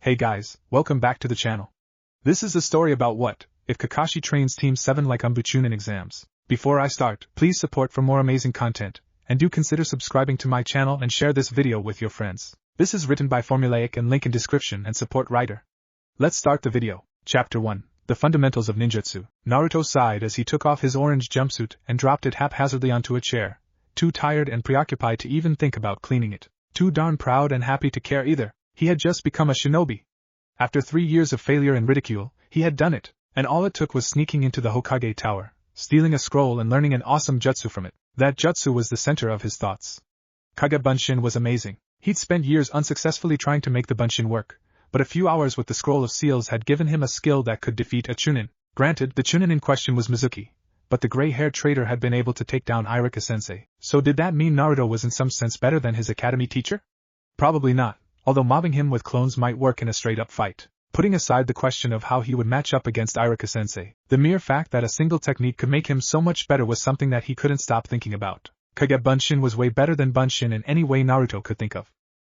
Hey guys, welcome back to the channel. This is a story about what if Kakashi trains Team 7 like anbu chunin exams. Before I start, please support for more amazing content, and do consider subscribing to my channel and share this video with your friends. This is written by Formulaic and link in description and support writer. Let's start the video. Chapter 1. The Fundamentals of Ninjutsu. Naruto sighed as he took off his orange jumpsuit and dropped it haphazardly onto a chair, too tired and preoccupied to even think about cleaning it. Too darn proud and happy to care either. He had just become a shinobi. After 3 years of failure and ridicule, he had done it, and all it took was sneaking into the Hokage Tower, stealing a scroll and learning an awesome jutsu from it. That jutsu was the center of his thoughts. Kage Bunshin was amazing. He'd spent years unsuccessfully trying to make the Bunshin work, but a few hours with the Scroll of Seals had given him a skill that could defeat a chunin. Granted, the chunin in question was Mizuki, but the gray-haired traitor had been able to take down Irika sensei. So did that mean Naruto was in some sense better than his academy teacher? Probably not, although mobbing him with clones might work in a straight-up fight. Putting aside the question of how he would match up against Irika sensei, the mere fact that a single technique could make him so much better was something that he couldn't stop thinking about. Kage Bunshin was way better than Bunshin in any way Naruto could think of.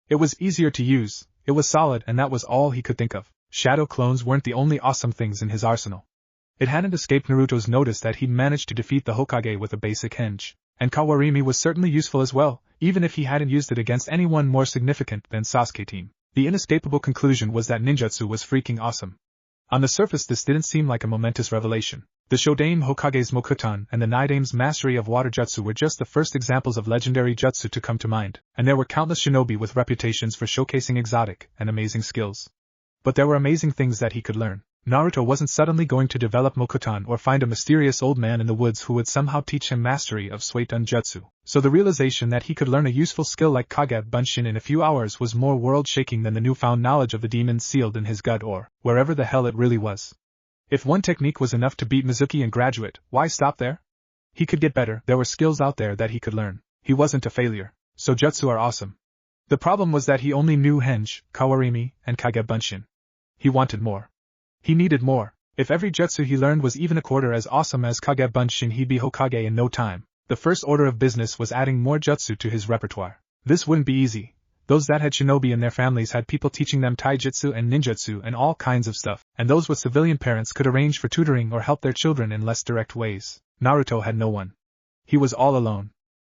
It was easier to use, it was solid, and that was all he could think of. Shadow clones weren't the only awesome things in his arsenal. It hadn't escaped Naruto's notice that he'd managed to defeat the Hokage with a basic henge, and Kawarimi was certainly useful as well, even if he hadn't used it against anyone more significant than Sasuke team. The inescapable conclusion was that ninjutsu was freaking awesome. On the surface this didn't seem like a momentous revelation. The Shodaime Hokage's Mokuton and the Nidaime's mastery of water jutsu were just the first examples of legendary jutsu to come to mind, and there were countless shinobi with reputations for showcasing exotic and amazing skills. But there were amazing things that he could learn. Naruto wasn't suddenly going to develop Mokuton or find a mysterious old man in the woods who would somehow teach him mastery of Suiton jutsu. So the realization that he could learn a useful skill like Kage Bunshin in a few hours was more world-shaking than the newfound knowledge of the demon sealed in his gut or wherever the hell it really was. If one technique was enough to beat Mizuki and graduate, why stop there? He could get better, there were skills out there that he could learn. He wasn't a failure. So jutsu are awesome. The problem was that he only knew henge, Kawarimi, and Kage Bunshin. He wanted more. He needed more. If every jutsu he learned was even a quarter as awesome as Kage Bunshin, he'd be Hokage in no time. The first order of business was adding more jutsu to his repertoire. This wouldn't be easy. Those that had shinobi in their families had people teaching them taijutsu and ninjutsu and all kinds of stuff, and those with civilian parents could arrange for tutoring or help their children in less direct ways. Naruto had no one. He was all alone.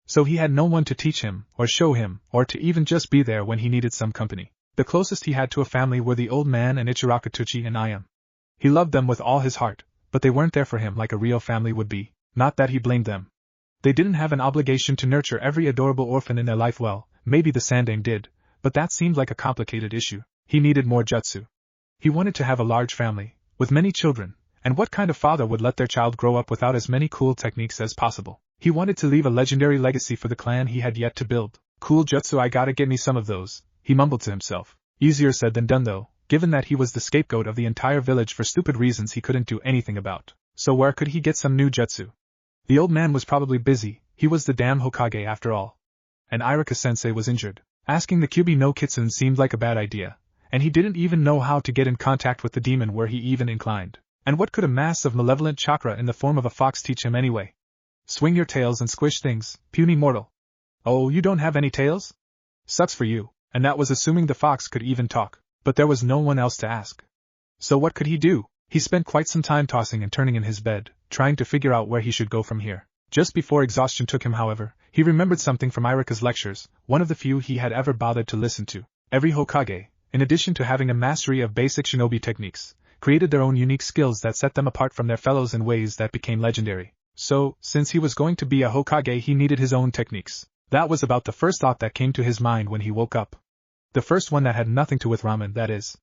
So he had no one to teach him, or show him, or to even just be there when he needed some company. The closest he had to a family were the old man and Ichirakutuchi and Ayam. He loved them with all his heart, but they weren't there for him like a real family would be. Not that he blamed them. They didn't have an obligation to nurture every adorable orphan in their life. Well, maybe the Sandaime did, but that seemed like a complicated issue. He needed more jutsu. He wanted to have a large family, with many children, and what kind of father would let their child grow up without as many cool techniques as possible? He wanted to leave a legendary legacy for the clan he had yet to build. Cool jutsu, I gotta get me some of those, he mumbled to himself. Easier said than done though, given that he was the scapegoat of the entire village for stupid reasons he couldn't do anything about. So where could he get some new jutsu? The old man was probably busy, he was the damn Hokage after all. And Irika sensei was injured. Asking the Kyuubi no Kitsune seemed like a bad idea, and he didn't even know how to get in contact with the demon were he even inclined. And what could a mass of malevolent chakra in the form of a fox teach him anyway? Swing your tails and squish things, puny mortal. Oh, you don't have any tails? Sucks for you. And that was assuming the fox could even talk. But there was no one else to ask. So what could he do? He spent quite some time tossing and turning in his bed, trying to figure out where he should go from here. Just before exhaustion took him, however, he remembered something from Irika's lectures, one of the few he had ever bothered to listen to. Every Hokage, in addition to having a mastery of basic shinobi techniques, created their own unique skills that set them apart from their fellows in ways that became legendary. So, since he was going to be a Hokage, he needed his own techniques. That was about the first thought that came to his mind when he woke up. The first one that had nothing to do with ramen, that is.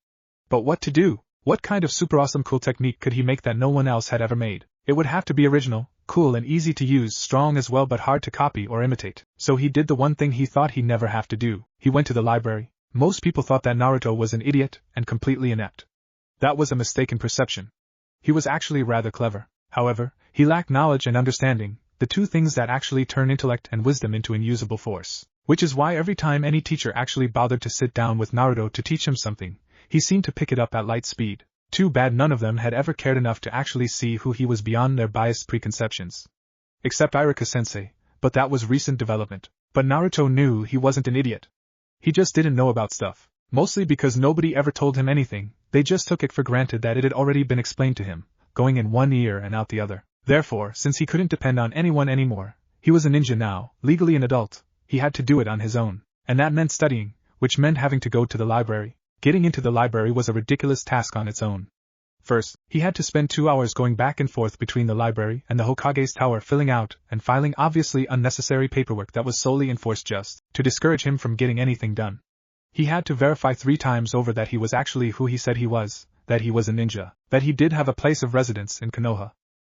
But what to do? What kind of super awesome cool technique could he make that no one else had ever made? It would have to be original, cool and easy to use, strong as well but hard to copy or imitate. So he did the one thing he thought he'd never have to do. He went to the library. Most people thought that Naruto was an idiot and completely inept. That was a mistaken perception. He was actually rather clever. However, he lacked knowledge and understanding, the two things that actually turn intellect and wisdom into unusable force. Which is why every time any teacher actually bothered to sit down with Naruto to teach him something, he seemed to pick it up at light speed. Too bad none of them had ever cared enough to actually see who he was beyond their biased preconceptions. Except Irika sensei, but that was recent development. But Naruto knew he wasn't an idiot. He just didn't know about stuff. Mostly because nobody ever told him anything, they just took it for granted that it had already been explained to him, going in one ear and out the other. Therefore, since he couldn't depend on anyone anymore, he was a ninja now, legally an adult, he had to do it on his own. And that meant studying, which meant having to go to the library. Getting into the library was a ridiculous task on its own. First, he had to spend 2 hours going back and forth between the library and the Hokage's tower filling out and filing obviously unnecessary paperwork that was solely enforced just to discourage him from getting anything done. He had to verify 3 times over that he was actually who he said he was, that he was a ninja, that he did have a place of residence in Konoha.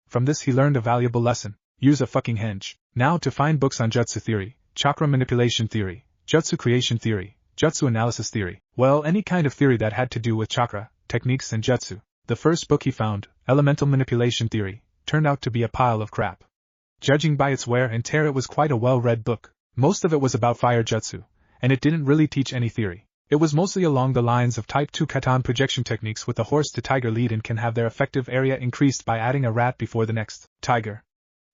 From this he learned a valuable lesson: use a fucking henge. Now to find books on jutsu theory, chakra manipulation theory, jutsu creation theory, jutsu analysis theory, well, any kind of theory that had to do with chakra, techniques and jutsu. The first book he found, Elemental Manipulation Theory, turned out to be a pile of crap. Judging by its wear and tear, it was quite a well-read book. Most of it was about fire jutsu, and it didn't really teach any theory. It was mostly along the lines of Type 2 katan projection techniques with a horse-to-tiger lead and can have their effective area increased by adding a rat before the next tiger.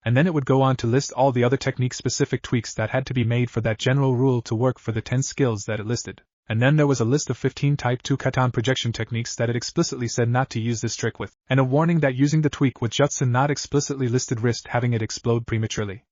And then it would go on to list all the other technique-specific tweaks that had to be made for that general rule to work for the 10 skills that it listed. And then there was a list of 15 Type 2 katan projection techniques that it explicitly said not to use this trick with, and a warning that using the tweak with jutsu not explicitly listed risked having it explode prematurely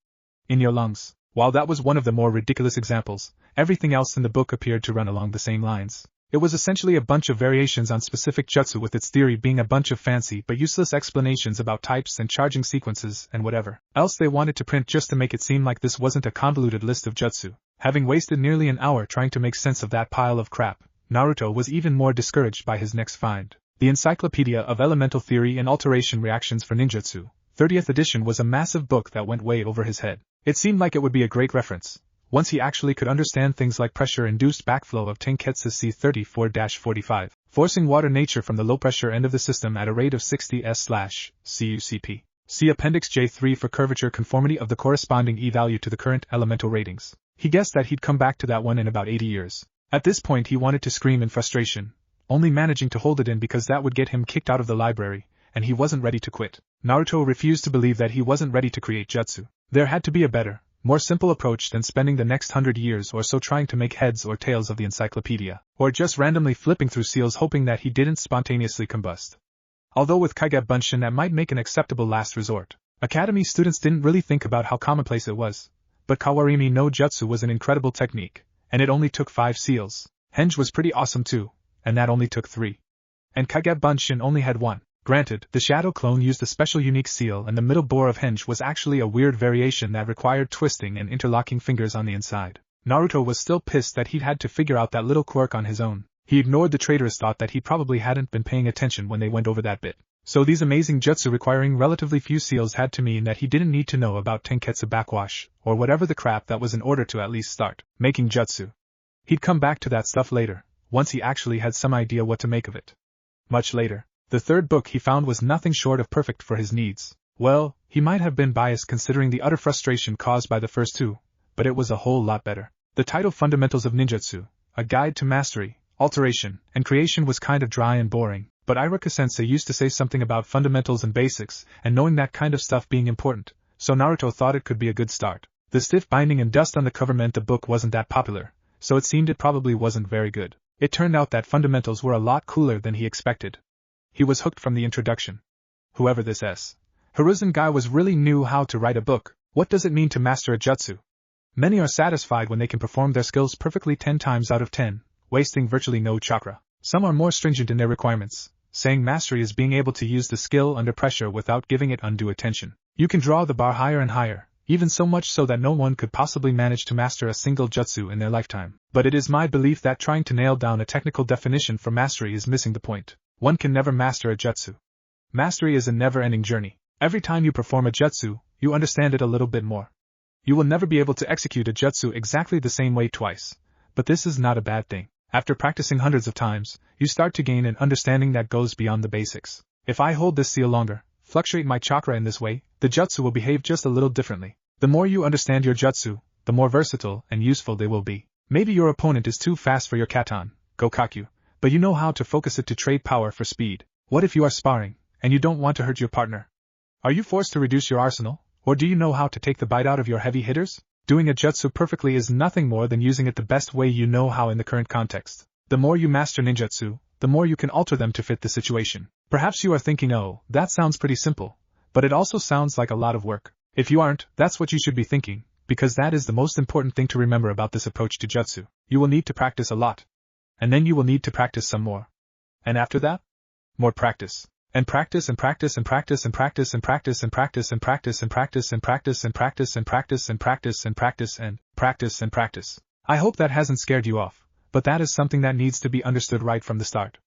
in your lungs. While that was one of the more ridiculous examples, everything else in the book appeared to run along the same lines. It was essentially a bunch of variations on specific jutsu, with its theory being a bunch of fancy but useless explanations about types and charging sequences and whatever else they wanted to print just to make it seem like this wasn't a convoluted list of jutsu. Having wasted nearly an hour trying to make sense of that pile of crap, Naruto was even more discouraged by his next find. The Encyclopedia of Elemental Theory and Alteration Reactions for Ninjutsu, 30th edition, was a massive book that went way over his head. It seemed like it would be a great reference, once he actually could understand things like pressure-induced backflow of Tenketsu C34-45, forcing water nature from the low-pressure end of the system at a rate of 60 s/CUCP. See Appendix J3 for curvature conformity of the corresponding E-value to the current elemental ratings. He guessed that he'd come back to that one in about 80 years. At this point he wanted to scream in frustration, only managing to hold it in because that would get him kicked out of the library, and he wasn't ready to quit. Naruto refused to believe that he wasn't ready to create jutsu. There had to be a better, more simple approach than spending the next 100 years or so trying to make heads or tails of the encyclopedia, or just randomly flipping through seals hoping that he didn't spontaneously combust. Although with Kage Bunshin that might make an acceptable last resort, academy students didn't really think about how commonplace it was. But Kawarimi no Jutsu was an incredible technique, and it only took 5 seals. Henge was pretty awesome too, and that only took 3. And Kage Bunshin only had 1. Granted, the Shadow Clone used a special unique seal, and the middle bore of Henge was actually a weird variation that required twisting and interlocking fingers on the inside. Naruto was still pissed that he'd had to figure out that little quirk on his own. He ignored the traitorous thought that he probably hadn't been paying attention when they went over that bit. So these amazing jutsu requiring relatively few seals had to mean that he didn't need to know about Tenketsu backwash, or whatever the crap that was, in order to at least start making jutsu. He'd come back to that stuff later, once he actually had some idea what to make of it. Much later, the third book he found was nothing short of perfect for his needs. Well, he might have been biased considering the utter frustration caused by the first 2, but it was a whole lot better. The title Fundamentals of Ninjutsu, A Guide to Mastery, Alteration, and Creation was kind of dry and boring, but Iruka-sensei used to say something about fundamentals and basics, and knowing that kind of stuff being important, so Naruto thought it could be a good start. The stiff binding and dust on the cover meant the book wasn't that popular, so it seemed it probably wasn't very good. It turned out that fundamentals were a lot cooler than he expected. He was hooked from the introduction. Whoever this Hiruzen guy was really knew how to write a book. What does it mean to master a jutsu? Many are satisfied when they can perform their skills perfectly 10 times out of 10, wasting virtually no chakra. Some are more stringent in their requirements, saying mastery is being able to use the skill under pressure without giving it undue attention. You can draw the bar higher and higher, even so much so that no one could possibly manage to master a single jutsu in their lifetime. But it is my belief that trying to nail down a technical definition for mastery is missing the point. One can never master a jutsu. Mastery is a never-ending journey. Every time you perform a jutsu, you understand it a little bit more. You will never be able to execute a jutsu exactly the same way twice, but this is not a bad thing. After practicing hundreds of times, you start to gain an understanding that goes beyond the basics. If I hold this seal longer, fluctuate my chakra in this way, the jutsu will behave just a little differently. The more you understand your jutsu, the more versatile and useful they will be. Maybe your opponent is too fast for your katan, Gokakyu, but you know how to focus it to trade power for speed. What if you are sparring, and you don't want to hurt your partner? Are you forced to reduce your arsenal, or do you know how to take the bite out of your heavy hitters? Doing a jutsu perfectly is nothing more than using it the best way you know how in the current context. The more you master ninjutsu, the more you can alter them to fit the situation. Perhaps you are thinking, oh, that sounds pretty simple, but it also sounds like a lot of work. If you aren't, that's what you should be thinking, because that is the most important thing to remember about this approach to jutsu. You will need to practice a lot. And then you will need to practice some more. And after that? More practice. And practice and practice and practice and practice and practice and practice and practice and practice and practice and practice and practice and practice and practice and practice and practice. I hope that hasn't scared you off, but that is something that needs to be understood right from the start.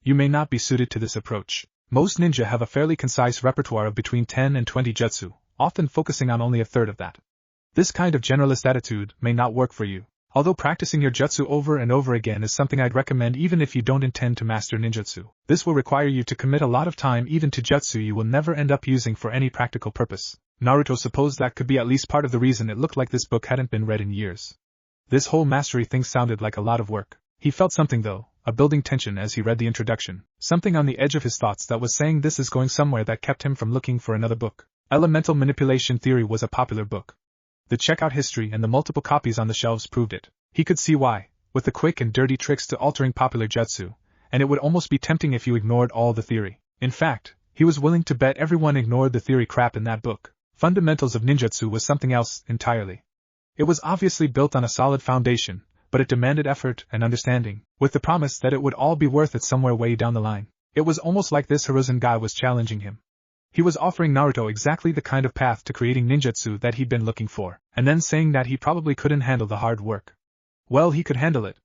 You may not be suited to this approach. Most ninja have a fairly concise repertoire of between 10 and 20 jutsu, often focusing on only a third of that. This kind of generalist attitude may not work for you, although practicing your jutsu over and over again is something I'd recommend even if you don't intend to master ninjutsu. This will require you to commit a lot of time even to jutsu you will never end up using for any practical purpose. Naruto supposed that could be at least part of the reason it looked like this book hadn't been read in years. This whole mastery thing sounded like a lot of work. He felt something though, a building tension as he read the introduction, something on the edge of his thoughts that was saying this is going somewhere that kept him from looking for another book. Elemental Manipulation Theory was a popular book. The checkout history and the multiple copies on the shelves proved it. He could see why, with the quick and dirty tricks to altering popular jutsu, and it would almost be tempting if you ignored all the theory. In fact, he was willing to bet everyone ignored the theory crap in that book. Fundamentals of Ninjutsu was something else entirely. It was obviously built on a solid foundation, but it demanded effort and understanding, with the promise that it would all be worth it somewhere way down the line. It was almost like this Hiruzen guy was challenging him. He was offering Naruto exactly the kind of path to creating ninjutsu that he'd been looking for, and then saying that he probably couldn't handle the hard work. Well, he could handle it.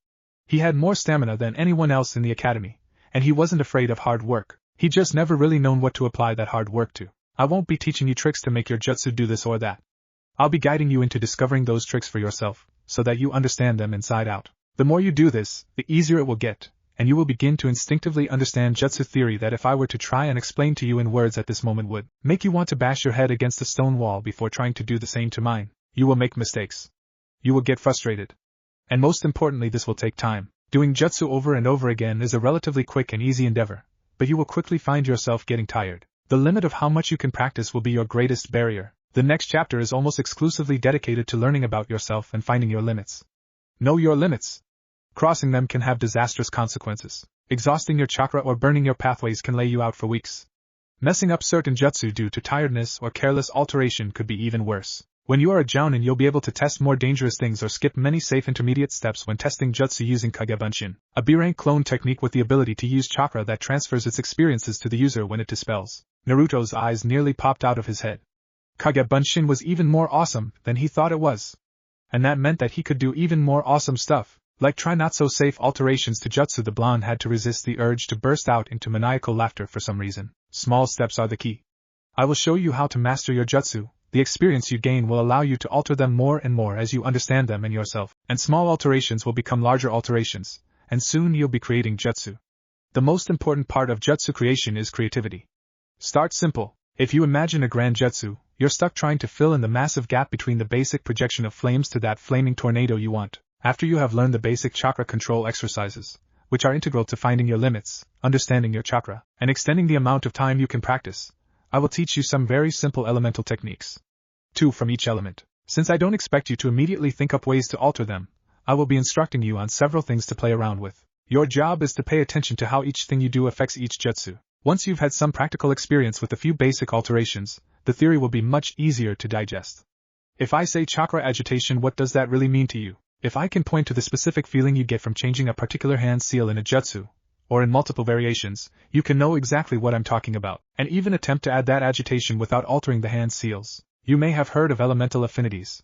He had more stamina than anyone else in the academy, and he wasn't afraid of hard work. He'd just never really known what to apply that hard work to. I won't be teaching you tricks to make your jutsu do this or that. I'll be guiding you into discovering those tricks for yourself, so that you understand them inside out. The more you do this, the easier it will get, and you will begin to instinctively understand jutsu theory that if I were to try and explain to you in words at this moment would make you want to bash your head against a stone wall before trying to do the same to mine. You will make mistakes. You will get frustrated. And most importantly, this will take time. Doing jutsu over and over again is a relatively quick and easy endeavor, but you will quickly find yourself getting tired. The limit of how much you can practice will be your greatest barrier. The next chapter is almost exclusively dedicated to learning about yourself and finding your limits. Know your limits. Crossing them can have disastrous consequences. Exhausting your chakra or burning your pathways can lay you out for weeks. Messing up certain jutsu due to tiredness or careless alteration could be even worse. When you are a jounin, you'll be able to test more dangerous things or skip many safe intermediate steps when testing jutsu using Kagebunshin, a B-rank clone technique with the ability to use chakra that transfers its experiences to the user when it dispels. Naruto's eyes nearly popped out of his head. Kagebunshin was even more awesome than he thought it was. And that meant that he could do even more awesome stuff, like try not-so-safe alterations to jutsu. The blonde had to resist the urge to burst out into maniacal laughter for some reason. Small steps are the key. I will show you how to master your jutsu. The experience you gain will allow you to alter them more and more as you understand them and yourself, and small alterations will become larger alterations, and soon you'll be creating jutsu. The most important part of jutsu creation is creativity. Start simple. If you imagine a grand jutsu, you're stuck trying to fill in the massive gap between the basic projection of flames to that flaming tornado you want. After you have learned the basic chakra control exercises, which are integral to finding your limits, understanding your chakra, and extending the amount of time you can practice, I will teach you some very simple elemental techniques. 2 from each element. Since I don't expect you to immediately think up ways to alter them, I will be instructing you on several things to play around with. Your job is to pay attention to how each thing you do affects each jutsu. Once you've had some practical experience with a few basic alterations, the theory will be much easier to digest. If I say chakra agitation, what does that really mean to you? If I can point to the specific feeling you get from changing a particular hand seal in a jutsu, or in multiple variations, you can know exactly what I'm talking about, and even attempt to add that agitation without altering the hand seals. You may have heard of elemental affinities.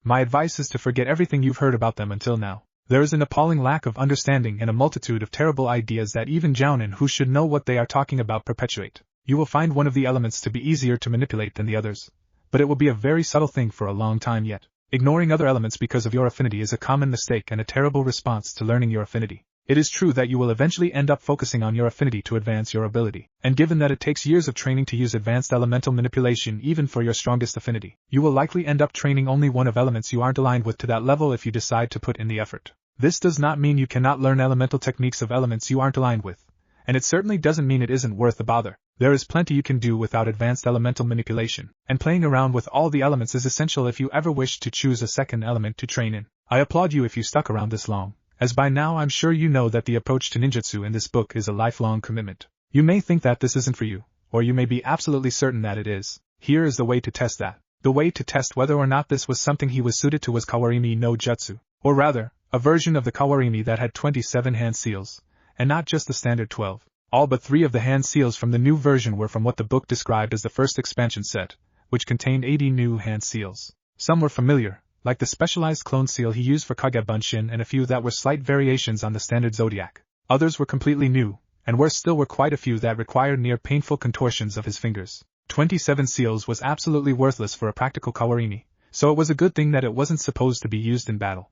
My advice is to forget everything you've heard about them until now. There is an appalling lack of understanding and a multitude of terrible ideas that even jounin who should know what they are talking about perpetuate. You will find one of the elements to be easier to manipulate than the others, but it will be a very subtle thing for a long time yet. Ignoring other elements because of your affinity is a common mistake and a terrible response to learning your affinity. It is true that you will eventually end up focusing on your affinity to advance your ability, and given that it takes years of training to use advanced elemental manipulation even for your strongest affinity, you will likely end up training only one of elements you aren't aligned with to that level if you decide to put in the effort. This does not mean you cannot learn elemental techniques of elements you aren't aligned with, and it certainly doesn't mean it isn't worth the bother. There is plenty you can do without advanced elemental manipulation, and playing around with all the elements is essential if you ever wish to choose a second element to train in. I applaud you if you stuck around this long, as by now I'm sure you know that the approach to ninjutsu in this book is a lifelong commitment. You may think that this isn't for you, or you may be absolutely certain that it is. Here is the way to test that. The way to test whether or not this was something he was suited to was Kawarimi no Jutsu, or rather, a version of the Kawarimi that had 27 hand seals, and not just the standard 12. All but 3 of the hand seals from the new version were from what the book described as the first expansion set, which contained 80 new hand seals. Some were familiar, like the specialized clone seal he used for Kagebunshin, and a few that were slight variations on the standard zodiac. Others were completely new, and worse still were quite a few that required near painful contortions of his fingers. 27 seals was absolutely worthless for a practical Kawarimi, so it was a good thing that it wasn't supposed to be used in battle.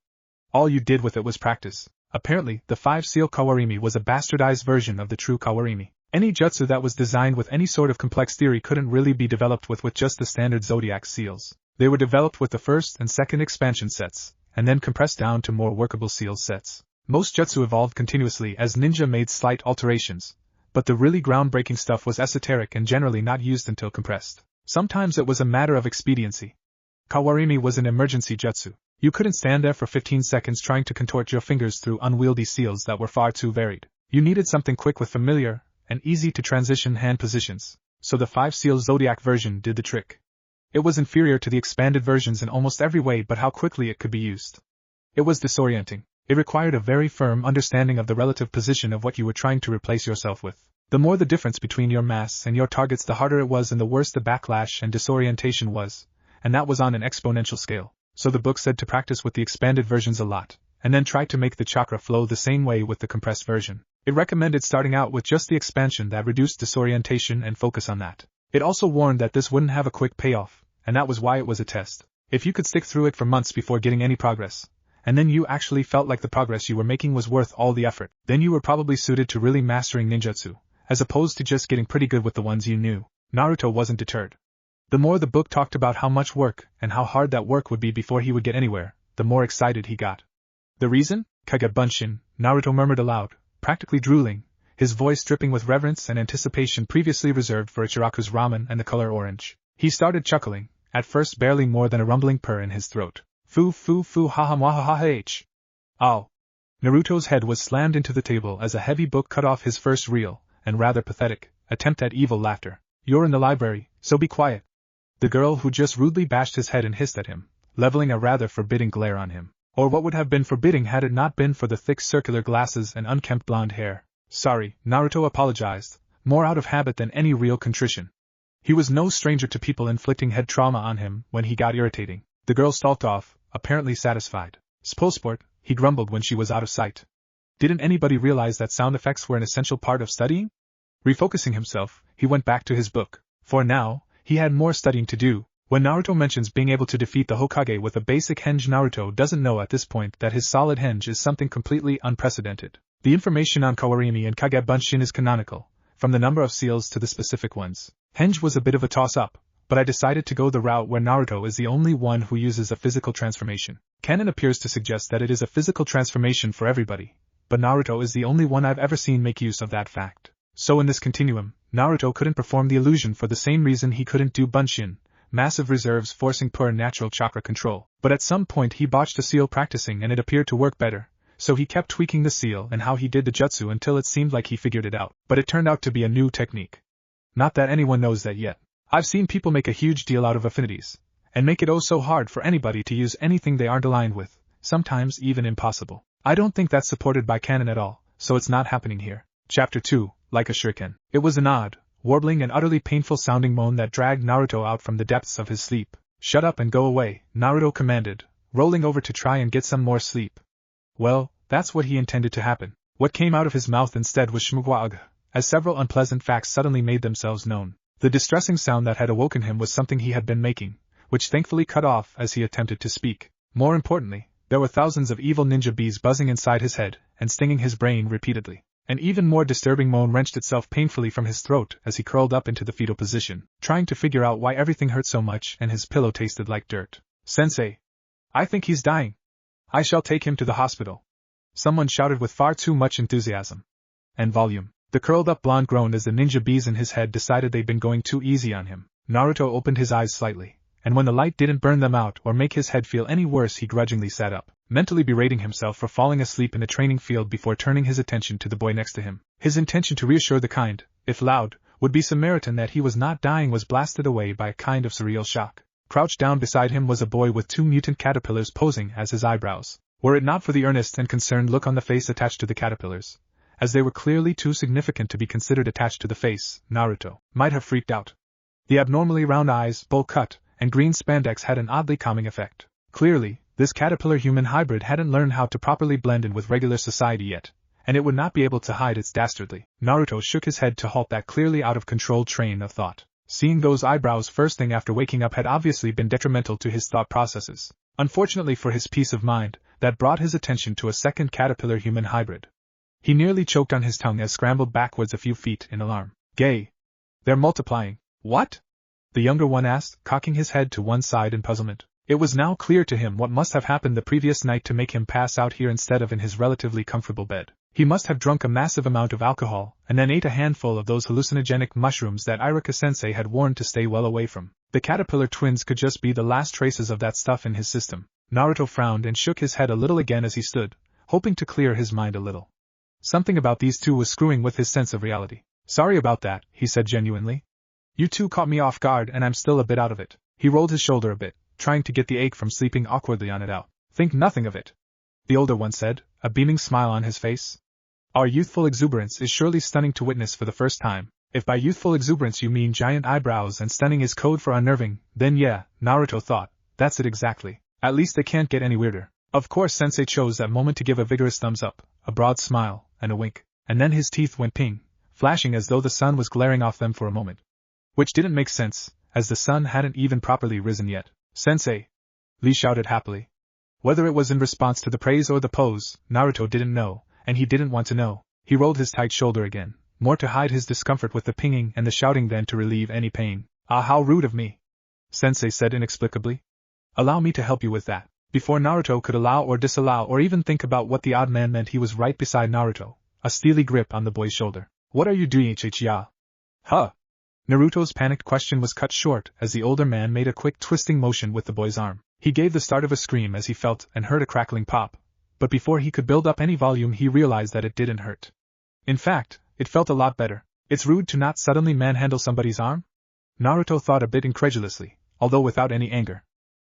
All you did with it was practice. Apparently, the 5-seal Kawarimi was a bastardized version of the true Kawarimi. Any jutsu that was designed with any sort of complex theory couldn't really be developed with just the standard zodiac seals. They were developed with the first and second expansion sets, and then compressed down to more workable seal sets. Most jutsu evolved continuously as ninja made slight alterations, but the really groundbreaking stuff was esoteric and generally not used until compressed. Sometimes it was a matter of expediency. Kawarimi was an emergency jutsu. You couldn't stand there for 15 seconds trying to contort your fingers through unwieldy seals that were far too varied. You needed something quick with familiar and easy to transition hand positions, so the 5-seal zodiac version did the trick. It was inferior to the expanded versions in almost every way but how quickly it could be used. It was disorienting. It required a very firm understanding of the relative position of what you were trying to replace yourself with. The more the difference between your mass and your targets, the harder it was and the worse the backlash and disorientation was, and that was on an exponential scale. So the book said to practice with the expanded versions a lot, and then try to make the chakra flow the same way with the compressed version. It recommended starting out with just the expansion that reduced disorientation and focus on that. It also warned that this wouldn't have a quick payoff, and that was why it was a test. If you could stick through it for months before getting any progress, and then you actually felt like the progress you were making was worth all the effort, then you were probably suited to really mastering ninjutsu, as opposed to just getting pretty good with the ones you knew. Naruto wasn't deterred. The more the book talked about how much work and how hard that work would be before he would get anywhere, the more excited he got. The reason? Kagebunshin, Naruto murmured aloud, practically drooling, his voice dripping with reverence and anticipation previously reserved for Ichiraku's ramen and the color orange. He started chuckling, at first barely more than a rumbling purr in his throat. Foo foo foo ha ha mwaha ha h. Ow. Naruto's head was slammed into the table as a heavy book cut off his first real, and rather pathetic, attempt at evil laughter. You're in the library, so be quiet. The girl who just rudely bashed his head and hissed at him, leveling a rather forbidding glare on him. Or what would have been forbidding had it not been for the thick circular glasses and unkempt blonde hair. Sorry, Naruto apologized, more out of habit than any real contrition. He was no stranger to people inflicting head trauma on him when he got irritating. The girl stalked off, apparently satisfied. Spolsport, he grumbled when she was out of sight. Didn't anybody realize that sound effects were an essential part of studying? Refocusing himself, he went back to his book. For now, he had more studying to do. When Naruto mentions being able to defeat the Hokage with a basic henge, Naruto doesn't know at this point that his solid henge is something completely unprecedented. The information on Kawarimi and Kagebunshin is canonical, from the number of seals to the specific ones. Henge was a bit of a toss-up, but I decided to go the route where Naruto is the only one who uses a physical transformation. Canon appears to suggest that it is a physical transformation for everybody, but Naruto is the only one I've ever seen make use of that fact. So in this continuum, Naruto couldn't perform the illusion for the same reason he couldn't do Bunshin, massive reserves forcing pure natural chakra control. But at some point he botched a seal practicing and it appeared to work better, so he kept tweaking the seal and how he did the jutsu until it seemed like he figured it out. But it turned out to be a new technique. Not that anyone knows that yet. I've seen people make a huge deal out of affinities, and make it oh so hard for anybody to use anything they aren't aligned with, sometimes even impossible. I don't think that's supported by canon at all, so it's not happening here. Chapter 2, like a shuriken. It was an odd, warbling and utterly painful sounding moan that dragged Naruto out from the depths of his sleep. Shut up and go away, Naruto commanded, rolling over to try and get some more sleep. Well, that's what he intended to happen. What came out of his mouth instead was shmugwag, as several unpleasant facts suddenly made themselves known. The distressing sound that had awoken him was something he had been making, which thankfully cut off as he attempted to speak. More importantly, there were thousands of evil ninja bees buzzing inside his head and stinging his brain repeatedly. An even more disturbing moan wrenched itself painfully from his throat as he curled up into the fetal position, trying to figure out why everything hurt so much and his pillow tasted like dirt. Sensei! I think he's dying. I shall take him to the hospital. Someone shouted with far too much enthusiasm and volume. The curled-up blonde groaned as the ninja bees in his head decided they'd been going too easy on him. Naruto opened his eyes slightly, and when the light didn't burn them out or make his head feel any worse he grudgingly sat up. mentally berating himself for falling asleep in the training field before turning his attention to the boy next to him. His intention to reassure the kind, if loud, would-be Samaritan that he was not dying was blasted away by a kind of surreal shock. Crouched down beside him was a boy with 2 mutant caterpillars posing as his eyebrows. Were it not for the earnest and concerned look on the face attached to the caterpillars, as they were clearly too significant to be considered attached to the face, Naruto might have freaked out. The abnormally round eyes, bowl cut, and green spandex had an oddly calming effect. Clearly, this caterpillar-human hybrid hadn't learned how to properly blend in with regular society yet, and it would not be able to hide its dastardly. Naruto shook his head to halt that clearly out-of-control train of thought. Seeing those eyebrows first thing after waking up had obviously been detrimental to his thought processes. Unfortunately for his peace of mind, that brought his attention to a second caterpillar-human hybrid. He nearly choked on his tongue as scrambled backwards a few feet in alarm. Gay. They're multiplying. What? The younger one asked, cocking his head to one side in puzzlement. It was now clear to him what must have happened the previous night to make him pass out here instead of in his relatively comfortable bed. He must have drunk a massive amount of alcohol, and then ate a handful of those hallucinogenic mushrooms that Iruka-sensei had warned to stay well away from. The caterpillar twins could just be the last traces of that stuff in his system. Naruto frowned and shook his head a little again as he stood, hoping to clear his mind a little. Something about these two was screwing with his sense of reality. Sorry about that, he said genuinely. You two caught me off guard and I'm still a bit out of it. He rolled his shoulder a bit, trying to get the ache from sleeping awkwardly on it out. Think nothing of it, the older one said, a beaming smile on his face. Our youthful exuberance is surely stunning to witness for the first time. If by youthful exuberance you mean giant eyebrows and stunning is code for unnerving, then yeah, Naruto thought, that's it exactly. At least it can't get any weirder. Of course Sensei chose that moment to give a vigorous thumbs up, a broad smile, and a wink, and then his teeth went ping, flashing as though the sun was glaring off them for a moment. Which didn't make sense, as the sun hadn't even properly risen yet. Sensei! Lee shouted happily. Whether it was in response to the praise or the pose, Naruto didn't know, and he didn't want to know. He rolled his tight shoulder again, more to hide his discomfort with the pinging and the shouting than to relieve any pain. Ah, how rude of me! Sensei said inexplicably. Allow me to help you with that. Before Naruto could allow or disallow or even think about what the odd man meant, he was right beside Naruto, a steely grip on the boy's shoulder. What are you doing, Chichiya? Huh? Naruto's panicked question was cut short as the older man made a quick twisting motion with the boy's arm. He gave the start of a scream as he felt and heard a crackling pop, but before he could build up any volume he realized that it didn't hurt. In fact, it felt a lot better. It's rude to not suddenly manhandle somebody's arm? Naruto thought a bit incredulously, although without any anger.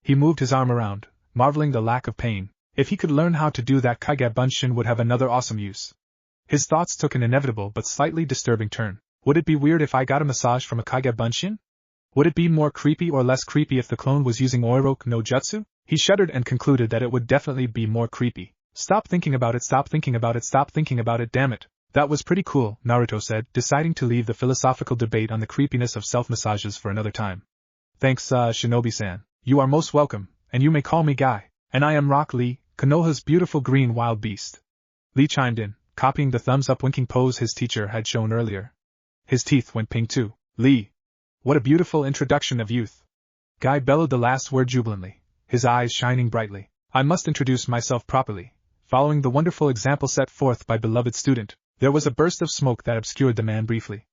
He moved his arm around, marveling the lack of pain. If he could learn how to do that, Kage Bunshin would have another awesome use. His thoughts took an inevitable but slightly disturbing turn. Would it be weird if I got a massage from a Kage Bunshin? Would it be more creepy or less creepy if the clone was using Oiroku no Jutsu? He shuddered and concluded that it would definitely be more creepy. Stop thinking about it, stop thinking about it, stop thinking about it, damn it. That was pretty cool, Naruto said, deciding to leave the philosophical debate on the creepiness of self-massages for another time. Thanks, Shinobi-san. You are most welcome, and you may call me Guy. And I am Rock Lee, Konoha's beautiful green wild beast. Lee chimed in, copying the thumbs-up winking pose his teacher had shown earlier. His teeth went pink too. Lee! What a beautiful introduction of youth! Guy bellowed the last word jubilantly, his eyes shining brightly. I must introduce myself properly. Following the wonderful example set forth by beloved student, there was a burst of smoke that obscured the man briefly.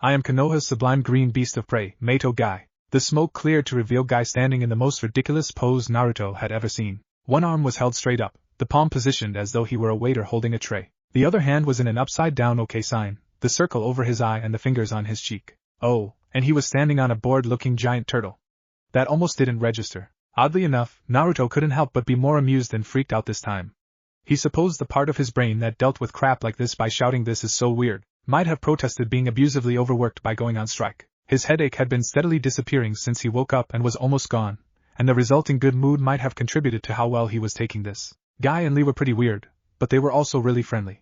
I am Konoha's sublime green beast of prey, Mato Guy. The smoke cleared to reveal Guy standing in the most ridiculous pose Naruto had ever seen. One arm was held straight up, the palm positioned as though he were a waiter holding a tray. The other hand was in an upside-down OK sign, the circle over his eye and the fingers on his cheek. Oh, and he was standing on a bored-looking giant turtle. That almost didn't register. Oddly enough, Naruto couldn't help but be more amused than freaked out this time. He supposed the part of his brain that dealt with crap like this by shouting "this is so weird" might have protested being abusively overworked by going on strike. His headache had been steadily disappearing since he woke up and was almost gone, and the resulting good mood might have contributed to how well he was taking this. Guy and Lee were pretty weird, but they were also really friendly.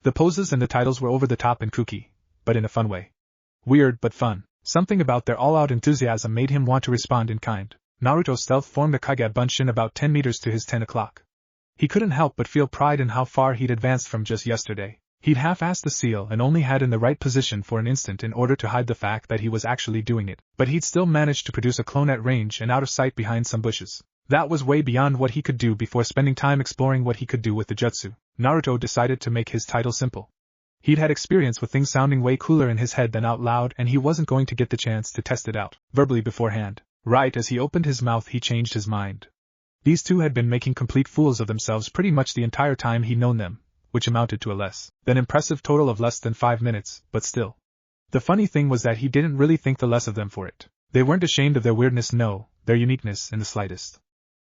The poses and the titles were over the top and kooky, but in a fun way. Weird but fun. Something about their all-out enthusiasm made him want to respond in kind. Naruto stealth formed a Kage Bunshin about 10 meters to his 10 o'clock. He couldn't help but feel pride in how far he'd advanced from just yesterday. He'd half-assed the seal and only had in the right position for an instant in order to hide the fact that he was actually doing it, but he'd still managed to produce a clone at range and out of sight behind some bushes. That was way beyond what he could do before spending time exploring what he could do with the jutsu. Naruto decided to make his title simple. He'd had experience with things sounding way cooler in his head than out loud, and he wasn't going to get the chance to test it out verbally beforehand. Right as he opened his mouth he changed his mind. These two had been making complete fools of themselves pretty much the entire time he'd known them, which amounted to a less than impressive total of less than 5 minutes, but still. The funny thing was that he didn't really think the less of them for it. They weren't ashamed of their weirdness, no, their uniqueness in the slightest.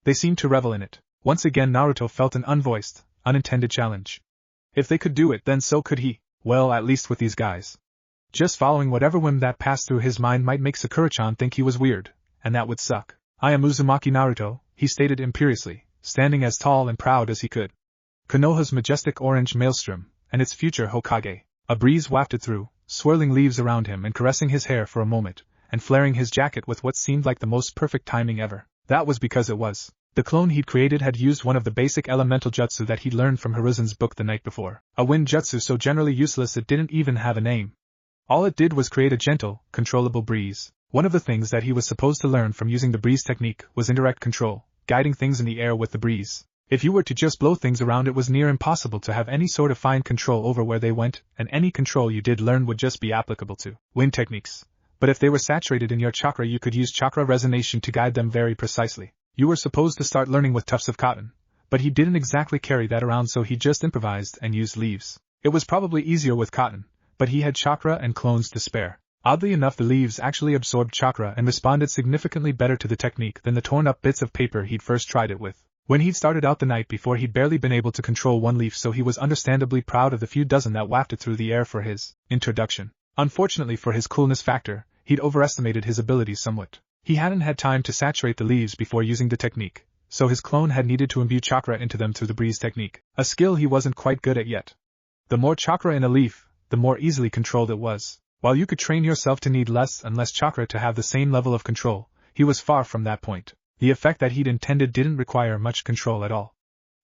They seemed to revel in it. Once again Naruto felt an unvoiced, unintended challenge. If they could do it, then so could he, well, at least with these guys. Just following whatever whim that passed through his mind might make Sakura-chan think he was weird, and that would suck. I am Uzumaki Naruto, he stated imperiously, standing as tall and proud as he could. Konoha's majestic orange maelstrom, and its future Hokage. A breeze wafted through, swirling leaves around him and caressing his hair for a moment, and flaring his jacket with what seemed like the most perfect timing ever. That was because it was. The clone he'd created had used one of the basic elemental jutsu that he'd learned from Hiruzen's book the night before. A wind jutsu so generally useless it didn't even have a name. All it did was create a gentle, controllable breeze. One of the things that he was supposed to learn from using the breeze technique was indirect control, guiding things in the air with the breeze. If you were to just blow things around, it was near impossible to have any sort of fine control over where they went, and any control you did learn would just be applicable to wind techniques. But if they were saturated in your chakra, you could use chakra resonation to guide them very precisely. You were supposed to start learning with tufts of cotton, but he didn't exactly carry that around, so he just improvised and used leaves. It was probably easier with cotton, but he had chakra and clones to spare. Oddly enough, the leaves actually absorbed chakra and responded significantly better to the technique than the torn-up bits of paper he'd first tried it with. When he'd started out the night before, he'd barely been able to control one leaf, so he was understandably proud of the few dozen that wafted through the air for his introduction. Unfortunately for his coolness factor, he'd overestimated his abilities somewhat. He hadn't had time to saturate the leaves before using the technique, so his clone had needed to imbue chakra into them through the breeze technique, a skill he wasn't quite good at yet. The more chakra in a leaf, the more easily controlled it was. While you could train yourself to need less and less chakra to have the same level of control, he was far from that point. The effect that he'd intended didn't require much control at all.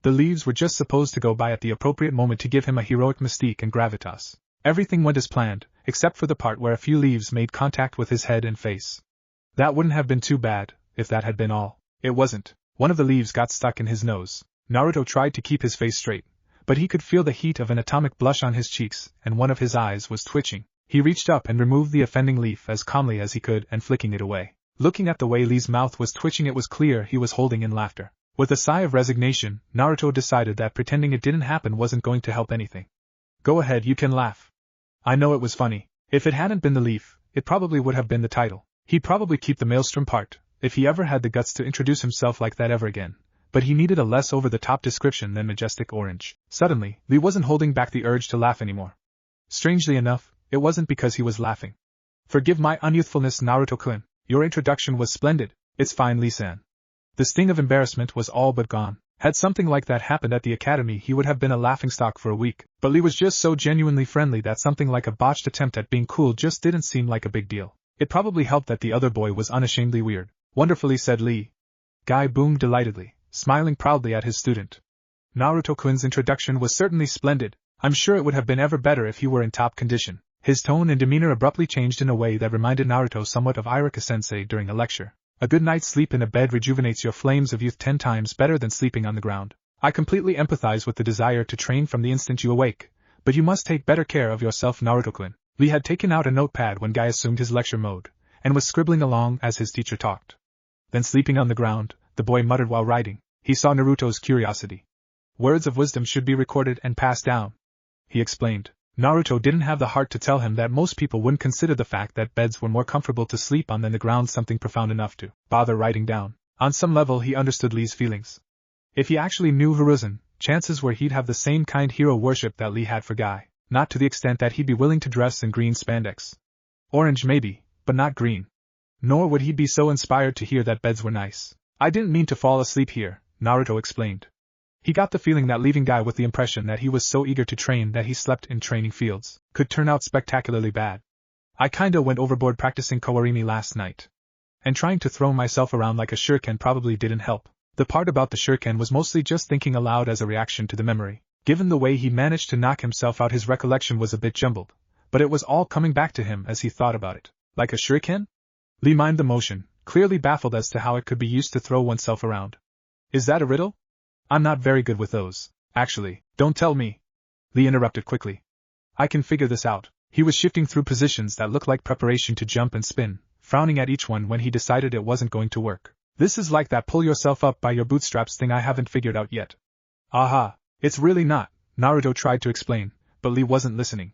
The leaves were just supposed to go by at the appropriate moment to give him a heroic mystique and gravitas. Everything went as planned, except for the part where a few leaves made contact with his head and face. That wouldn't have been too bad, if that had been all. It wasn't. One of the leaves got stuck in his nose. Naruto tried to keep his face straight, but he could feel the heat of an atomic blush on his cheeks, and one of his eyes was twitching. He reached up and removed the offending leaf as calmly as he could and flicking it away. Looking at the way Lee's mouth was twitching, it was clear he was holding in laughter. With a sigh of resignation, Naruto decided that pretending it didn't happen wasn't going to help anything. Go ahead, you can laugh. I know it was funny. If it hadn't been the leaf, it probably would have been the title. He'd probably keep the maelstrom part, if he ever had the guts to introduce himself like that ever again. But he needed a less over-the-top description than majestic orange. Suddenly, Lee wasn't holding back the urge to laugh anymore. Strangely enough, it wasn't because he was laughing. Forgive my unyouthfulness, Naruto-kun. Your introduction was splendid. It's fine, Lee-san. The sting of embarrassment was all but gone. Had something like that happened at the academy, he would have been a laughingstock for a week. But Lee was just so genuinely friendly that something like a botched attempt at being cool just didn't seem like a big deal. It probably helped that the other boy was unashamedly weird. Wonderfully said Lee. Guy boomed delightedly, smiling proudly at his student. Naruto-kun's introduction was certainly splendid. I'm sure it would have been ever better if he were in top condition. His tone and demeanor abruptly changed in a way that reminded Naruto somewhat of Iruka-sensei during a lecture. A good night's sleep in a bed rejuvenates your flames of youth 10 times better than sleeping on the ground. I completely empathize with the desire to train from the instant you awake, but you must take better care of yourself, Naruto-kun. Lee had taken out a notepad when Guy assumed his lecture mode, and was scribbling along as his teacher talked. Then sleeping on the ground, the boy muttered while writing. He saw Naruto's curiosity. Words of wisdom should be recorded and passed down, he explained. Naruto didn't have the heart to tell him that most people wouldn't consider the fact that beds were more comfortable to sleep on than the ground something profound enough to bother writing down. On some level he understood Lee's feelings. If he actually knew Hiruzen, chances were he'd have the same kind hero worship that Lee had for Guy, not to the extent that he'd be willing to dress in green spandex. Orange maybe, but not green. Nor would he be so inspired to hear that beds were nice. I didn't mean to fall asleep here, Naruto explained. He got the feeling that leaving Guy with the impression that he was so eager to train that he slept in training fields could turn out spectacularly bad. I kinda went overboard practicing kawarimi last night. And trying to throw myself around like a shuriken probably didn't help. The part about the shuriken was mostly just thinking aloud as a reaction to the memory. Given the way he managed to knock himself out, his recollection was a bit jumbled, but it was all coming back to him as he thought about it. Like a shuriken? Lee mimed the motion, clearly baffled as to how it could be used to throw oneself around. Is that a riddle? I'm not very good with those. Actually, don't tell me. Lee interrupted quickly. I can figure this out. He was shifting through positions that looked like preparation to jump and spin, frowning at each one when he decided it wasn't going to work. This is like that pull yourself up by your bootstraps thing I haven't figured out yet. Aha, it's really not, Naruto tried to explain, but Lee wasn't listening.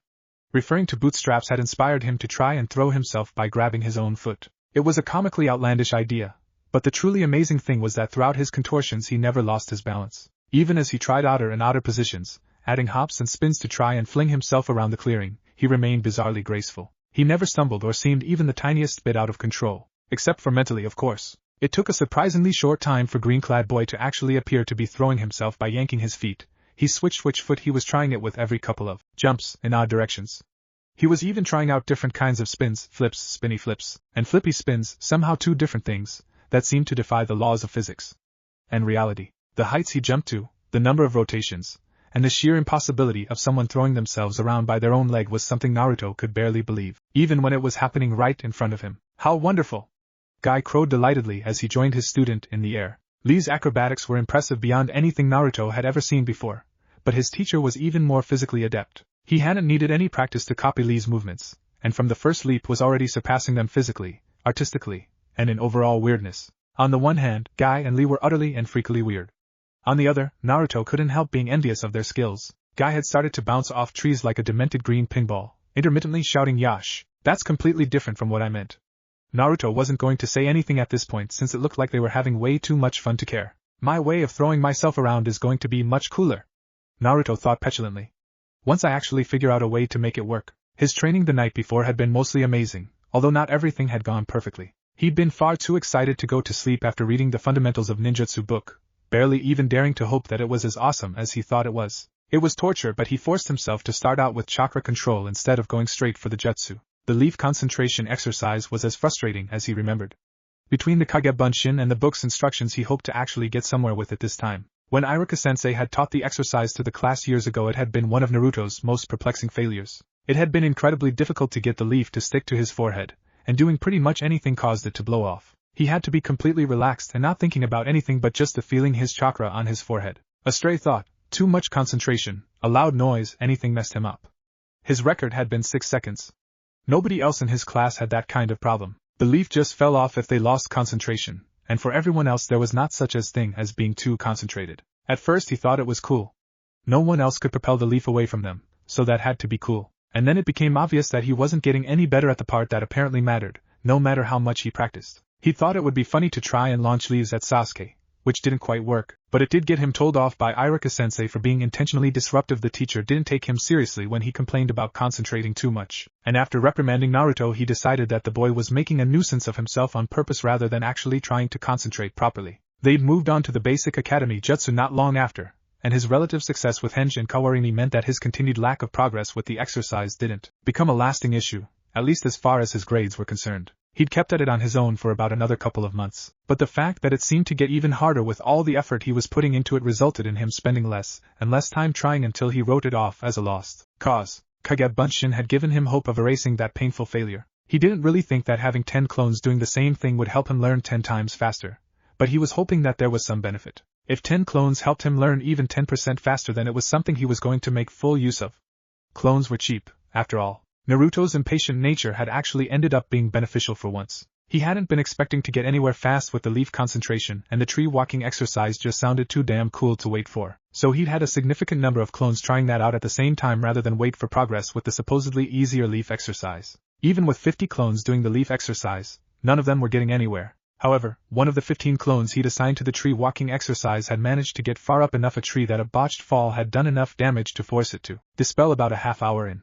Referring to bootstraps had inspired him to try and throw himself by grabbing his own foot. It was a comically outlandish idea, but the truly amazing thing was that throughout his contortions he never lost his balance. Even as he tried outer and outer positions, adding hops and spins to try and fling himself around the clearing, he remained bizarrely graceful. He never stumbled or seemed even the tiniest bit out of control, except for mentally, of course. It took a surprisingly short time for Green-clad Boy to actually appear to be throwing himself by yanking his feet. He switched which foot he was trying it with every couple of jumps in odd directions. He was even trying out different kinds of spins, flips, spinny flips, and flippy spins, somehow two different things that seemed to defy the laws of physics and reality. The heights he jumped to, the number of rotations, and the sheer impossibility of someone throwing themselves around by their own leg was something Naruto could barely believe, even when it was happening right in front of him. How wonderful! Guy crowed delightedly as he joined his student in the air. Lee's acrobatics were impressive beyond anything Naruto had ever seen before, but his teacher was even more physically adept. He hadn't needed any practice to copy Lee's movements, and from the first leap was already surpassing them physically, artistically, and in overall weirdness. On the one hand, Guy and Lee were utterly and freakily weird. On the other, Naruto couldn't help being envious of their skills. Guy had started to bounce off trees like a demented green pinball, intermittently shouting "Yash!" That's completely different from what I meant. Naruto wasn't going to say anything at this point since it looked like they were having way too much fun to care. My way of throwing myself around is going to be much cooler, Naruto thought petulantly. Once I actually figure out a way to make it work. His training the night before had been mostly amazing, although not everything had gone perfectly. He'd been far too excited to go to sleep after reading the Fundamentals of Ninjutsu book, barely even daring to hope that it was as awesome as he thought it was. It was torture, but he forced himself to start out with chakra control instead of going straight for the jutsu. The leaf concentration exercise was as frustrating as he remembered. Between the Kage Bunshin and the book's instructions, he hoped to actually get somewhere with it this time. When Iruka-sensei had taught the exercise to the class years ago, it had been one of Naruto's most perplexing failures. It had been incredibly difficult to get the leaf to stick to his forehead, and doing pretty much anything caused it to blow off. He had to be completely relaxed and not thinking about anything but just the feeling his chakra on his forehead. A stray thought, too much concentration, a loud noise, anything messed him up. His record had been 6 seconds. Nobody else in his class had that kind of problem. The leaf just fell off if they lost concentration, and for everyone else there was not such a thing as being too concentrated. At first he thought it was cool. No one else could propel the leaf away from them, so that had to be cool. And then it became obvious that he wasn't getting any better at the part that apparently mattered, no matter how much he practiced. He thought it would be funny to try and launch leaves at Sasuke, which didn't quite work, but it did get him told off by Iruka-sensei for being intentionally disruptive. The teacher didn't take him seriously when he complained about concentrating too much, and after reprimanding Naruto he decided that the boy was making a nuisance of himself on purpose rather than actually trying to concentrate properly. They'd moved on to the basic academy jutsu not long after, and his relative success with Henji and Kawarini meant that his continued lack of progress with the exercise didn't become a lasting issue, at least as far as his grades were concerned. He'd kept at it on his own for about another couple of months, but the fact that it seemed to get even harder with all the effort he was putting into it resulted in him spending less and less time trying until he wrote it off as a lost cause. Kage Bunshin had given him hope of erasing that painful failure. He didn't really think that having 10 clones doing the same thing would help him learn 10 times faster, but he was hoping that there was some benefit. If 10 clones helped him learn even 10% faster, then it was something he was going to make full use of. Clones were cheap, after all. Naruto's impatient nature had actually ended up being beneficial for once. He hadn't been expecting to get anywhere fast with the leaf concentration, and the tree walking exercise just sounded too damn cool to wait for. So he'd had a significant number of clones trying that out at the same time rather than wait for progress with the supposedly easier leaf exercise. Even with 50 clones doing the leaf exercise, none of them were getting anywhere. However, one of the 15 clones he'd assigned to the tree walking exercise had managed to get far up enough a tree that a botched fall had done enough damage to force it to dispel about a half hour in.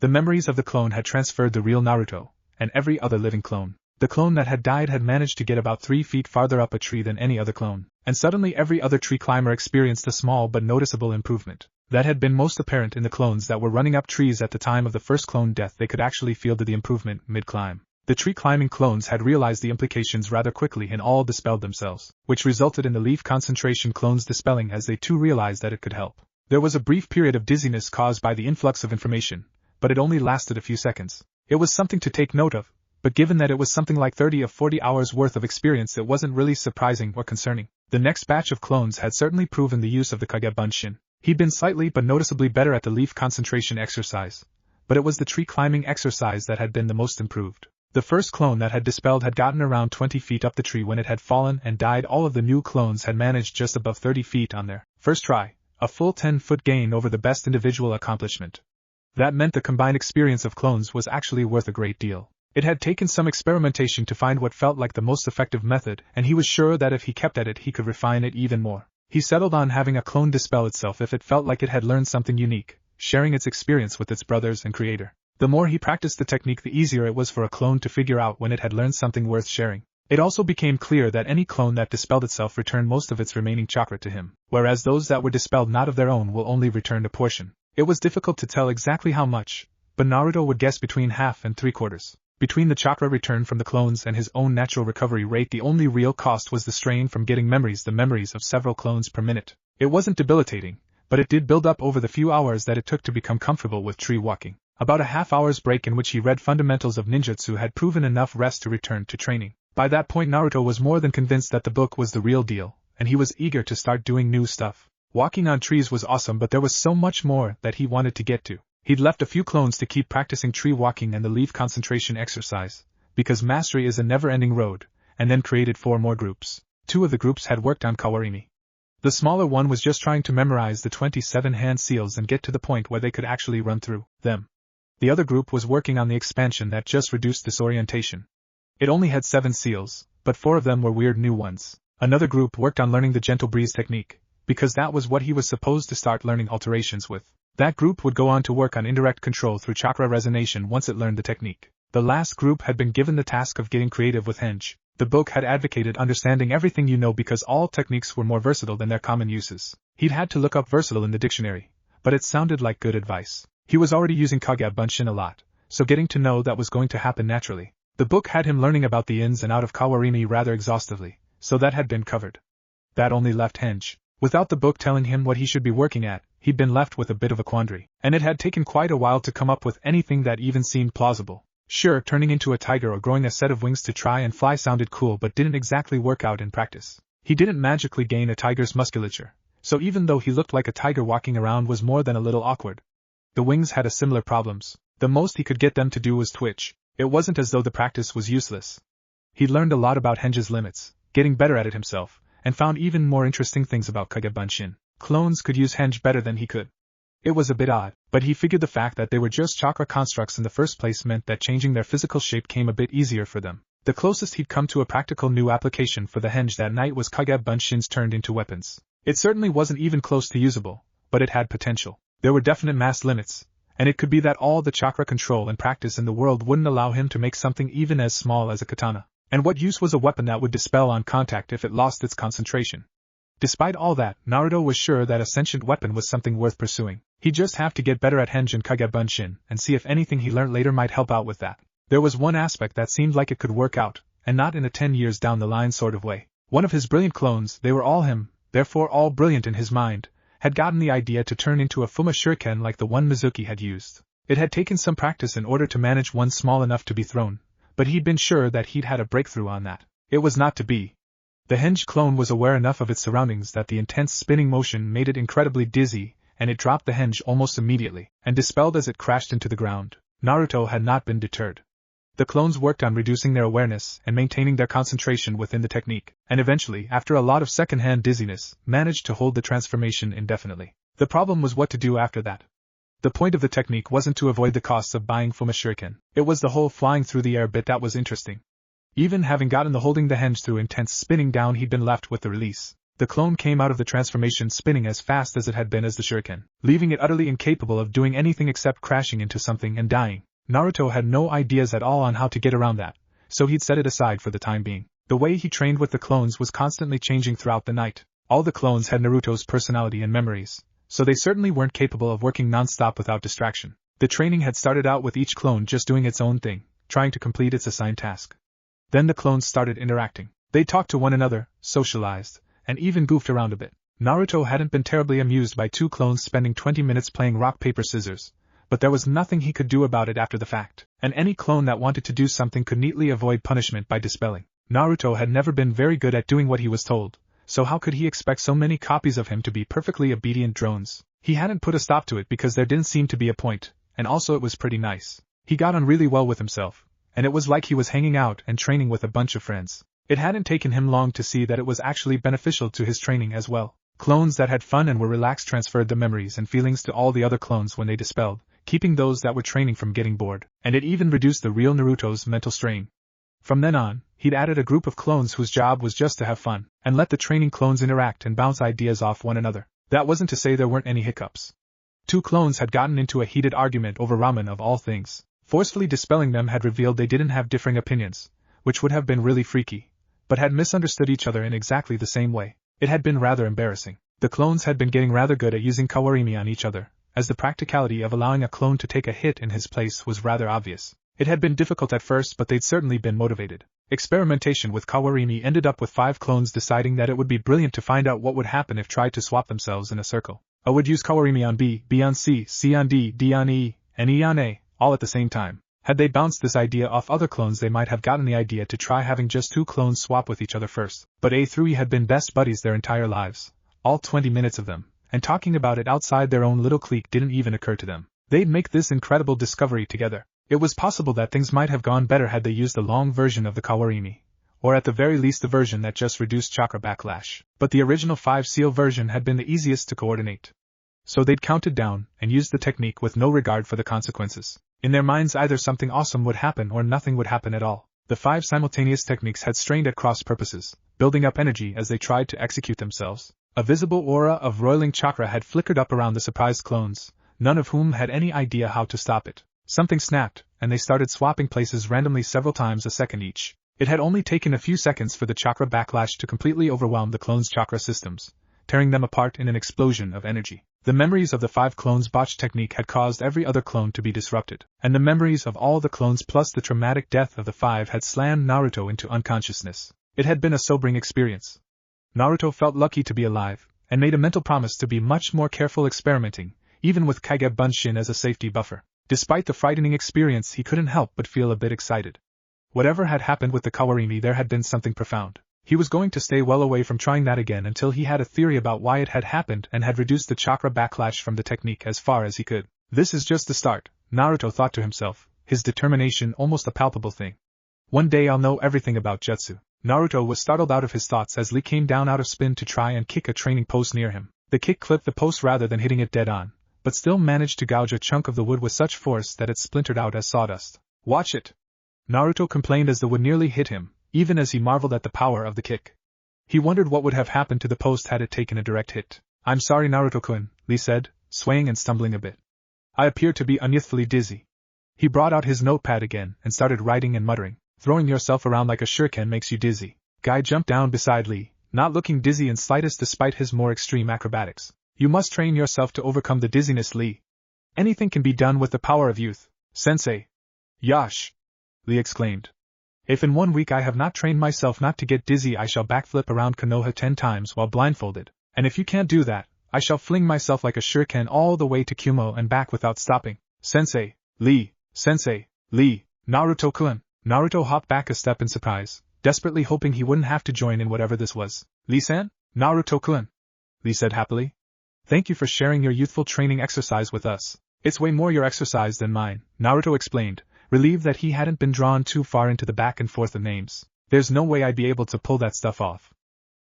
The memories of the clone had transferred the real Naruto, and every other living clone. The clone that had died had managed to get about 3 feet farther up a tree than any other clone, and suddenly every other tree climber experienced a small but noticeable improvement. That had been most apparent in the clones that were running up trees at the time of the first clone death. They could actually feel the improvement mid-climb. The tree-climbing clones had realized the implications rather quickly and all dispelled themselves, which resulted in the leaf concentration clones dispelling as they too realized that it could help. There was a brief period of dizziness caused by the influx of information, but it only lasted a few seconds. It was something to take note of, but given that it was something like 30 of 40 hours worth of experience, it wasn't really surprising or concerning. The next batch of clones had certainly proven the use of the Kage Bunshin. He'd been slightly but noticeably better at the leaf concentration exercise, but it was the tree climbing exercise that had been the most improved. The first clone that had dispelled had gotten around 20 feet up the tree when it had fallen and died. All of the new clones had managed just above 30 feet on their first try, a full 10-foot gain over the best individual accomplishment. That meant the combined experience of clones was actually worth a great deal. It had taken some experimentation to find what felt like the most effective method, and he was sure that if he kept at it he could refine it even more. He settled on having a clone dispel itself if it felt like it had learned something unique, sharing its experience with its brothers and creator. The more he practiced the technique, the easier it was for a clone to figure out when it had learned something worth sharing. It also became clear that any clone that dispelled itself returned most of its remaining chakra to him, whereas those that were dispelled not of their own will only return a portion. It was difficult to tell exactly how much, but Naruto would guess between half and 3/4. Between the chakra return from the clones and his own natural recovery rate, the only real cost was the strain from getting the memories of several clones per minute. It wasn't debilitating, but it did build up over the few hours that it took to become comfortable with tree walking. About a half-hour's break in which he read fundamentals of ninjutsu had proven enough rest to return to training. By that point Naruto was more than convinced that the book was the real deal, and he was eager to start doing new stuff. Walking on trees was awesome, but there was so much more that he wanted to get to. He'd left a few clones to keep practicing tree walking and the leaf concentration exercise, because mastery is a never-ending road, and then created 4 more groups. 2 of the groups had worked on kawarimi. The smaller one was just trying to memorize the 27 hand seals and get to the point where they could actually run through them. The other group was working on the expansion that just reduced disorientation. It only had 7 seals, but 4 of them were weird new ones. Another group worked on learning the gentle breeze technique, because that was what he was supposed to start learning alterations with. That group would go on to work on indirect control through chakra resonation once it learned the technique. The last group had been given the task of getting creative with henge. The book had advocated understanding everything you know because all techniques were more versatile than their common uses. He'd had to look up versatile in the dictionary, but it sounded like good advice. He was already using Kage Bunshin a lot, so getting to know that was going to happen naturally. The book had him learning about the ins and out of kawarimi rather exhaustively, so that had been covered. That only left henge. Without the book telling him what he should be working at, he'd been left with a bit of a quandary, and it had taken quite a while to come up with anything that even seemed plausible. Sure, turning into a tiger or growing a set of wings to try and fly sounded cool, but didn't exactly work out in practice. He didn't magically gain a tiger's musculature, so even though he looked like a tiger, walking around was more than a little awkward. The wings had a similar problems. The most he could get them to do was twitch. It wasn't as though the practice was useless. He learned a lot about henge's limits, getting better at it himself, and found even more interesting things about Kage Bunshin. Clones could use henge better than he could. It was a bit odd, but he figured the fact that they were just chakra constructs in the first place meant that changing their physical shape came a bit easier for them. The closest he'd come to a practical new application for the henge that night was Kage Bunshins turned into weapons. It certainly wasn't even close to usable, but it had potential. There were definite mass limits, and it could be that all the chakra control and practice in the world wouldn't allow him to make something even as small as a katana. And what use was a weapon that would dispel on contact if it lost its concentration? Despite all that, Naruto was sure that a sentient weapon was something worth pursuing. He'd just have to get better at henge and Kage Bunshin, and see if anything he learned later might help out with that. There was one aspect that seemed like it could work out, and not in a 10 years down the line sort of way. One of his brilliant clones, they were all him, therefore all brilliant in his mind, had gotten the idea to turn into a Fuma shuriken like the one Mizuki had used. It had taken some practice in order to manage one small enough to be thrown, but he'd been sure that he'd had a breakthrough on that. It was not to be. The henge clone was aware enough of its surroundings that the intense spinning motion made it incredibly dizzy, and it dropped the henge almost immediately, and dispelled as it crashed into the ground. Naruto had not been deterred. The clones worked on reducing their awareness and maintaining their concentration within the technique, and eventually, after a lot of second-hand dizziness, managed to hold the transformation indefinitely. The problem was what to do after that. The point of the technique wasn't to avoid the costs of buying Fuma shuriken. It was the whole flying through the air bit that was interesting. Even having gotten the holding the henge through intense spinning down, he'd been left with the release. The clone came out of the transformation spinning as fast as it had been as the shuriken, leaving it utterly incapable of doing anything except crashing into something and dying. Naruto had no ideas at all on how to get around that, so he'd set it aside for the time being. The way he trained with the clones was constantly changing throughout the night. All the clones had Naruto's personality and memories, so they certainly weren't capable of working non-stop without distraction. The training had started out with each clone just doing its own thing, trying to complete its assigned task. Then the clones started interacting. They talked to one another, socialized, and even goofed around a bit. Naruto hadn't been terribly amused by 2 clones spending 20 minutes playing rock paper scissors, but there was nothing he could do about it after the fact, and any clone that wanted to do something could neatly avoid punishment by dispelling. Naruto had never been very good at doing what he was told, so how could he expect so many copies of him to be perfectly obedient drones? He hadn't put a stop to it because there didn't seem to be a point, and also it was pretty nice. He got on really well with himself, and it was like he was hanging out and training with a bunch of friends. It hadn't taken him long to see that it was actually beneficial to his training as well. Clones that had fun and were relaxed transferred the memories and feelings to all the other clones when they dispelled, keeping those that were training from getting bored, and it even reduced the real Naruto's mental strain. From then on, he'd added a group of clones whose job was just to have fun, and let the training clones interact and bounce ideas off one another. That wasn't to say there weren't any hiccups. 2 clones had gotten into a heated argument over ramen of all things. Forcefully dispelling them had revealed they didn't have differing opinions, which would have been really freaky, but had misunderstood each other in exactly the same way. It had been rather embarrassing. The clones had been getting rather good at using kawarimi on each other, as the practicality of allowing a clone to take a hit in his place was rather obvious. It had been difficult at first, but they'd certainly been motivated. Experimentation with kawarimi ended up with 5 clones deciding that it would be brilliant to find out what would happen if tried to swap themselves in a circle. A would use kawarimi on B, B on C, C on D, D on E, and E on A, all at the same time. Had they bounced this idea off other clones, they might have gotten the idea to try having just 2 clones swap with each other first. But A through E had been best buddies their entire lives, all 20 minutes of them, and talking about it outside their own little clique didn't even occur to them. They'd make this incredible discovery together. It was possible that things might have gone better had they used the long version of the kawarimi, or at the very least the version that just reduced chakra backlash. But the original 5 seal version had been the easiest to coordinate. So they'd counted down and used the technique with no regard for the consequences. In their minds, either something awesome would happen or nothing would happen at all. The 5 simultaneous techniques had strained at cross purposes, building up energy as they tried to execute themselves. A visible aura of roiling chakra had flickered up around the surprised clones, none of whom had any idea how to stop it. Something snapped, and they started swapping places randomly several times a second each. It had only taken a few seconds for the chakra backlash to completely overwhelm the clones' chakra systems, tearing them apart in an explosion of energy. The memories of the 5 clones' botched technique had caused every other clone to be disrupted, and the memories of all the clones plus the traumatic death of the 5 had slammed Naruto into unconsciousness. It had been a sobering experience. Naruto felt lucky to be alive, and made a mental promise to be much more careful experimenting, even with Kage Bunshin as a safety buffer. Despite the frightening experience, he couldn't help but feel a bit excited. Whatever had happened with the kawarimi, there had been something profound. He was going to stay well away from trying that again until he had a theory about why it had happened and had reduced the chakra backlash from the technique as far as he could. This is just the start, Naruto thought to himself, his determination almost a palpable thing. One day I'll know everything about jutsu. Naruto was startled out of his thoughts as Lee came down out of spin to try and kick a training post near him. The kick clipped the post rather than hitting it dead on, but still managed to gouge a chunk of the wood with such force that it splintered out as sawdust. "Watch it!" Naruto complained as the wood nearly hit him, even as he marveled at the power of the kick. He wondered what would have happened to the post had it taken a direct hit. "I'm sorry, Naruto-kun," Lee said, swaying and stumbling a bit. "I appear to be unyouthfully dizzy." He brought out his notepad again and started writing and muttering. "Throwing yourself around like a shuriken makes you dizzy." Guy jumped down beside Lee, not looking dizzy in slightest despite his more extreme acrobatics. "You must train yourself to overcome the dizziness, Lee. Anything can be done with the power of youth." "Sensei." "Yash!" Lee exclaimed. "If in 1 week I have not trained myself not to get dizzy, I shall backflip around Konoha 10 times while blindfolded, and if you can't do that, I shall fling myself like a shuriken all the way to Kumo and back without stopping." "Sensei, Lee, Sensei, Lee, Naruto-kun." Naruto hopped back a step in surprise, desperately hoping he wouldn't have to join in whatever this was. "Lee-san?" "Naruto-kun," Lee said happily. "Thank you for sharing your youthful training exercise with us. It's way more your exercise than mine," Naruto explained, relieved that he hadn't been drawn too far into the back and forth of names. "There's no way I'd be able to pull that stuff off."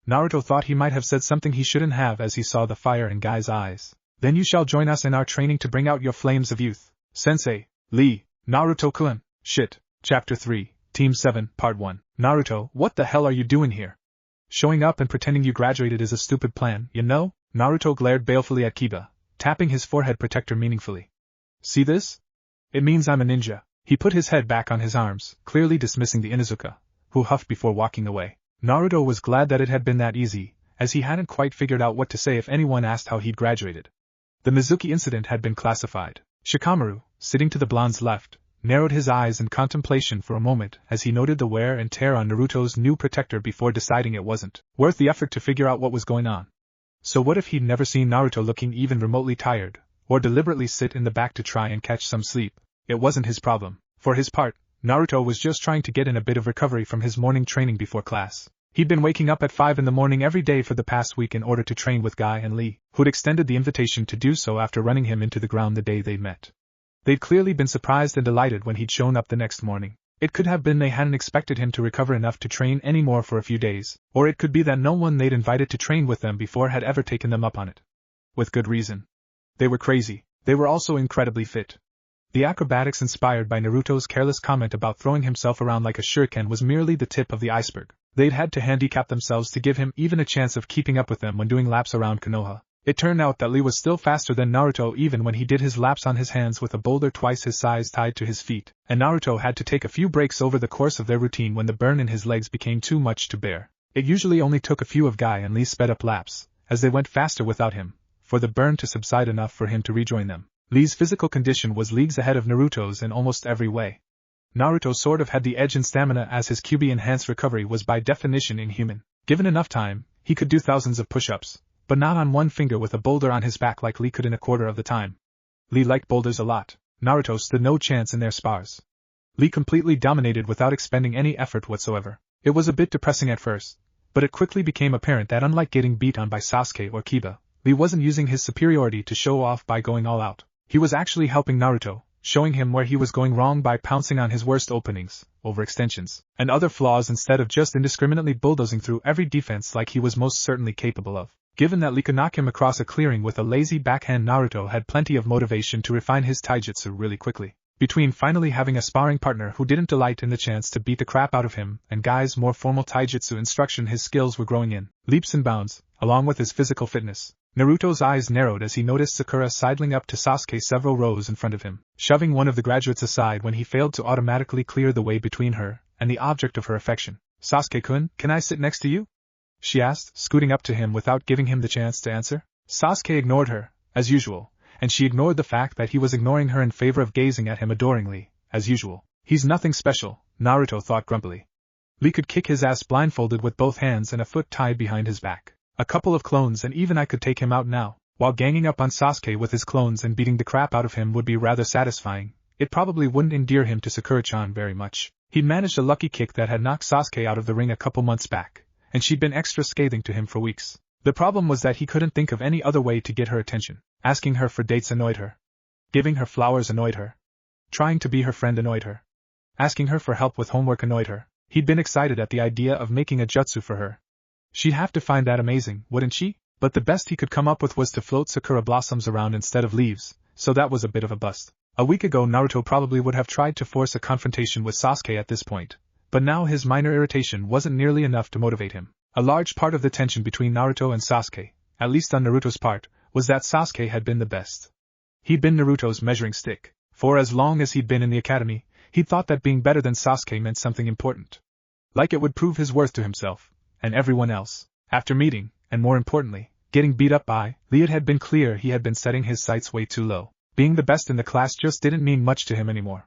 Naruto thought he might have said something he shouldn't have as he saw the fire in Guy's eyes. "Then you shall join us in our training to bring out your flames of youth." "Sensei, Lee, Naruto-kun." Shit. Chapter 3, Team 7, Part 1. "Naruto, what the hell are you doing here? Showing up and pretending you graduated is a stupid plan, you know?" Naruto glared balefully at Kiba, tapping his forehead protector meaningfully. "See this? It means I'm a ninja." He put his head back on his arms, clearly dismissing the Inuzuka, who huffed before walking away. Naruto was glad that it had been that easy, as he hadn't quite figured out what to say if anyone asked how he'd graduated. The Mizuki incident had been classified. Shikamaru, sitting to the blonde's left, narrowed his eyes in contemplation for a moment as he noted the wear and tear on Naruto's new protector before deciding it wasn't worth the effort to figure out what was going on. So what if he'd never seen Naruto looking even remotely tired, or deliberately sit in the back to try and catch some sleep? It wasn't his problem. For his part, Naruto was just trying to get in a bit of recovery from his morning training before class. He'd been waking up at 5 in the morning every day for the past week in order to train with Guy and Lee, who'd extended the invitation to do so after running him into the ground the day they met. They'd clearly been surprised and delighted when he'd shown up the next morning. It could have been they hadn't expected him to recover enough to train anymore for a few days, or it could be that no one they'd invited to train with them before had ever taken them up on it. With good reason. They were crazy. They were also incredibly fit. The acrobatics inspired by Naruto's careless comment about throwing himself around like a shuriken was merely the tip of the iceberg. They'd had to handicap themselves to give him even a chance of keeping up with them when doing laps around Konoha. It turned out that Lee was still faster than Naruto even when he did his laps on his hands with a boulder twice his size tied to his feet, and Naruto had to take a few breaks over the course of their routine when the burn in his legs became too much to bear. It usually only took a few of Guy and Lee's sped up laps, as they went faster without him, for the burn to subside enough for him to rejoin them. Lee's physical condition was leagues ahead of Naruto's in almost every way. Naruto sort of had the edge in stamina as his QB-enhanced recovery was by definition inhuman. Given enough time, he could do thousands of push-ups, but not on one finger with a boulder on his back like Lee could in a quarter of the time. Lee liked boulders a lot. Naruto stood no chance in their spars. Lee completely dominated without expending any effort whatsoever. It was a bit depressing at first, but it quickly became apparent that unlike getting beat on by Sasuke or Kiba, Lee wasn't using his superiority to show off by going all out. He was actually helping Naruto, showing him where he was going wrong by pouncing on his worst openings, overextensions, and other flaws instead of just indiscriminately bulldozing through every defense like he was most certainly capable of. Given that Lee could knock him across a clearing with a lazy backhand, Naruto had plenty of motivation to refine his taijutsu really quickly. Between finally having a sparring partner who didn't delight in the chance to beat the crap out of him and Guy's more formal taijutsu instruction, his skills were growing in leaps and bounds, along with his physical fitness. Naruto's eyes narrowed as he noticed Sakura sidling up to Sasuke several rows in front of him, shoving one of the graduates aside when he failed to automatically clear the way between her and the object of her affection. "Sasuke-kun, can I sit next to you?" she asked, scooting up to him without giving him the chance to answer. Sasuke ignored her, as usual, and she ignored the fact that he was ignoring her in favor of gazing at him adoringly, as usual. He's nothing special, Naruto thought grumpily. Lee could kick his ass blindfolded with both hands and a foot tied behind his back. A couple of clones and even I could take him out now. While ganging up on Sasuke with his clones and beating the crap out of him would be rather satisfying, it probably wouldn't endear him to Sakura-chan very much. He'd managed a lucky kick that had knocked Sasuke out of the ring a couple months back, and she'd been extra scathing to him for weeks. The problem was that he couldn't think of any other way to get her attention. Asking her for dates annoyed her. Giving her flowers annoyed her. Trying to be her friend annoyed her. Asking her for help with homework annoyed her. He'd been excited at the idea of making a jutsu for her. She'd have to find that amazing, wouldn't she? But the best he could come up with was to float sakura blossoms around instead of leaves, so that was a bit of a bust. A week ago Naruto probably would have tried to force a confrontation with Sasuke at this point, but now his minor irritation wasn't nearly enough to motivate him. A large part of the tension between Naruto and Sasuke, at least on Naruto's part, was that Sasuke had been the best. He'd been Naruto's measuring stick. For as long as he'd been in the academy, he'd thought that being better than Sasuke meant something important. Like it would prove his worth to himself and everyone else. After meeting, and more importantly, getting beat up by Lee, it had been clear he had been setting his sights way too low. Being the best in the class just didn't mean much to him anymore.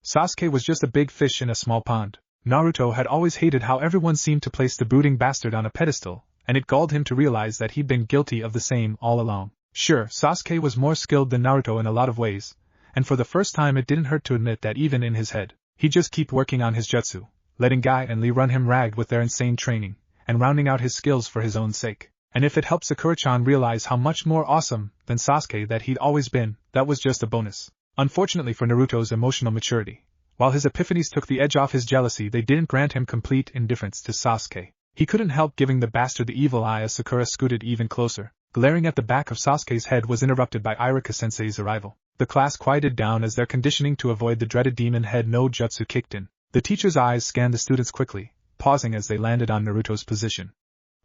Sasuke was just a big fish in a small pond. Naruto had always hated how everyone seemed to place the brooding bastard on a pedestal, and it galled him to realize that he'd been guilty of the same all along. Sure, Sasuke was more skilled than Naruto in a lot of ways, and for the first time it didn't hurt to admit that even in his head, he'd just keep working on his jutsu, letting Guy and Lee run him ragged with their insane training, and rounding out his skills for his own sake. And if it helped Sakura-chan realize how much more awesome than Sasuke that he'd always been, that was just a bonus. Unfortunately for Naruto's emotional maturity, while his epiphanies took the edge off his jealousy, they didn't grant him complete indifference to Sasuke. He couldn't help giving the bastard the evil eye as Sakura scooted even closer. Glaring at the back of Sasuke's head was interrupted by Iruka-sensei's arrival. The class quieted down as their conditioning to avoid the dreaded demon head no jutsu kicked in. The teacher's eyes scanned the students quickly, pausing as they landed on Naruto's position.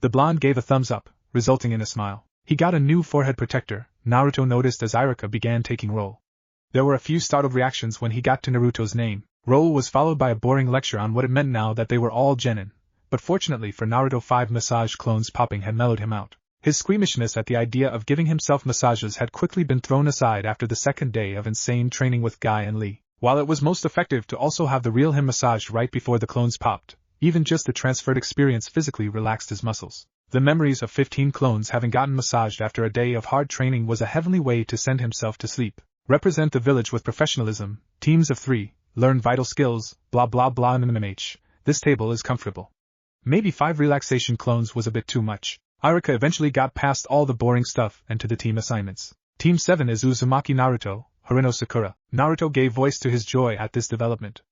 The blonde gave a thumbs up, resulting in a smile. He got a new forehead protector, Naruto noticed as Iruka began taking roll. There were a few startled reactions when he got to Naruto's name. Roll was followed by a boring lecture on what it meant now that they were all genin. But fortunately for Naruto, 5 massage clones popping had mellowed him out. His squeamishness at the idea of giving himself massages had quickly been thrown aside after the second day of insane training with Guy and Lee. While it was most effective to also have the real him massaged right before the clones popped, even just the transferred experience physically relaxed his muscles. The memories of 15 clones having gotten massaged after a day of hard training was a heavenly way to send himself to sleep. Represent the village with professionalism, teams of 3, learn vital skills, blah blah blah MMH. This table is comfortable. Maybe 5 relaxation clones was a bit too much. Iruka eventually got past all the boring stuff and to the team assignments. Team 7 is Uzumaki Naruto, Harino Sakura. Naruto gave voice to his joy at this development.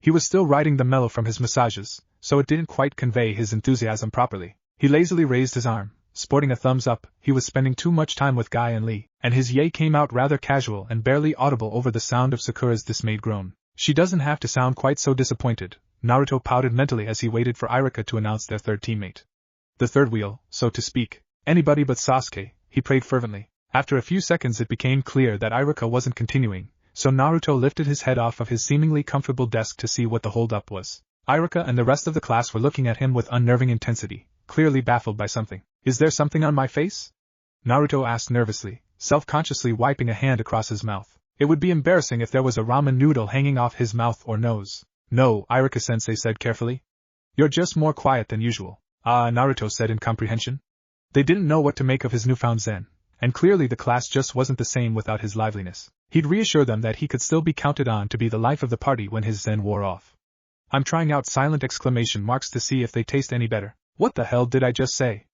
He was still riding the mellow from his massages, so it didn't quite convey his enthusiasm properly. He lazily raised his arm, sporting a thumbs up. He was spending too much time with Guy and Lee, and his yay came out rather casual and barely audible over the sound of Sakura's dismayed groan. She doesn't have to sound quite so disappointed, Naruto pouted mentally as he waited for Irika to announce their third teammate. The third wheel, so to speak. Anybody but Sasuke, he prayed fervently. After a few seconds it became clear that Irika wasn't continuing, so Naruto lifted his head off of his seemingly comfortable desk to see what the hold-up was. Irika and the rest of the class were looking at him with unnerving intensity, clearly baffled by something. Is there something on my face? Naruto asked nervously, self-consciously wiping a hand across his mouth. It would be embarrassing if there was a ramen noodle hanging off his mouth or nose. No, Irika-sensei said carefully. You're just more quiet than usual. Ah, Naruto said in comprehension. They didn't know what to make of his newfound zen, and clearly the class just wasn't the same without his liveliness. He'd reassure them that he could still be counted on to be the life of the party when his zen wore off. I'm trying out silent exclamation marks to see if they taste any better. What the hell did I just say?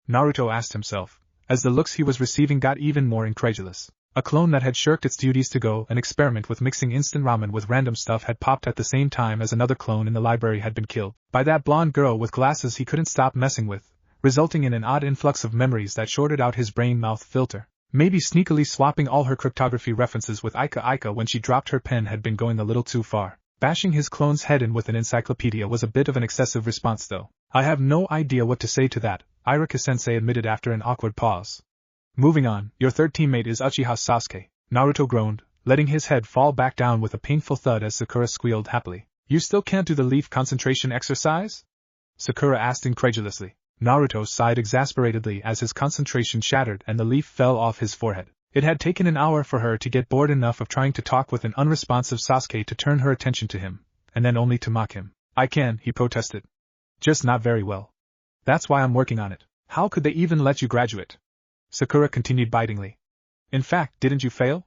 Naruto asked himself, as the looks he was receiving got even more incredulous. A clone that had shirked its duties to go and experiment with mixing instant ramen with random stuff had popped at the same time as another clone in the library had been killed by that blonde girl with glasses he couldn't stop messing with, resulting in an odd influx of memories that shorted out his brain-mouth filter. Maybe sneakily swapping all her cryptography references with Ika when she dropped her pen had been going a little too far. Bashing his clone's head in with an encyclopedia was a bit of an excessive response though. I have no idea what to say to that, Irika-sensei admitted after an awkward pause. Moving on, your third teammate is Uchiha Sasuke, Naruto groaned, letting his head fall back down with a painful thud as Sakura squealed happily. You still can't do the leaf concentration exercise? Sakura asked incredulously. Naruto sighed exasperatedly as his concentration shattered and the leaf fell off his forehead. It had taken an hour for her to get bored enough of trying to talk with an unresponsive Sasuke to turn her attention to him, and then only to mock him. I can, he protested. Just not very well. That's why I'm working on it. How could they even let you graduate? Sakura continued bitingly. In fact, didn't you fail?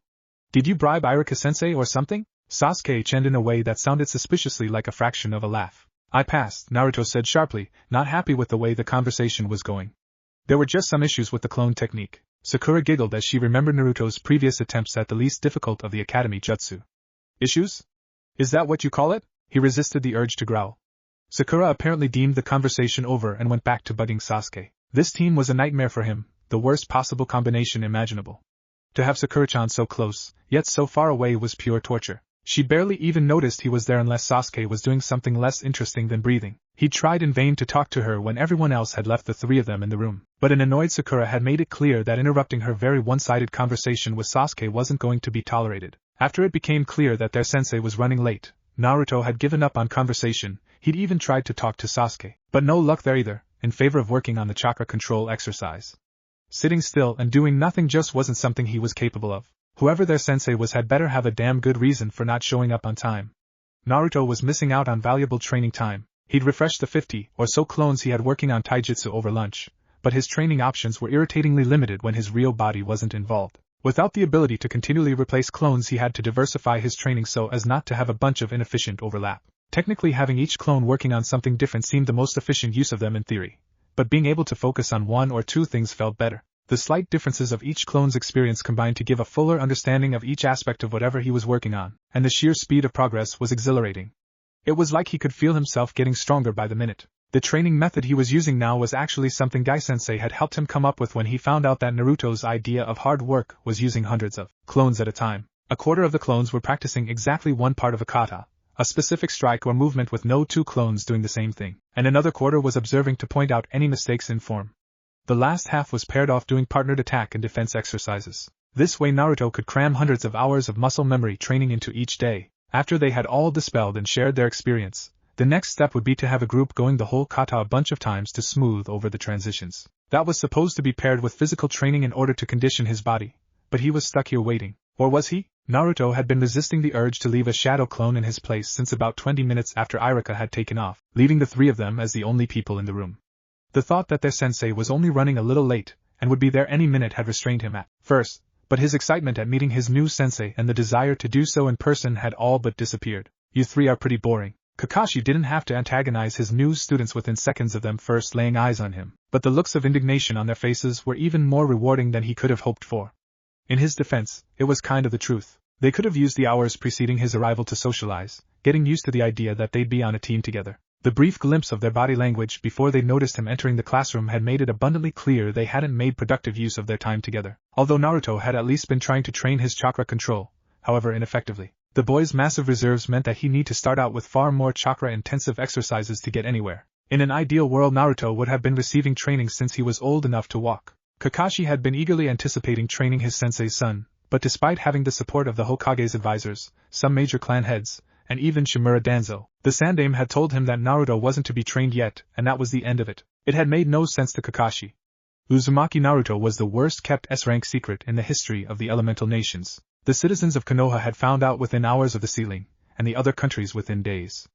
Did you bribe Irika-sensei or something? Sasuke chinned in a way that sounded suspiciously like a fraction of a laugh. I passed, Naruto said sharply, not happy with the way the conversation was going. There were just some issues with the clone technique. Sakura giggled as she remembered Naruto's previous attempts at the least difficult of the academy jutsu. Issues? Is that what you call it? He resisted the urge to growl. Sakura apparently deemed the conversation over and went back to bugging Sasuke. This team was a nightmare for him, the worst possible combination imaginable. To have Sakura-chan so close, yet so far away was pure torture. She barely even noticed he was there unless Sasuke was doing something less interesting than breathing. He tried in vain to talk to her when everyone else had left the three of them in the room, but an annoyed Sakura had made it clear that interrupting her very one-sided conversation with Sasuke wasn't going to be tolerated. After it became clear that their sensei was running late, Naruto had given up on conversation. He'd even tried to talk to Sasuke, but no luck there either, in favor of working on the chakra control exercise. Sitting still and doing nothing just wasn't something he was capable of. Whoever their sensei was had better have a damn good reason for not showing up on time. Naruto was missing out on valuable training time. He'd refreshed the 50 or so clones he had working on taijutsu over lunch, but his training options were irritatingly limited when his real body wasn't involved. Without the ability to continually replace clones, he had to diversify his training so as not to have a bunch of inefficient overlap. Technically, having each clone working on something different seemed the most efficient use of them in theory, but being able to focus on one or two things felt better. The slight differences of each clone's experience combined to give a fuller understanding of each aspect of whatever he was working on, and the sheer speed of progress was exhilarating. It was like he could feel himself getting stronger by the minute. The training method he was using now was actually something Gai-sensei had helped him come up with when he found out that Naruto's idea of hard work was using hundreds of clones at a time. A quarter of the clones were practicing exactly one part of a kata, a specific strike or movement with no two clones doing the same thing, and another quarter was observing to point out any mistakes in form. The last half was paired off doing partnered attack and defense exercises. This way Naruto could cram hundreds of hours of muscle memory training into each day. After they had all dispelled and shared their experience, the next step would be to have a group going the whole kata a bunch of times to smooth over the transitions. That was supposed to be paired with physical training in order to condition his body, but he was stuck here waiting. Or was he? Naruto had been resisting the urge to leave a shadow clone in his place since about 20 minutes after Irika had taken off, leaving the three of them as the only people in the room. The thought that their sensei was only running a little late, and would be there any minute had restrained him at first, but his excitement at meeting his new sensei and the desire to do so in person had all but disappeared. You three are pretty boring. Kakashi didn't have to antagonize his new students within seconds of them first laying eyes on him, but the looks of indignation on their faces were even more rewarding than he could have hoped for. In his defense, it was kind of the truth. They could have used the hours preceding his arrival to socialize, getting used to the idea that they'd be on a team together. The brief glimpse of their body language before they noticed him entering the classroom had made it abundantly clear they hadn't made productive use of their time together. Although Naruto had at least been trying to train his chakra control, however ineffectively. The boy's massive reserves meant that he need to start out with far more chakra-intensive exercises to get anywhere. In an ideal world, Naruto would have been receiving training since he was old enough to walk. Kakashi had been eagerly anticipating training his sensei's son, but despite having the support of the Hokage's advisors, some major clan heads, and even Shimura Danzo, the Sandaime had told him that Naruto wasn't to be trained yet, and that was the end of it. It had made no sense to Kakashi. Uzumaki Naruto was the worst-kept S-rank secret in the history of the elemental nations. The citizens of Konoha had found out within hours of the sealing, and the other countries within days.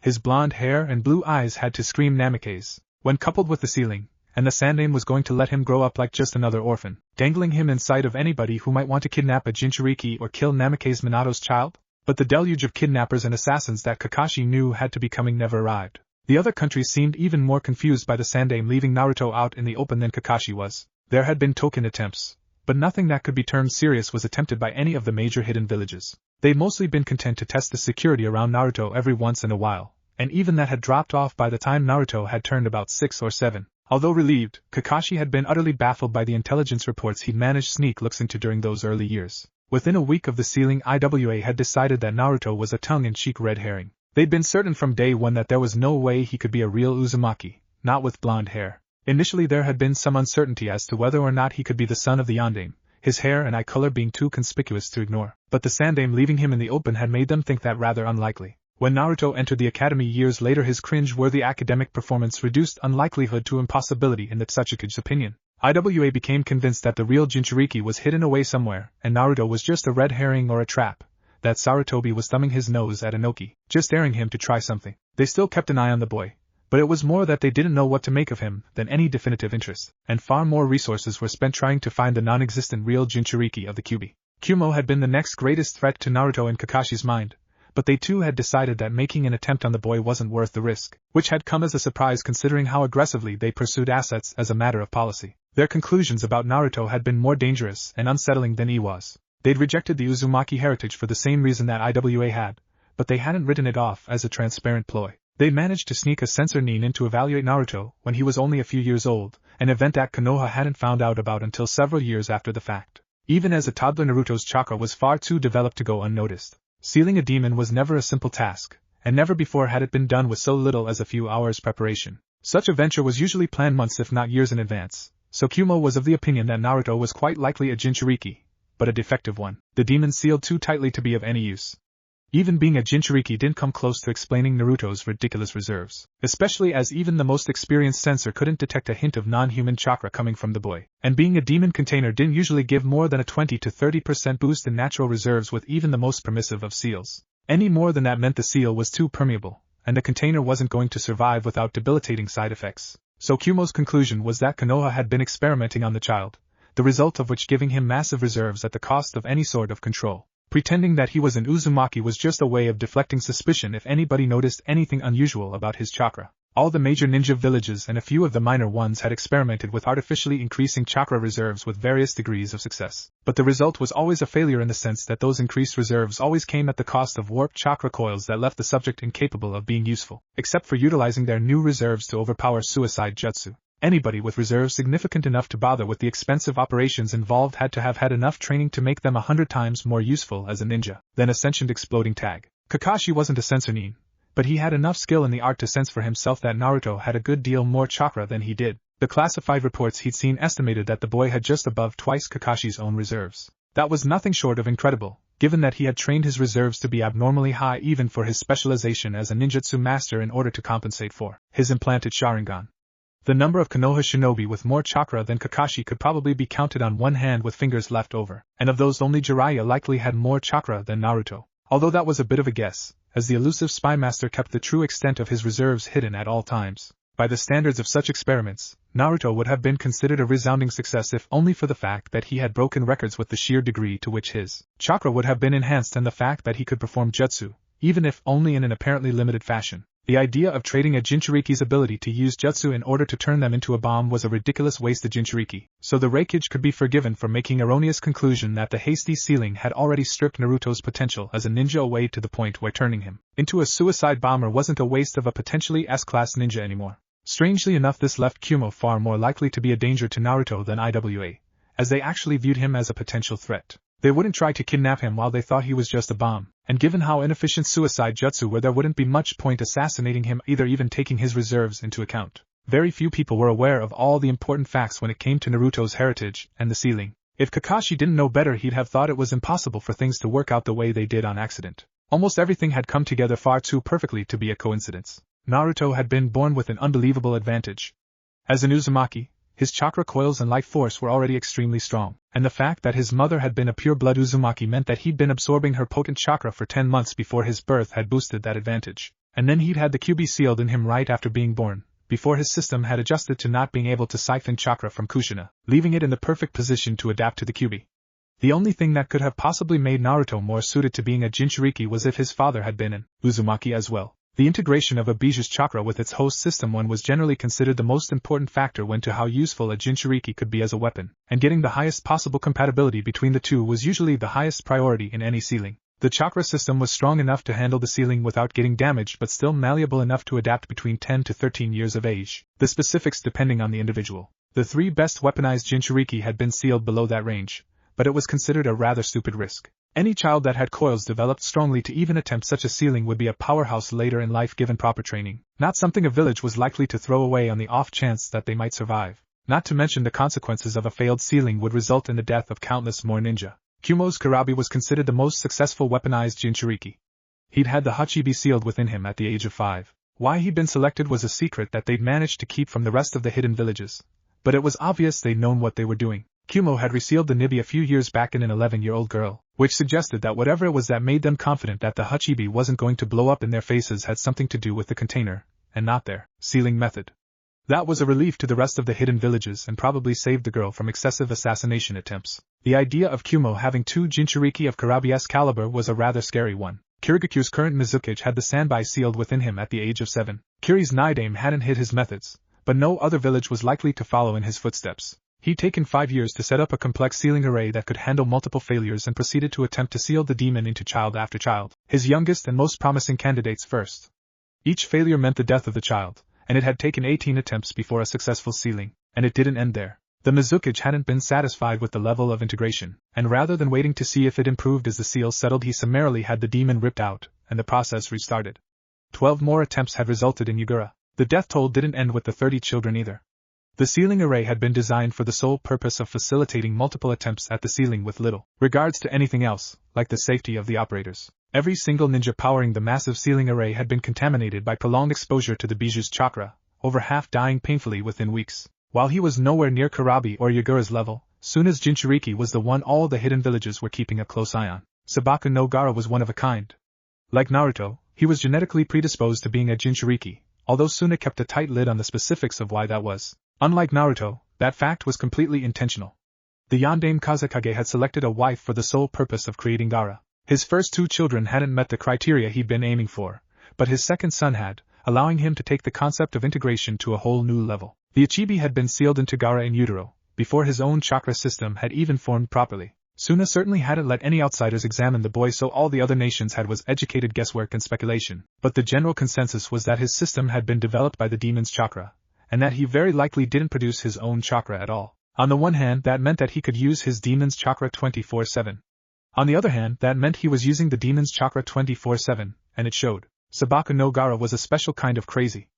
His blonde hair and blue eyes had to scream Namikaze, when coupled with the sealing, and the Sandaime was going to let him grow up like just another orphan, dangling him in sight of anybody who might want to kidnap a Jinchuriki or kill Namikaze Minato's child? But the deluge of kidnappers and assassins that Kakashi knew had to be coming never arrived. The other countries seemed even more confused by the Sandaime leaving Naruto out in the open than Kakashi was. There had been token attempts, but nothing that could be termed serious was attempted by any of the major hidden villages. They'd mostly been content to test the security around Naruto every once in a while, and even that had dropped off by the time Naruto had turned about 6 or 7. Although relieved, Kakashi had been utterly baffled by the intelligence reports he'd managed sneak looks into during those early years. Within a week of the sealing, IWA had decided that Naruto was a tongue-in-cheek red herring. They'd been certain from day one that there was no way he could be a real Uzumaki, not with blonde hair. Initially there had been some uncertainty as to whether or not he could be the son of the Yondaime, his hair and eye color being too conspicuous to ignore. But the Sandaime leaving him in the open had made them think that rather unlikely. When Naruto entered the academy years later, his cringe-worthy academic performance reduced unlikelihood to impossibility in the Tsuchikuge's opinion. IWA became convinced that the real Jinchuriki was hidden away somewhere, and Naruto was just a red herring or a trap, that Sarutobi was thumbing his nose at Inoki, just daring him to try something. They still kept an eye on the boy, but it was more that they didn't know what to make of him than any definitive interest, and far more resources were spent trying to find the non-existent real Jinchuriki of the Kyuubi. Kumo had been the next greatest threat to Naruto in Kakashi's mind, but they too had decided that making an attempt on the boy wasn't worth the risk, which had come as a surprise considering how aggressively they pursued assets as a matter of policy. Their conclusions about Naruto had been more dangerous and unsettling than he was. They'd rejected the Uzumaki heritage for the same reason that IWA had, but they hadn't written it off as a transparent ploy. They managed to sneak a censor Nin in to evaluate Naruto when he was only a few years old, an event that Konoha hadn't found out about until several years after the fact. Even as a toddler, Naruto's chakra was far too developed to go unnoticed. Sealing a demon was never a simple task, and never before had it been done with so little as a few hours' preparation. Such a venture was usually planned months if not years in advance, so Kumo was of the opinion that Naruto was quite likely a Jinchuriki, but a defective one, the demon sealed too tightly to be of any use. Even being a Jinchuriki didn't come close to explaining Naruto's ridiculous reserves, especially as even the most experienced censor couldn't detect a hint of non-human chakra coming from the boy. And being a demon container didn't usually give more than a 20 to 30% boost in natural reserves with even the most permissive of seals. Any more than that meant the seal was too permeable, and the container wasn't going to survive without debilitating side effects. So Kumo's conclusion was that Konoha had been experimenting on the child, the result of which giving him massive reserves at the cost of any sort of control. Pretending that he was an Uzumaki was just a way of deflecting suspicion if anybody noticed anything unusual about his chakra. All the major ninja villages and a few of the minor ones had experimented with artificially increasing chakra reserves with various degrees of success. But the result was always a failure in the sense that those increased reserves always came at the cost of warped chakra coils that left the subject incapable of being useful, except for utilizing their new reserves to overpower suicide jutsu. Anybody with reserves significant enough to bother with the expensive operations involved had to have had enough training to make them 100 times more useful as a ninja than a sentient exploding tag. Kakashi wasn't a censor Nin, but he had enough skill in the art to sense for himself that Naruto had a good deal more chakra than he did. The classified reports he'd seen estimated that the boy had just above twice Kakashi's own reserves. That was nothing short of incredible, given that he had trained his reserves to be abnormally high even for his specialization as a ninjutsu master in order to compensate for his implanted Sharingan. The number of Konoha shinobi with more chakra than Kakashi could probably be counted on one hand with fingers left over, and of those only Jiraiya likely had more chakra than Naruto. Although that was a bit of a guess, as the elusive spy master kept the true extent of his reserves hidden at all times. By the standards of such experiments, Naruto would have been considered a resounding success if only for the fact that he had broken records with the sheer degree to which his chakra would have been enhanced and the fact that he could perform jutsu, even if only in an apparently limited fashion. The idea of trading a Jinchuriki's ability to use jutsu in order to turn them into a bomb was a ridiculous waste of Jinchuriki, so the Raikage could be forgiven for making erroneous conclusion that the hasty sealing had already stripped Naruto's potential as a ninja away to the point where turning him into a suicide bomber wasn't a waste of a potentially S-class ninja anymore. Strangely enough, this left Kumo far more likely to be a danger to Naruto than IWA, as they actually viewed him as a potential threat. They wouldn't try to kidnap him while they thought he was just a bomb, and given how inefficient suicide jutsu were, there wouldn't be much point assassinating him either, even taking his reserves into account. Very few people were aware of all the important facts when it came to Naruto's heritage and the sealing. If Kakashi didn't know better, he'd have thought it was impossible for things to work out the way they did on accident. Almost everything had come together far too perfectly to be a coincidence. Naruto had been born with an unbelievable advantage. As an Uzumaki, his chakra coils and life force were already extremely strong, and the fact that his mother had been a pure-blood Uzumaki meant that he'd been absorbing her potent chakra for 10 months before his birth had boosted that advantage. And then he'd had the Kyuubi sealed in him right after being born, before his system had adjusted to not being able to siphon chakra from Kushina, leaving it in the perfect position to adapt to the Kyuubi. The only thing that could have possibly made Naruto more suited to being a Jinchuriki was if his father had been an Uzumaki as well. The integration of a Biju's chakra with its host system one was generally considered the most important factor when to how useful a Jinchuriki could be as a weapon, and getting the highest possible compatibility between the two was usually the highest priority in any sealing. The chakra system was strong enough to handle the sealing without getting damaged, but still malleable enough to adapt between 10 to 13 years of age, the specifics depending on the individual. The 3 best weaponized Jinchuriki had been sealed below that range, but it was considered a rather stupid risk. Any child that had coils developed strongly to even attempt such a sealing would be a powerhouse later in life given proper training, not something a village was likely to throw away on the off chance that they might survive. Not to mention the consequences of a failed sealing would result in the death of countless more ninja. Kumo's Karabi was considered the most successful weaponized Jinchuriki. He'd had the Hachibi sealed within him at the age of 5. Why he'd been selected was a secret that they'd managed to keep from the rest of the hidden villages, but it was obvious they'd known what they were doing. Kumo had resealed the Nibi a few years back in an 11-year-old girl, which suggested that whatever it was that made them confident that the Hachibi wasn't going to blow up in their faces had something to do with the container, and not their sealing method. That was a relief to the rest of the hidden villages and probably saved the girl from excessive assassination attempts. The idea of Kumo having 2 Jinchuriki of Karabi's caliber was a rather scary one. Kirigaku's current Mizukage had the Sanbai sealed within him at the age of 7. Kiri's Nidame hadn't hid his methods, but no other village was likely to follow in his footsteps. He'd taken 5 years to set up a complex sealing array that could handle multiple failures and proceeded to attempt to seal the demon into child after child, his youngest and most promising candidates first. Each failure meant the death of the child, and it had taken 18 attempts before a successful sealing, and it didn't end there. The Mizukage hadn't been satisfied with the level of integration, and rather than waiting to see if it improved as the seal settled, he summarily had the demon ripped out, and the process restarted. 12 more attempts had resulted in Yugura. The death toll didn't end with the 30 children either. The sealing array had been designed for the sole purpose of facilitating multiple attempts at the sealing with little regards to anything else, like the safety of the operators. Every single ninja powering the massive sealing array had been contaminated by prolonged exposure to the Biju's chakra, over half dying painfully within weeks. While he was nowhere near Karabi or Yagura's level, Suna's Jinchuriki was the one all the hidden villages were keeping a close eye on. Sabaku no Gaara was one of a kind. Like Naruto, he was genetically predisposed to being a Jinchuriki, although Suna kept a tight lid on the specifics of why that was. Unlike Naruto, that fact was completely intentional. The Yandame Kazekage had selected a wife for the sole purpose of creating Gaara. His first 2 children hadn't met the criteria he'd been aiming for, but his second son had, allowing him to take the concept of integration to a whole new level. The Ichibi had been sealed into Gaara in utero, before his own chakra system had even formed properly. Suna certainly hadn't let any outsiders examine the boy, so all the other nations had was educated guesswork and speculation, but the general consensus was that his system had been developed by the demon's chakra, and that he very likely didn't produce his own chakra at all. On the one hand, that meant that he could use his demon's chakra 24/7. On the other hand, that meant he was using the demon's chakra 24/7, and it showed. Sabaku no Gaara was a special kind of crazy.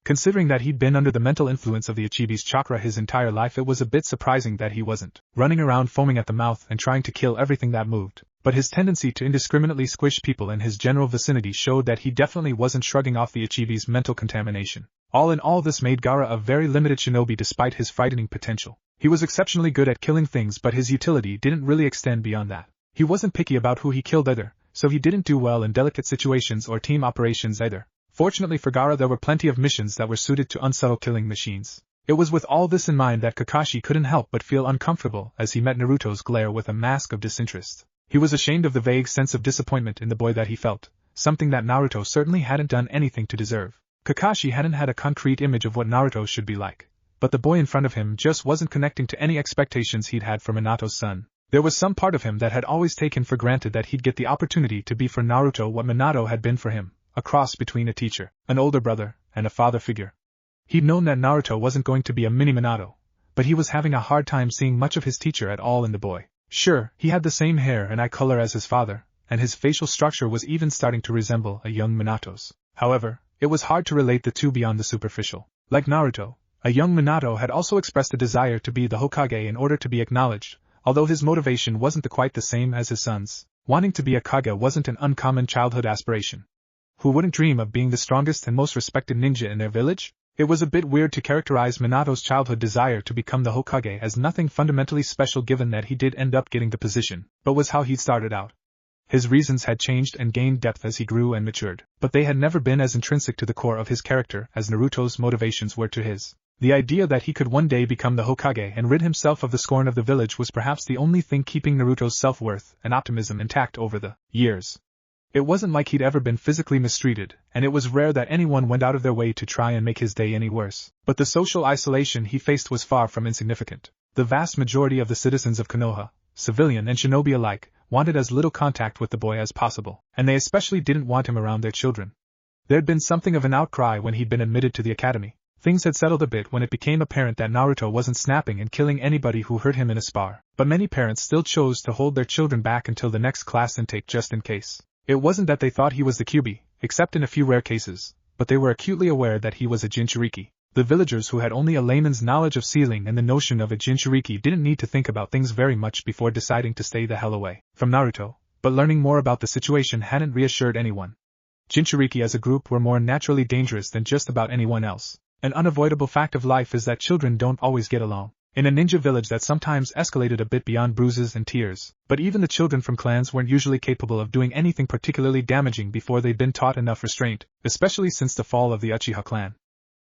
Considering that he'd been under the mental influence of the Ichibi's chakra his entire life, it was a bit surprising that he wasn't running around foaming at the mouth and trying to kill everything that moved. But his tendency to indiscriminately squish people in his general vicinity showed that he definitely wasn't shrugging off the Ichibi's mental contamination. All in all, this made Gaara a very limited shinobi despite his frightening potential. He was exceptionally good at killing things, but his utility didn't really extend beyond that. He wasn't picky about who he killed either, so he didn't do well in delicate situations or team operations either. Fortunately for Gaara, there were plenty of missions that were suited to unsubtle killing machines. It was with all this in mind that Kakashi couldn't help but feel uncomfortable as he met Naruto's glare with a mask of disinterest. He was ashamed of the vague sense of disappointment in the boy that he felt, something that Naruto certainly hadn't done anything to deserve. Kakashi hadn't had a concrete image of what Naruto should be like, but the boy in front of him just wasn't connecting to any expectations he'd had for Minato's son. There was some part of him that had always taken for granted that he'd get the opportunity to be for Naruto what Minato had been for him, a cross between a teacher, an older brother, and a father figure. He'd known that Naruto wasn't going to be a mini Minato, but he was having a hard time seeing much of his teacher at all in the boy. Sure, he had the same hair and eye color as his father, and his facial structure was even starting to resemble a young Minato's. However, it was hard to relate the two beyond the superficial. Like Naruto, a young Minato had also expressed a desire to be the Hokage in order to be acknowledged, although his motivation wasn't quite the same as his son's. Wanting to be a Kage wasn't an uncommon childhood aspiration. Who wouldn't dream of being the strongest and most respected ninja in their village? It was a bit weird to characterize Minato's childhood desire to become the Hokage as nothing fundamentally special given that he did end up getting the position, but was how he'd started out. His reasons had changed and gained depth as he grew and matured, but they had never been as intrinsic to the core of his character as Naruto's motivations were to his. The idea that he could one day become the Hokage and rid himself of the scorn of the village was perhaps the only thing keeping Naruto's self-worth and optimism intact over the years. It wasn't like he'd ever been physically mistreated, and it was rare that anyone went out of their way to try and make his day any worse. But the social isolation he faced was far from insignificant. The vast majority of the citizens of Konoha, civilian and shinobi alike, wanted as little contact with the boy as possible, and they especially didn't want him around their children. There'd been something of an outcry when he'd been admitted to the academy. Things had settled a bit when it became apparent that Naruto wasn't snapping and killing anybody who hurt him in a spar, but many parents still chose to hold their children back until the next class intake just in case. It wasn't that they thought he was the Kyuubi, except in a few rare cases, but they were acutely aware that he was a Jinchuriki. The villagers who had only a layman's knowledge of sealing and the notion of a Jinchuriki didn't need to think about things very much before deciding to stay the hell away from Naruto, but learning more about the situation hadn't reassured anyone. Jinchuriki as a group were more naturally dangerous than just about anyone else. An unavoidable fact of life is that children don't always get along. In a ninja village that sometimes escalated a bit beyond bruises and tears, but even the children from clans weren't usually capable of doing anything particularly damaging before they'd been taught enough restraint, especially since the fall of the Uchiha clan.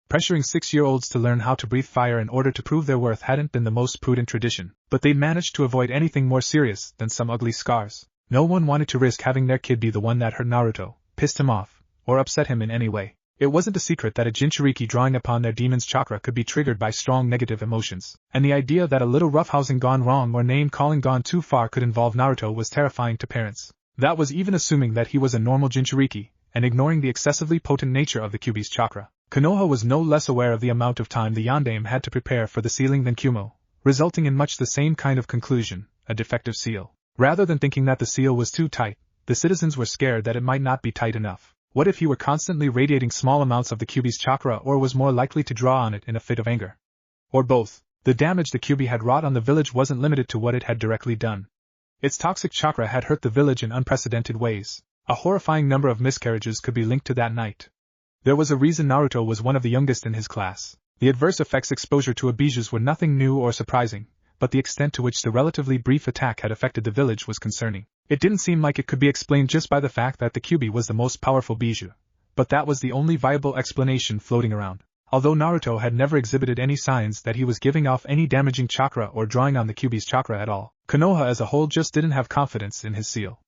Pressuring 6-year-olds to learn how to breathe fire in order to prove their worth hadn't been the most prudent tradition, but they'd managed to avoid anything more serious than some ugly scars. No one wanted to risk having their kid be the one that hurt Naruto, pissed him off, or upset him in any way. It wasn't a secret that a Jinchuriki drawing upon their demon's chakra could be triggered by strong negative emotions, and the idea that a little roughhousing gone wrong or name-calling gone too far could involve Naruto was terrifying to parents. That was even assuming that he was a normal Jinchuriki, and ignoring the excessively potent nature of the Kyuubi's chakra. Konoha was no less aware of the amount of time the Yondaime had to prepare for the sealing than Kumo, resulting in much the same kind of conclusion, a defective seal. Rather than thinking that the seal was too tight, the citizens were scared that it might not be tight enough. What if he were constantly radiating small amounts of the Kyuubi's chakra or was more likely to draw on it in a fit of anger? Or both. The damage the Kyuubi had wrought on the village wasn't limited to what it had directly done. Its toxic chakra had hurt the village in unprecedented ways. A horrifying number of miscarriages could be linked to that night. There was a reason Naruto was one of the youngest in his class. The adverse effects exposure to abuses were nothing new or surprising, but the extent to which the relatively brief attack had affected the village was concerning. It didn't seem like it could be explained just by the fact that the Kyuubi was the most powerful Bijuu, but that was the only viable explanation floating around. Although Naruto had never exhibited any signs that he was giving off any damaging chakra or drawing on the Kyuubi's chakra at all, Konoha as a whole just didn't have confidence in his seal.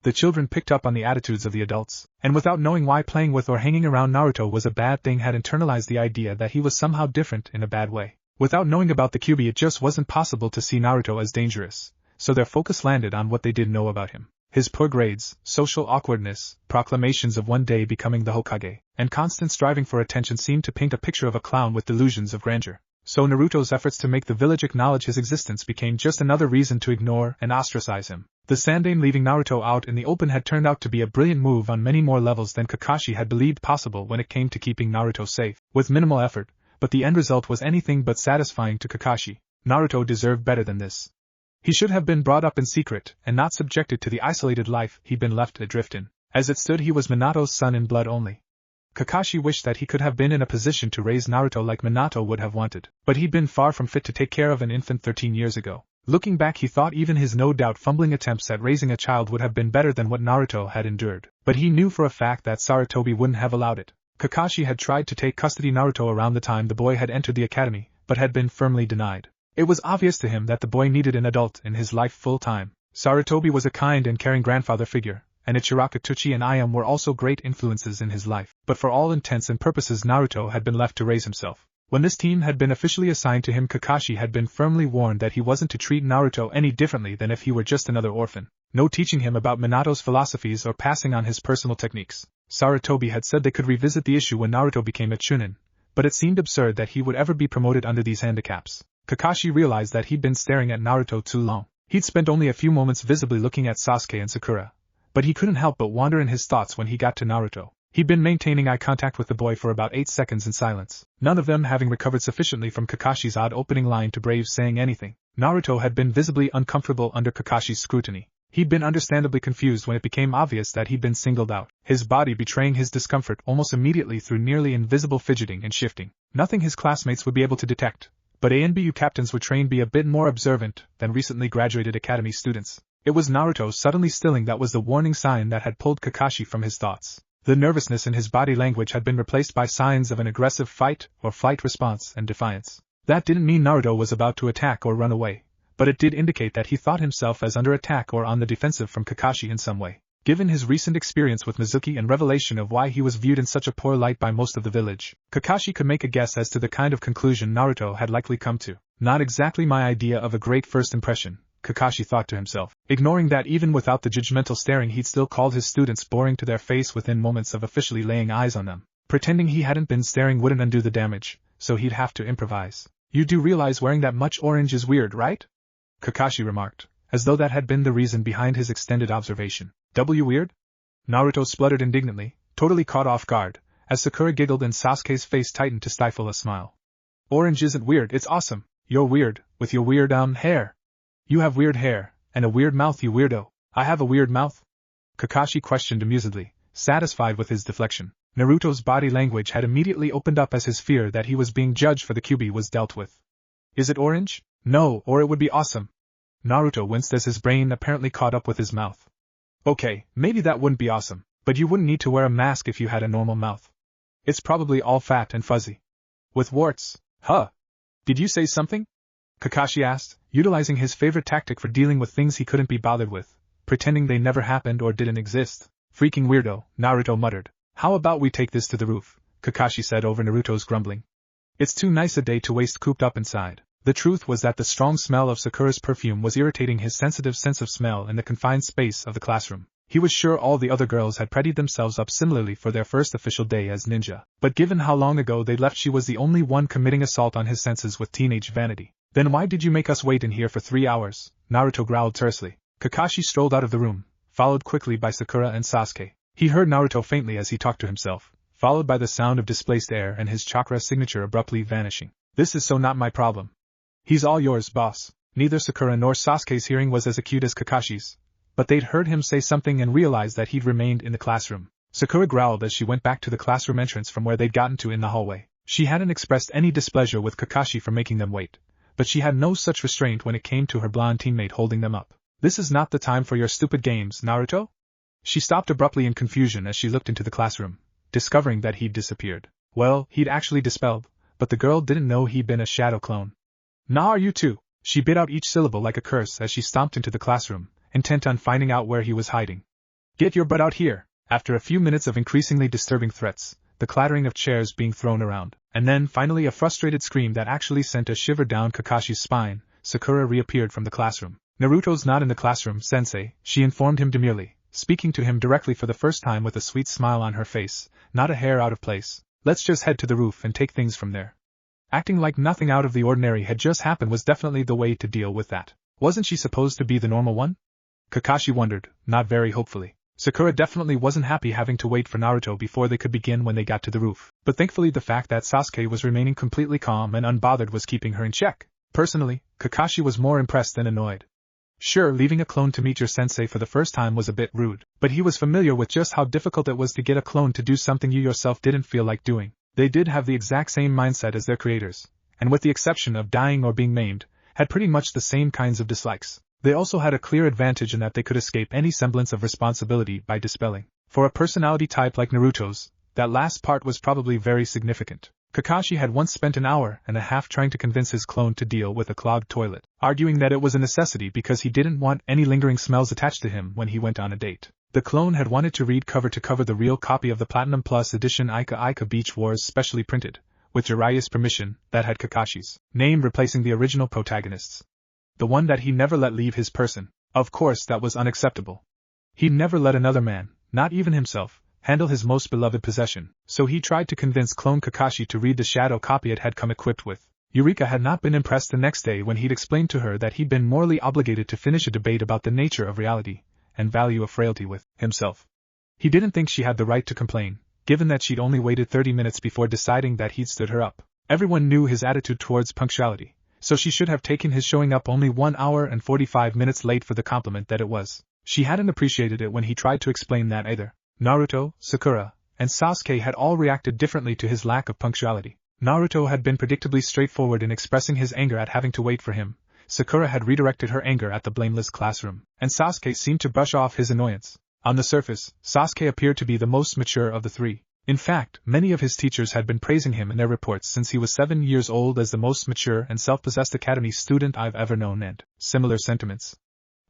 The children picked up on the attitudes of the adults, and without knowing why playing with or hanging around Naruto was a bad thing had internalized the idea that he was somehow different in a bad way. Without knowing about the Kyuubi, it just wasn't possible to see Naruto as dangerous, so their focus landed on what they did know about him. His poor grades, social awkwardness, proclamations of one day becoming the Hokage, and constant striving for attention seemed to paint a picture of a clown with delusions of grandeur. So Naruto's efforts to make the village acknowledge his existence became just another reason to ignore and ostracize him. The Sandaime leaving Naruto out in the open had turned out to be a brilliant move on many more levels than Kakashi had believed possible when it came to keeping Naruto safe, with minimal effort, but the end result was anything but satisfying to Kakashi. Naruto deserved better than this. He should have been brought up in secret, and not subjected to the isolated life he'd been left adrift in. As it stood, he was Minato's son in blood only. Kakashi wished that he could have been in a position to raise Naruto like Minato would have wanted, but he'd been far from fit to take care of an infant 13 years ago. Looking back, he thought even his no-doubt fumbling attempts at raising a child would have been better than what Naruto had endured, but he knew for a fact that Sarutobi wouldn't have allowed it. Kakashi had tried to take custody of Naruto around the time the boy had entered the academy, but had been firmly denied. It was obvious to him that the boy needed an adult in his life full-time. Sarutobi was a kind and caring grandfather figure, and Ichiraka Tuchi and Ayam were also great influences in his life, but for all intents and purposes Naruto had been left to raise himself. When this team had been officially assigned to him, Kakashi had been firmly warned that he wasn't to treat Naruto any differently than if he were just another orphan. No teaching him about Minato's philosophies or passing on his personal techniques. Sarutobi had said they could revisit the issue when Naruto became a chunin, but it seemed absurd that he would ever be promoted under these handicaps. Kakashi realized that he'd been staring at Naruto too long. He'd spent only a few moments visibly looking at Sasuke and Sakura, but he couldn't help but wander in his thoughts when he got to Naruto. He'd been maintaining eye contact with the boy for about 8 seconds in silence, none of them having recovered sufficiently from Kakashi's odd opening line to brave saying anything. Naruto had been visibly uncomfortable under Kakashi's scrutiny. He'd been understandably confused when it became obvious that he'd been singled out, his body betraying his discomfort almost immediately through nearly invisible fidgeting and shifting. Nothing his classmates would be able to detect, but ANBU captains were trained to be a bit more observant than recently graduated academy students. It was Naruto suddenly stilling that was the warning sign that had pulled Kakashi from his thoughts. The nervousness in his body language had been replaced by signs of an aggressive fight or flight response and defiance. That didn't mean Naruto was about to attack or run away, but it did indicate that he thought himself as under attack or on the defensive from Kakashi in some way. Given his recent experience with Mizuki and revelation of why he was viewed in such a poor light by most of the village, Kakashi could make a guess as to the kind of conclusion Naruto had likely come to. Not exactly my idea of a great first impression, Kakashi thought to himself, ignoring that even without the judgmental staring he'd still called his students boring to their face within moments of officially laying eyes on them. Pretending he hadn't been staring wouldn't undo the damage, so he'd have to improvise. You do realize wearing that much orange is weird, right? Kakashi remarked, as though that had been the reason behind his extended observation. Weird? Naruto spluttered indignantly, totally caught off guard, as Sakura giggled and Sasuke's face tightened to stifle a smile. Orange isn't weird, it's awesome. You're weird, with your weird hair. You have weird hair, and a weird mouth, you weirdo. I have a weird mouth? Kakashi questioned amusedly, satisfied with his deflection. Naruto's body language had immediately opened up as his fear that he was being judged for the QB was dealt with. Is it orange? No, or it would be awesome. Naruto winced as his brain apparently caught up with his mouth. Okay, maybe that wouldn't be awesome, but you wouldn't need to wear a mask if you had a normal mouth. It's probably all fat and fuzzy. With warts, huh? Did you say something? Kakashi asked, utilizing his favorite tactic for dealing with things he couldn't be bothered with, pretending they never happened or didn't exist. Freaking weirdo, Naruto muttered. How about we take this to the roof? Kakashi said over Naruto's grumbling. It's too nice a day to waste cooped up inside. The truth was that the strong smell of Sakura's perfume was irritating his sensitive sense of smell in the confined space of the classroom. He was sure all the other girls had prettied themselves up similarly for their first official day as ninja, but given how long ago they'd left, she was the only one committing assault on his senses with teenage vanity. Then why did you make us wait in here for 3 hours? Naruto growled tersely. Kakashi strolled out of the room, followed quickly by Sakura and Sasuke. He heard Naruto faintly as he talked to himself, followed by the sound of displaced air and his chakra signature abruptly vanishing. This is so not my problem. He's all yours, boss. Neither Sakura nor Sasuke's hearing was as acute as Kakashi's, but they'd heard him say something and realized that he'd remained in the classroom. Sakura growled as she went back to the classroom entrance from where they'd gotten to in the hallway. She hadn't expressed any displeasure with Kakashi for making them wait, but she had no such restraint when it came to her blonde teammate holding them up. This is not the time for your stupid games, Naruto? She stopped abruptly in confusion as she looked into the classroom, discovering that he'd disappeared. Well, he'd actually dispelled, but the girl didn't know he'd been a shadow clone. Nah, are you too? She bit out each syllable like a curse as she stomped into the classroom, intent on finding out where he was hiding. Get your butt out here! After a few minutes of increasingly disturbing threats, the clattering of chairs being thrown around, and then finally a frustrated scream that actually sent a shiver down Kakashi's spine, Sakura reappeared from the classroom. Naruto's not in the classroom, sensei, she informed him demurely, speaking to him directly for the first time with a sweet smile on her face, not a hair out of place. Let's just head to the roof and take things from there. Acting like nothing out of the ordinary had just happened was definitely the way to deal with that. Wasn't she supposed to be the normal one? Kakashi wondered, not very hopefully. Sakura definitely wasn't happy having to wait for Naruto before they could begin when they got to the roof, but thankfully the fact that Sasuke was remaining completely calm and unbothered was keeping her in check. Personally, Kakashi was more impressed than annoyed. Sure, leaving a clone to meet your sensei for the first time was a bit rude, but he was familiar with just how difficult it was to get a clone to do something you yourself didn't feel like doing. They did have the exact same mindset as their creators, and with the exception of dying or being maimed, had pretty much the same kinds of dislikes. They also had a clear advantage in that they could escape any semblance of responsibility by dispelling. For a personality type like Naruto's, that last part was probably very significant. Kakashi had once spent an hour and a half trying to convince his clone to deal with a clogged toilet, arguing that it was a necessity because he didn't want any lingering smells attached to him when he went on a date. The clone had wanted to read cover to cover the real copy of the Platinum Plus edition Ica Ica Beach Wars specially printed, with Jiraiya's permission, that had Kakashi's name replacing the original protagonists. The one that he never let leave his person. Of course that was unacceptable. He'd never let another man, not even himself, handle his most beloved possession, so he tried to convince clone Kakashi to read the shadow copy it had come equipped with. Eureka had not been impressed the next day when he'd explained to her that he'd been morally obligated to finish a debate about the nature of reality and value of frailty with himself. He didn't think she had the right to complain, given that she'd only waited 30 minutes before deciding that he'd stood her up. Everyone knew his attitude towards punctuality, so she should have taken his showing up only 1 hour and 45 minutes late for the compliment that it was. She hadn't appreciated it when he tried to explain that either. Naruto, Sakura, and Sasuke had all reacted differently to his lack of punctuality. Naruto had been predictably straightforward in expressing his anger at having to wait for him. Sakura had redirected her anger at the blameless classroom, and Sasuke seemed to brush off his annoyance. On the surface, Sasuke appeared to be the most mature of the three. In fact, many of his teachers had been praising him in their reports since he was 7 years old as the most mature and self-possessed academy student I've ever known, and similar sentiments.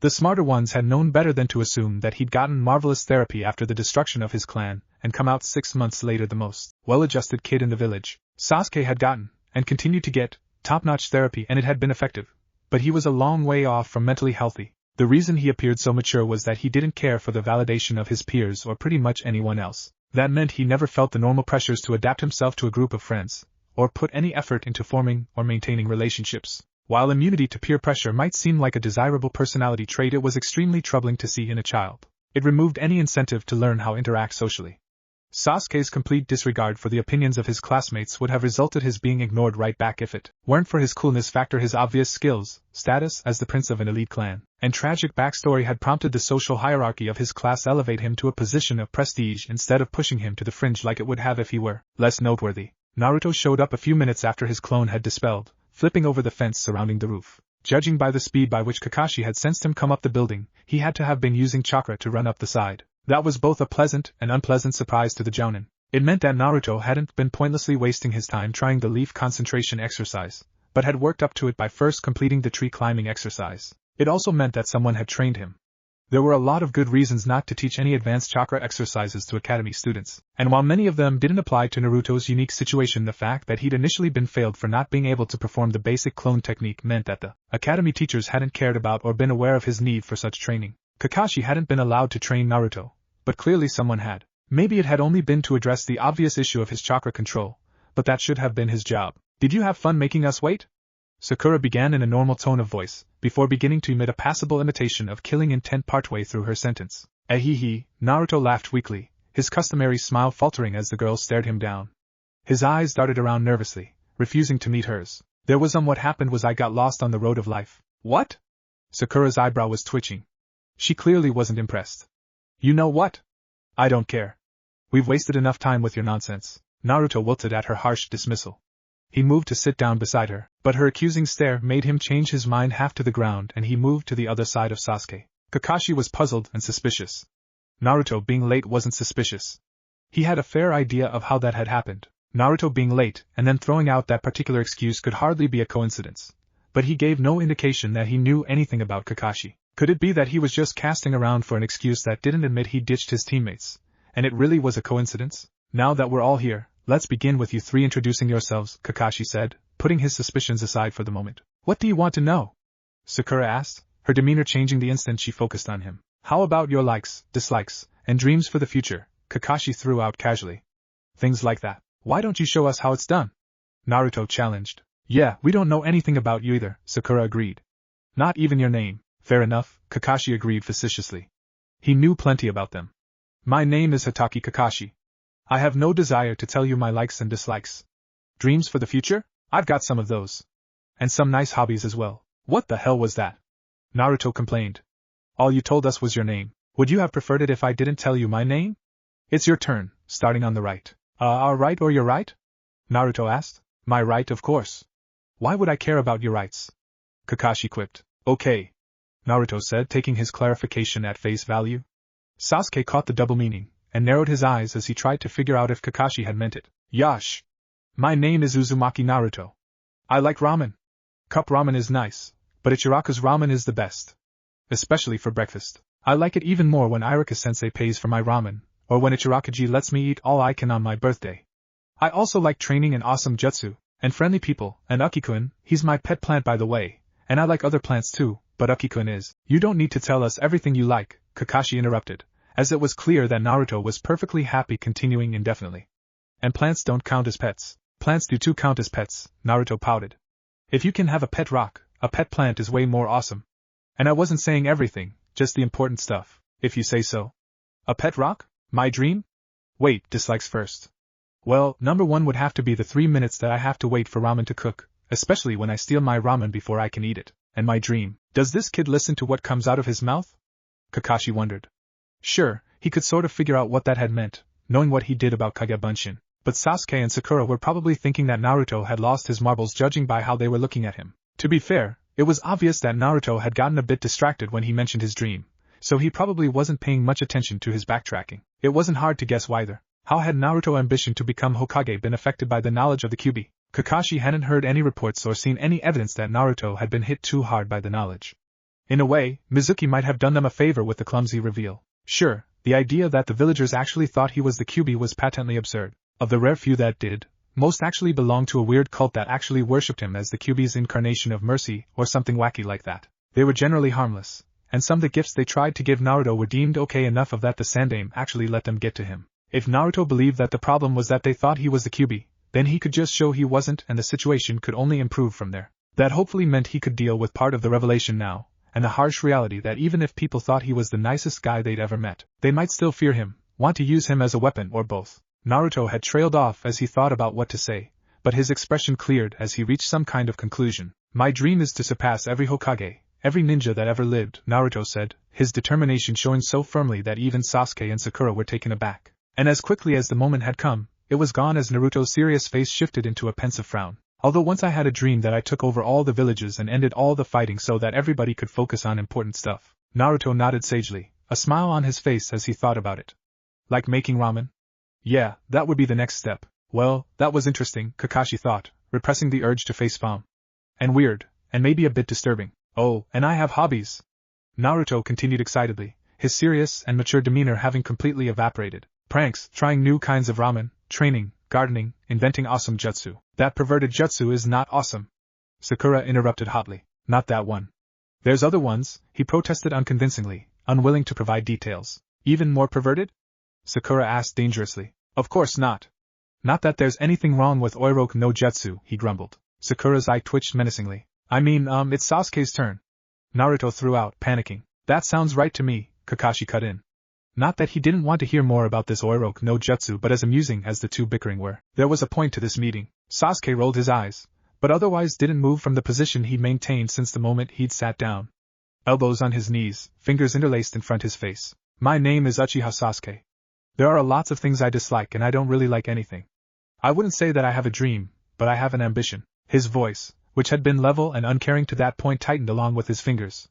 The smarter ones had known better than to assume that he'd gotten marvelous therapy after the destruction of his clan, and come out 6 months later the most well-adjusted kid in the village. Sasuke had gotten, and continued to get, top-notch therapy, and it had been effective. But he was a long way off from mentally healthy. The reason he appeared so mature was that he didn't care for the validation of his peers or pretty much anyone else. That meant he never felt the normal pressures to adapt himself to a group of friends, or put any effort into forming or maintaining relationships. While immunity to peer pressure might seem like a desirable personality trait, it was extremely troubling to see in a child. It removed any incentive to learn how to interact socially. Sasuke's complete disregard for the opinions of his classmates would have resulted his being ignored right back if it weren't for his coolness factor. His obvious skills, status as the prince of an elite clan, and tragic backstory had prompted the social hierarchy of his class elevate him to a position of prestige instead of pushing him to the fringe like it would have if he were less noteworthy. Naruto showed up a few minutes after his clone had dispelled, flipping over the fence surrounding the roof. Judging by the speed by which Kakashi had sensed him come up the building, he had to have been using chakra to run up the side. That was both a pleasant and unpleasant surprise to the jounin. It meant that Naruto hadn't been pointlessly wasting his time trying the leaf concentration exercise, but had worked up to it by first completing the tree climbing exercise. It also meant that someone had trained him. There were a lot of good reasons not to teach any advanced chakra exercises to academy students, and while many of them didn't apply to Naruto's unique situation, the fact that he'd initially been failed for not being able to perform the basic clone technique meant that the academy teachers hadn't cared about or been aware of his need for such training. Kakashi hadn't been allowed to train Naruto, but clearly someone had. Maybe it had only been to address the obvious issue of his chakra control, but that should have been his job. Did you have fun making us wait? Sakura began in a normal tone of voice, before beginning to emit a passable imitation of killing intent partway through her sentence. Ahihi, Naruto laughed weakly, his customary smile faltering as the girl stared him down. His eyes darted around nervously, refusing to meet hers. There was what happened was I got lost on the road of life. What? Sakura's eyebrow was twitching. She clearly wasn't impressed. You know what? I don't care. We've wasted enough time with your nonsense. Naruto wilted at her harsh dismissal. He moved to sit down beside her, but her accusing stare made him change his mind half to the ground and he moved to the other side of Sasuke. Kakashi was puzzled and suspicious. Naruto being late wasn't suspicious. He had a fair idea of how that had happened. Naruto being late and then throwing out that particular excuse could hardly be a coincidence. But he gave no indication that he knew anything about Kakashi. Could it be that he was just casting around for an excuse that didn't admit he ditched his teammates, and it really was a coincidence? Now that we're all here, let's begin with you three introducing yourselves, Kakashi said, putting his suspicions aside for the moment. What do you want to know? Sakura asked, her demeanor changing the instant she focused on him. How about your likes, dislikes, and dreams for the future? Kakashi threw out casually. Things like that. Why don't you show us how it's done? Naruto challenged. Yeah, we don't know anything about you either, Sakura agreed. Not even your name. Fair enough, Kakashi agreed facetiously. He knew plenty about them. My name is Hatake Kakashi. I have no desire to tell you my likes and dislikes. Dreams for the future? I've got some of those. And some nice hobbies as well. What the hell was that? Naruto complained. All you told us was your name. Would you have preferred it if I didn't tell you my name? It's your turn, starting on the right. Our right or your right? Naruto asked. My right, of course. Why would I care about your rights? Kakashi quipped. Okay, Naruto said, taking his clarification at face value. Sasuke caught the double meaning, and narrowed his eyes as he tried to figure out if Kakashi had meant it. Yash! My name is Uzumaki Naruto. I like ramen. Cup ramen is nice, but Ichiraku's ramen is the best. Especially for breakfast. I like it even more when Irika-sensei pays for my ramen, or when Ichirakuji lets me eat all I can on my birthday. I also like training and awesome jutsu, and friendly people, and Uki-kun, he's my pet plant by the way, and I like other plants too, but Uki-kun is. You don't need to tell us everything you like, Kakashi interrupted, as it was clear that Naruto was perfectly happy continuing indefinitely. And plants don't count as pets. Plants do too count as pets, Naruto pouted. If you can have a pet rock, a pet plant is way more awesome. And I wasn't saying everything, just the important stuff, if you say so. A pet rock? My dream? Wait, dislikes first. Well, number one would have to be the 3 minutes that I have to wait for ramen to cook, especially when I steal my ramen before I can eat it. And my dream. Does this kid listen to what comes out of his mouth? Kakashi wondered. Sure, he could sort of figure out what that had meant, knowing what he did about Kagebunshin. But Sasuke and Sakura were probably thinking that Naruto had lost his marbles judging by how they were looking at him. To be fair, it was obvious that Naruto had gotten a bit distracted when he mentioned his dream, so he probably wasn't paying much attention to his backtracking. It wasn't hard to guess why either. How had Naruto's ambition to become Hokage been affected by the knowledge of the Kyuubi? Kakashi hadn't heard any reports or seen any evidence that Naruto had been hit too hard by the knowledge. In a way, Mizuki might have done them a favor with the clumsy reveal. Sure, the idea that the villagers actually thought he was the Kyuubi was patently absurd. Of the rare few that did, most actually belonged to a weird cult that actually worshipped him as the Kyuubi's incarnation of mercy or something wacky like that. They were generally harmless, and some of the gifts they tried to give Naruto were deemed okay enough of that the Sandaime actually let them get to him. If Naruto believed that the problem was that they thought he was the Kyuubi, then he could just show he wasn't and the situation could only improve from there. That hopefully meant he could deal with part of the revelation now, and the harsh reality that even if people thought he was the nicest guy they'd ever met, they might still fear him, want to use him as a weapon or both. Naruto had trailed off as he thought about what to say, but his expression cleared as he reached some kind of conclusion. My dream is to surpass every Hokage, every ninja that ever lived, Naruto said, his determination showing so firmly that even Sasuke and Sakura were taken aback. And as quickly as the moment had come, it was gone as Naruto's serious face shifted into a pensive frown. Although once I had a dream that I took over all the villages and ended all the fighting so that everybody could focus on important stuff. Naruto nodded sagely, a smile on his face as he thought about it. Like making ramen? Yeah, that would be the next step. Well, that was interesting, Kakashi thought, repressing the urge to face palm. And weird, and maybe a bit disturbing. Oh, and I have hobbies. Naruto continued excitedly, his serious and mature demeanor having completely evaporated. Pranks, trying new kinds of ramen, training, gardening, inventing awesome jutsu. That perverted jutsu is not awesome. Sakura interrupted hotly. Not that one. There's other ones, he protested unconvincingly, unwilling to provide details. Even more perverted? Sakura asked dangerously. Of course not. Not that there's anything wrong with Oiroku no Jutsu, he grumbled. Sakura's eye twitched menacingly. I mean, it's Sasuke's turn. Naruto threw out, panicking. That sounds right to me, Kakashi cut in. Not that he didn't want to hear more about this Oiroku no Jutsu, but as amusing as the two bickering were, there was a point to this meeting. Sasuke rolled his eyes, but otherwise didn't move from the position he'd maintained since the moment he'd sat down. Elbows on his knees, fingers interlaced in front his face. My name is Uchiha Sasuke. There are lots of things I dislike and I don't really like anything. I wouldn't say that I have a dream, but I have an ambition. His voice, which had been level and uncaring to that point, tightened along with his fingers.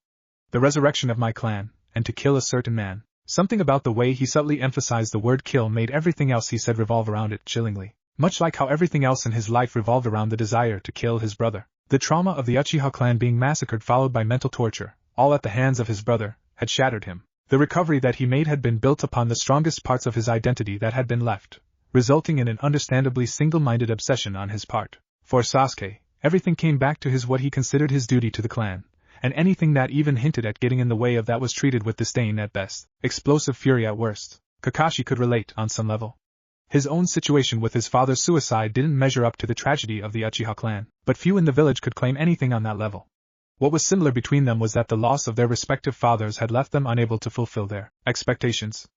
The resurrection of my clan, and to kill a certain man. Something about the way he subtly emphasized the word kill made everything else he said revolve around it chillingly. Much like how everything else in his life revolved around the desire to kill his brother. The trauma of the Uchiha clan being massacred followed by mental torture, all at the hands of his brother, had shattered him. The recovery that he made had been built upon the strongest parts of his identity that had been left, resulting in an understandably single-minded obsession on his part. For Sasuke, everything came back to what he considered his duty to the clan, and anything that even hinted at getting in the way of that was treated with disdain at best, explosive fury at worst. Kakashi could relate on some level. His own situation with his father's suicide didn't measure up to the tragedy of the Uchiha clan, but few in the village could claim anything on that level. What was similar between them was that the loss of their respective fathers had left them unable to fulfill their expectations.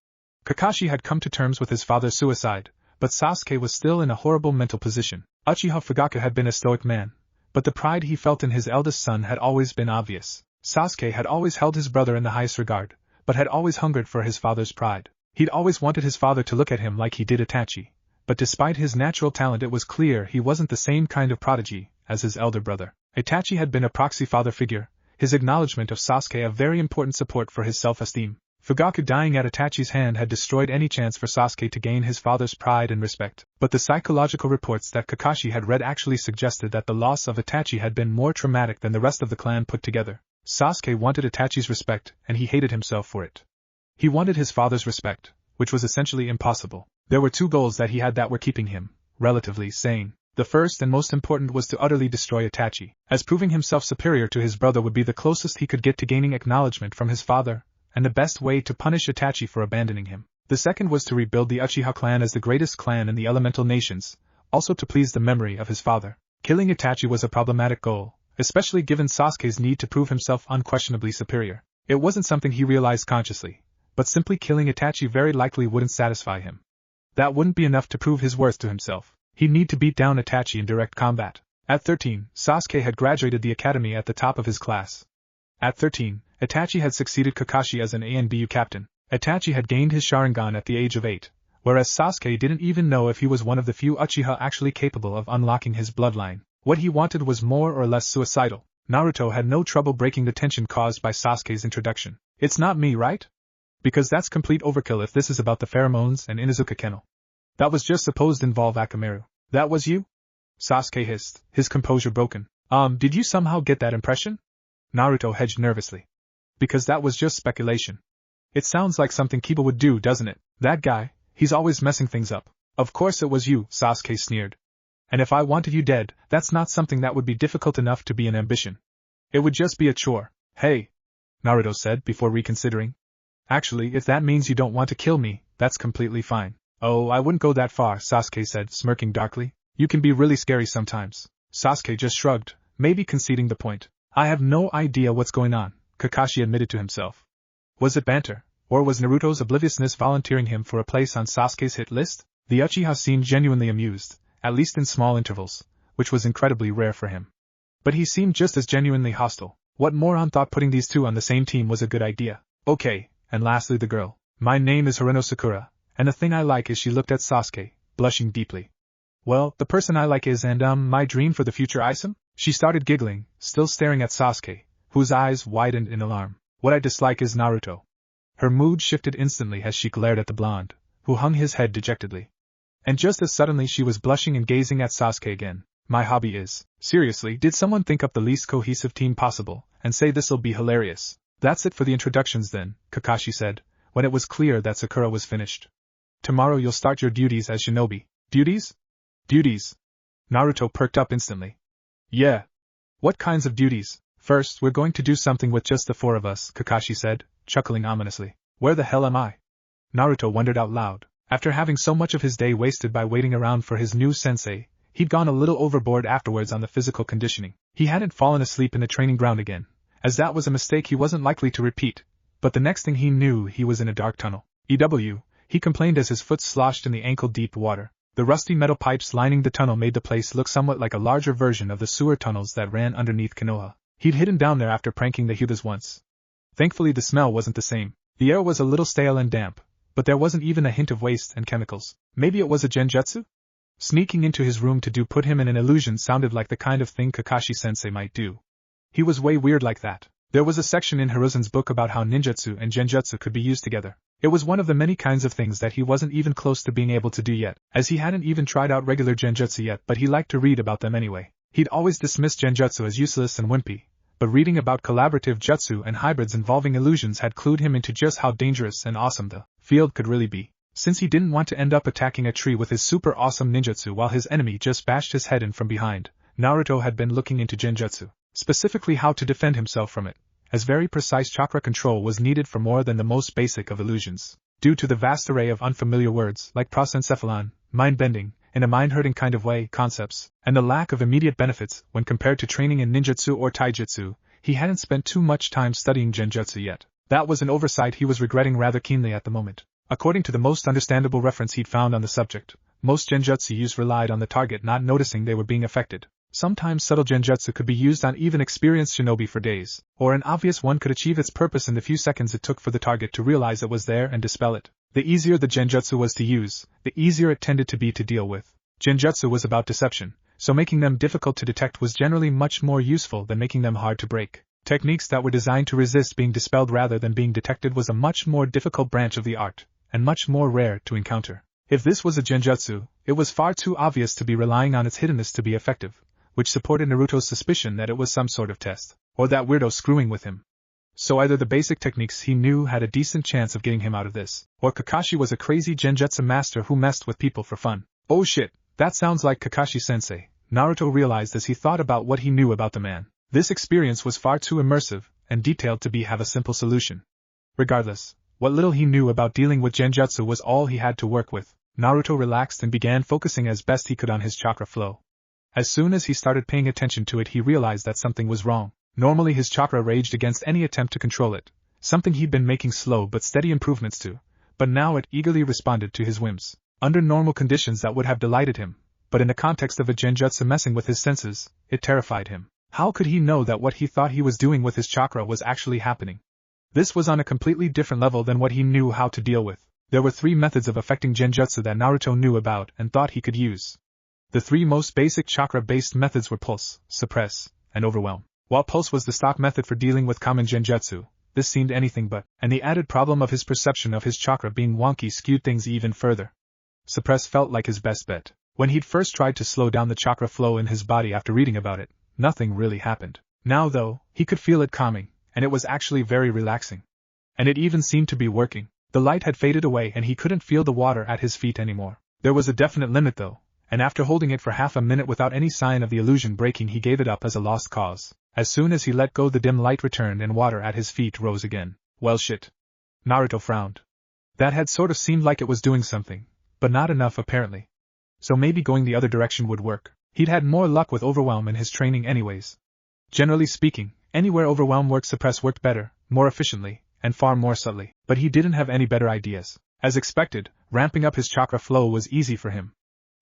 Kakashi had come to terms with his father's suicide, but Sasuke was still in a horrible mental position. Uchiha Fugaku had been a stoic man, but the pride he felt in his eldest son had always been obvious. Sasuke had always held his brother in the highest regard, but had always hungered for his father's pride. He'd always wanted his father to look at him like he did Itachi, but despite his natural talent it was clear he wasn't the same kind of prodigy as his elder brother. Itachi had been a proxy father figure, his acknowledgement of Sasuke a very important support for his self-esteem. Fugaku dying at Itachi's hand had destroyed any chance for Sasuke to gain his father's pride and respect, but the psychological reports that Kakashi had read actually suggested that the loss of Itachi had been more traumatic than the rest of the clan put together. Sasuke wanted Itachi's respect, and he hated himself for it. He wanted his father's respect, which was essentially impossible. There were two goals that he had that were keeping him, relatively, sane. The first and most important was to utterly destroy Itachi, as proving himself superior to his brother would be the closest he could get to gaining acknowledgement from his father, and the best way to punish Itachi for abandoning him. The second was to rebuild the Uchiha clan as the greatest clan in the elemental nations, also to please the memory of his father. Killing Itachi was a problematic goal, especially given Sasuke's need to prove himself unquestionably superior. It wasn't something he realized consciously, but simply killing Itachi very likely wouldn't satisfy him. That wouldn't be enough to prove his worth to himself. He'd need to beat down Itachi in direct combat. At 13, Sasuke had graduated the academy at the top of his class. At 13, Itachi had succeeded Kakashi as an ANBU captain. Itachi had gained his Sharingan at the age of 8, whereas Sasuke didn't even know if he was one of the few Uchiha actually capable of unlocking his bloodline. What he wanted was more or less suicidal. Naruto had no trouble breaking the tension caused by Sasuke's introduction. It's not me, right? Because that's complete overkill if this is about the pheromones and Inuzuka kennel. That was just supposed to involve Akamaru. That was you? Sasuke hissed, his composure broken. Did you somehow get that impression? Naruto hedged nervously. Because that was just speculation. It sounds like something Kiba would do, doesn't it? That guy, he's always messing things up. Of course it was you, Sasuke sneered. And if I wanted you dead, that's not something that would be difficult enough to be an ambition. It would just be a chore. Hey, Naruto said before reconsidering. Actually, if that means you don't want to kill me, that's completely fine. Oh, I wouldn't go that far, Sasuke said, smirking darkly. You can be really scary sometimes. Sasuke just shrugged, maybe conceding the point. I have no idea what's going on, Kakashi admitted to himself. Was it banter, or was Naruto's obliviousness volunteering him for a place on Sasuke's hit list? The Uchiha seemed genuinely amused, at least in small intervals, which was incredibly rare for him. But he seemed just as genuinely hostile. What moron thought putting these two on the same team was a good idea? Okay, and lastly the girl. My name is Haruno Sakura, and the thing I like is she looked at Sasuke, blushing deeply. Well, the person I like is my dream for the future Isam? She started giggling, still staring at Sasuke, whose eyes widened in alarm. What I dislike is Naruto. Her mood shifted instantly as she glared at the blonde, who hung his head dejectedly. And just as suddenly she was blushing and gazing at Sasuke again. My hobby is. Seriously, did someone think up the least cohesive team possible, and say this'll be hilarious? That's it for the introductions then, Kakashi said, when it was clear that Sakura was finished. Tomorrow you'll start your duties as shinobi. Duties? Duties. Naruto perked up instantly. Yeah. What kinds of duties? First, we're going to do something with just the four of us, Kakashi said, chuckling ominously. Where the hell am I? Naruto wondered out loud. After having so much of his day wasted by waiting around for his new sensei, he'd gone a little overboard afterwards on the physical conditioning. He hadn't fallen asleep in the training ground again, as that was a mistake he wasn't likely to repeat, but the next thing he knew he was in a dark tunnel. EW, he complained as his foot sloshed in the ankle-deep water. The rusty metal pipes lining the tunnel made the place look somewhat like a larger version of the sewer tunnels that ran underneath Konoha. He'd hidden down there after pranking the Hyugas once. Thankfully the smell wasn't the same. The air was a little stale and damp, but there wasn't even a hint of waste and chemicals. Maybe it was a genjutsu? Sneaking into his room to put him in an illusion sounded like the kind of thing Kakashi-sensei might do. He was way weird like that. There was a section in Hiruzen's book about how ninjutsu and genjutsu could be used together. It was one of the many kinds of things that he wasn't even close to being able to do yet, as he hadn't even tried out regular genjutsu yet, but he liked to read about them anyway. He'd always dismissed genjutsu as useless and wimpy, but reading about collaborative jutsu and hybrids involving illusions had clued him into just how dangerous and awesome the field could really be. Since he didn't want to end up attacking a tree with his super awesome ninjutsu while his enemy just bashed his head in from behind, Naruto had been looking into genjutsu, specifically how to defend himself from it, as very precise chakra control was needed for more than the most basic of illusions. Due to the vast array of unfamiliar words like prosencephalon, mind-bending, in a mind-hurting kind of way, concepts, and the lack of immediate benefits when compared to training in ninjutsu or taijutsu, he hadn't spent too much time studying genjutsu yet. That was an oversight he was regretting rather keenly at the moment. According to the most understandable reference he'd found on the subject, most genjutsu use relied on the target not noticing they were being affected. Sometimes subtle genjutsu could be used on even experienced shinobi for days, or an obvious one could achieve its purpose in the few seconds it took for the target to realize it was there and dispel it. The easier the genjutsu was to use, the easier it tended to be to deal with. Genjutsu was about deception, so making them difficult to detect was generally much more useful than making them hard to break. Techniques that were designed to resist being dispelled rather than being detected was a much more difficult branch of the art, and much more rare to encounter. If this was a genjutsu, it was far too obvious to be relying on its hiddenness to be effective, which supported Naruto's suspicion that it was some sort of test, or that weirdo screwing with him. So either the basic techniques he knew had a decent chance of getting him out of this, or Kakashi was a crazy genjutsu master who messed with people for fun. Oh shit, that sounds like Kakashi-sensei, Naruto realized as he thought about what he knew about the man. This experience was far too immersive and detailed to have a simple solution. Regardless, what little he knew about dealing with genjutsu was all he had to work with. Naruto relaxed and began focusing as best he could on his chakra flow. As soon as he started paying attention to it, he realized that something was wrong. Normally his chakra raged against any attempt to control it, something he'd been making slow but steady improvements to, but now it eagerly responded to his whims. Under normal conditions that would have delighted him, but in the context of a genjutsu messing with his senses, it terrified him. How could he know that what he thought he was doing with his chakra was actually happening? This was on a completely different level than what he knew how to deal with. There were 3 methods of affecting genjutsu that Naruto knew about and thought he could use. The 3 most basic chakra-based methods were Pulse, Suppress, and Overwhelm. While Pulse was the stock method for dealing with common genjutsu, this seemed anything but, and the added problem of his perception of his chakra being wonky skewed things even further. Suppress felt like his best bet. When he'd first tried to slow down the chakra flow in his body after reading about it, nothing really happened. Now though, he could feel it calming, and it was actually very relaxing. And it even seemed to be working. The light had faded away and he couldn't feel the water at his feet anymore. There was a definite limit though, and after holding it for half a minute without any sign of the illusion breaking, he gave it up as a lost cause. As soon as he let go, the dim light returned and water at his feet rose again. Well shit. Naruto frowned. That had sort of seemed like it was doing something, but not enough apparently. So maybe going the other direction would work. He'd had more luck with Overwhelm in his training anyways. Generally speaking, anywhere Overwhelm worked, Suppress worked better, more efficiently, and far more subtly. But he didn't have any better ideas. As expected, ramping up his chakra flow was easy for him.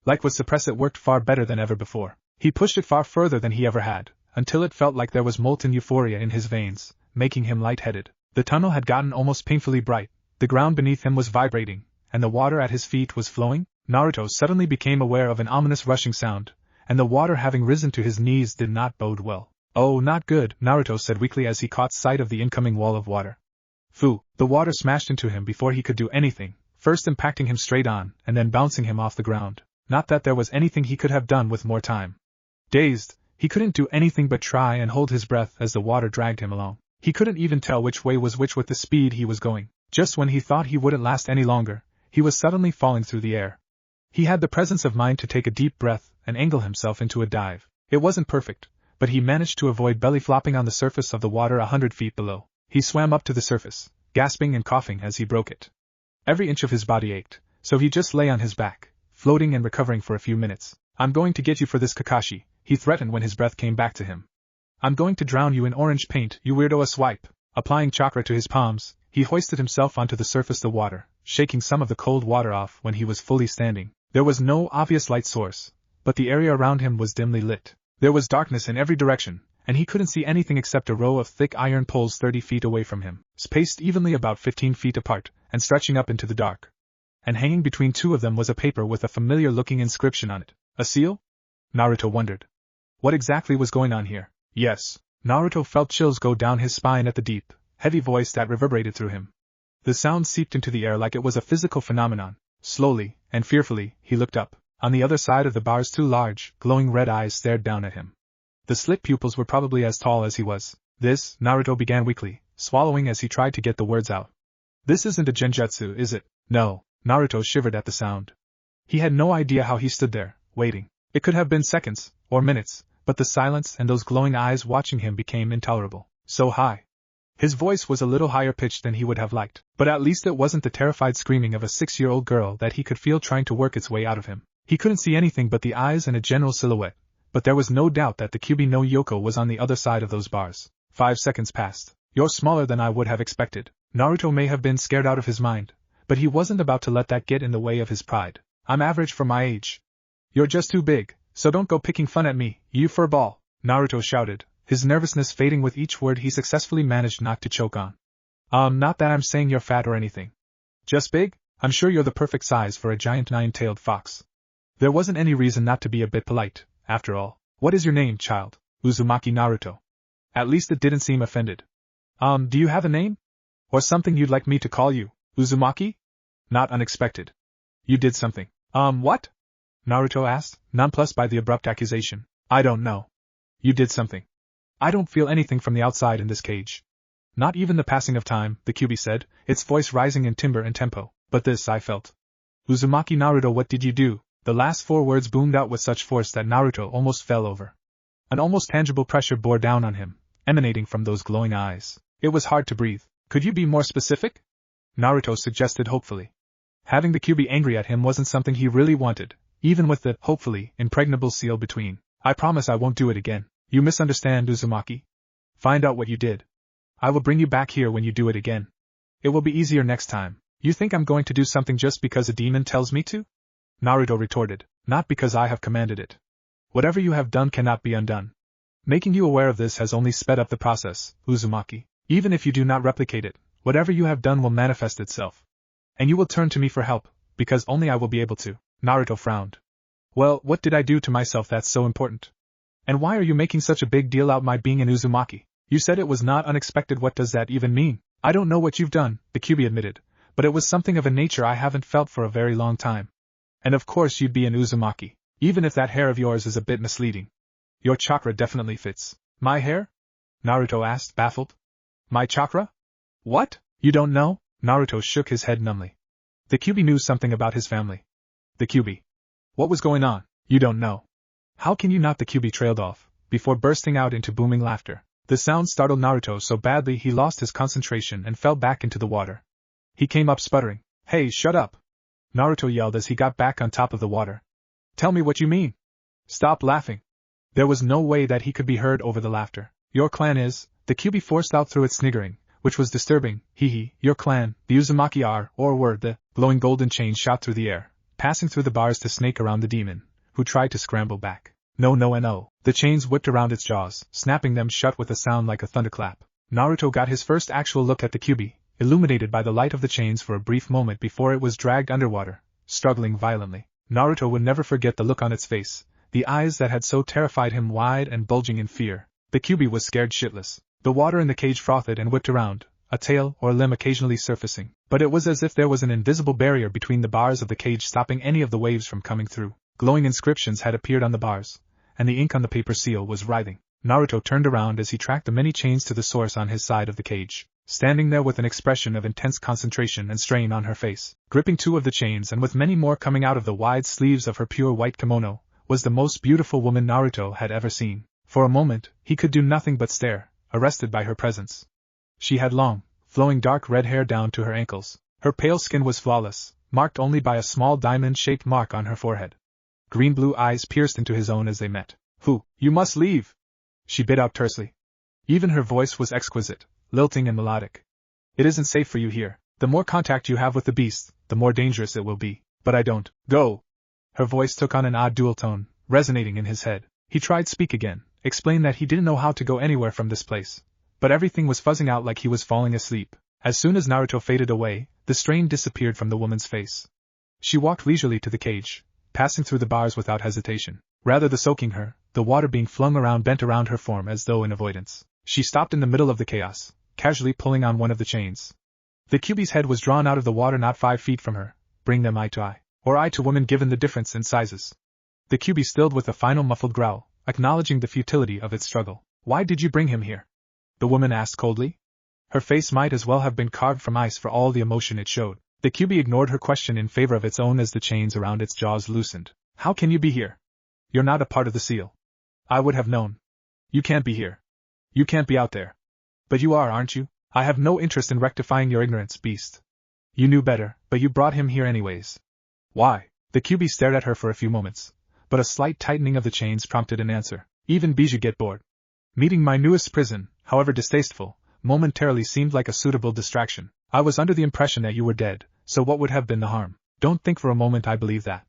Like with Suppress, it worked far better than ever before. He pushed it far further than he ever had, until it felt like there was molten euphoria in his veins, making him lightheaded. The tunnel had gotten almost painfully bright, the ground beneath him was vibrating, and the water at his feet was flowing. Naruto suddenly became aware of an ominous rushing sound, and the water having risen to his knees did not bode well. Oh, not good, Naruto said weakly as he caught sight of the incoming wall of water. Phew, the water smashed into him before he could do anything, first impacting him straight on, and then bouncing him off the ground. Not that there was anything he could have done with more time. Dazed, he couldn't do anything but try and hold his breath as the water dragged him along. He couldn't even tell which way was which with the speed he was going. Just when he thought he wouldn't last any longer, he was suddenly falling through the air. He had the presence of mind to take a deep breath and angle himself into a dive. It wasn't perfect, but he managed to avoid belly flopping on the surface of the water 100 feet below. He swam up to the surface, gasping and coughing as he broke it. Every inch of his body ached, so he just lay on his back, floating and recovering for a few minutes. I'm going to get you for this, Kakashi, he threatened when his breath came back to him. I'm going to drown you in orange paint, you weirdo. A swipe. Applying chakra to his palms, he hoisted himself onto the surface of the water, shaking some of the cold water off when he was fully standing. There was no obvious light source, but the area around him was dimly lit. There was darkness in every direction, and he couldn't see anything except a row of thick iron poles 30 feet away from him, spaced evenly about 15 feet apart, and stretching up into the dark. And hanging between 2 of them was a paper with a familiar-looking inscription on it. A seal? Naruto wondered. What exactly was going on here? Yes. Naruto felt chills go down his spine at the deep, heavy voice that reverberated through him. The sound seeped into the air like it was a physical phenomenon. Slowly, and fearfully, he looked up. On the other side of the bars 2 large, glowing red eyes stared down at him. The slit pupils were probably as tall as he was. This, Naruto began weakly, swallowing as he tried to get the words out. This isn't a genjutsu, is it? No. Naruto shivered at the sound. He had no idea how he stood there, waiting. It could have been seconds, or minutes, but the silence and those glowing eyes watching him became intolerable. So high. His voice was a little higher pitched than he would have liked, but at least it wasn't the terrified screaming of a 6-year-old girl that he could feel trying to work its way out of him. He couldn't see anything but the eyes and a general silhouette, but there was no doubt that the Kyubi no Yoko was on the other side of those bars. 5 seconds passed. You're smaller than I would have expected. Naruto may have been scared out of his mind, but he wasn't about to let that get in the way of his pride. I'm average for my age. You're just too big, so don't go picking fun at me, you furball, Naruto shouted, his nervousness fading with each word he successfully managed not to choke on. Not that I'm saying you're fat or anything. Just big? I'm sure you're the perfect size for a giant 9-tailed fox. There wasn't any reason not to be a bit polite, after all. What is your name, child? Uzumaki Naruto. At least it didn't seem offended. Do you have a name? Or something you'd like me to call you, Uzumaki? Not unexpected. You did something. What? Naruto asked, nonplussed by the abrupt accusation. I don't know. You did something. I don't feel anything from the outside in this cage. Not even the passing of time, the Kyuubi said, its voice rising in timbre and tempo. But this I felt. Uzumaki Naruto, what did you do? The last 4 words boomed out with such force that Naruto almost fell over. An almost tangible pressure bore down on him, emanating from those glowing eyes. It was hard to breathe. Could you be more specific? Naruto suggested hopefully. Having the Kyuubi angry at him wasn't something he really wanted, even with the, hopefully, impregnable seal between. I promise I won't do it again. You misunderstand, Uzumaki. Find out what you did. I will bring you back here when you do it again. It will be easier next time. You think I'm going to do something just because a demon tells me to? Naruto retorted, not because I have commanded it. Whatever you have done cannot be undone. Making you aware of this has only sped up the process, Uzumaki. Even if you do not replicate it, whatever you have done will manifest itself. And you will turn to me for help, because only I will be able to. Naruto frowned. Well, what did I do to myself that's so important? And why are you making such a big deal out my being an Uzumaki? You said it was not unexpected. What does that even mean? I don't know what you've done, the Kyuubi admitted, but it was something of a nature I haven't felt for a very long time. And of course you'd be an Uzumaki, even if that hair of yours is a bit misleading. Your chakra definitely fits. My hair? Naruto asked, baffled. My chakra? What? You don't know? Naruto shook his head numbly. The Kyuubi knew something about his family. The Kyuubi. What was going on? You don't know. How can you not? The Kyuubi trailed off, before bursting out into booming laughter. The sound startled Naruto so badly he lost his concentration and fell back into the water. He came up sputtering. Hey, shut up! Naruto yelled as he got back on top of the water. Tell me what you mean. Stop laughing. There was no way that he could be heard over the laughter. Your clan is, the Kyuubi forced out through its sniggering, which was disturbing. Your clan, the Uzumaki are, or were, the glowing golden chain shot through the air, passing through the bars to snake around the demon, who tried to scramble back. No. The chains whipped around its jaws, snapping them shut with a sound like a thunderclap. Naruto got his first actual look at the Kyuubi, illuminated by the light of the chains for a brief moment before it was dragged underwater, struggling violently. Naruto would never forget the look on its face, the eyes that had so terrified him wide and bulging in fear. The Kyuubi was scared shitless. The water in the cage frothed and whipped around, a tail or limb occasionally surfacing, but it was as if there was an invisible barrier between the bars of the cage stopping any of the waves from coming through. Glowing inscriptions had appeared on the bars, and the ink on the paper seal was writhing. Naruto turned around as he tracked the many chains to the source on his side of the cage, standing there with an expression of intense concentration and strain on her face. Gripping 2 of the chains and with many more coming out of the wide sleeves of her pure white kimono, was the most beautiful woman Naruto had ever seen. For a moment, he could do nothing but stare, arrested by her presence. She had long, flowing dark red hair down to her ankles. Her pale skin was flawless, marked only by a small diamond-shaped mark on her forehead. Green-blue eyes pierced into his own as they met. You must leave! She bit out tersely. Even her voice was exquisite, lilting and melodic. It isn't safe for you here. The more contact you have with the beast, the more dangerous it will be. But I don't. Go! Her voice took on an odd dual tone, resonating in his head. He tried to speak again, explain that he didn't know how to go anywhere from this place. But everything was fuzzing out like he was falling asleep. As soon as Naruto faded away, the strain disappeared from the woman's face. She walked leisurely to the cage, passing through the bars without hesitation. Rather than soaking her, the water being flung around bent around her form as though in avoidance. She stopped in the middle of the chaos, casually pulling on one of the chains. The Kyuubi's head was drawn out of the water not 5 feet from her, bring them eye to eye, or eye to woman given the difference in sizes. The Kyuubi stilled with a final muffled growl, acknowledging the futility of its struggle. Why did you bring him here? The woman asked coldly. Her face might as well have been carved from ice for all the emotion it showed. The Kyuubi ignored her question in favor of its own as the chains around its jaws loosened. How can you be here? You're not a part of the seal. I would have known. You can't be here. You can't be out there. But you are, aren't you? I have no interest in rectifying your ignorance, beast. You knew better, but you brought him here anyways. Why? The Kyuubi stared at her for a few moments, but a slight tightening of the chains prompted an answer. Even Bijou get bored. Meeting my newest prison, however distasteful, momentarily seemed like a suitable distraction. I was under the impression that you were dead, so what would have been the harm? Don't think for a moment I believe that.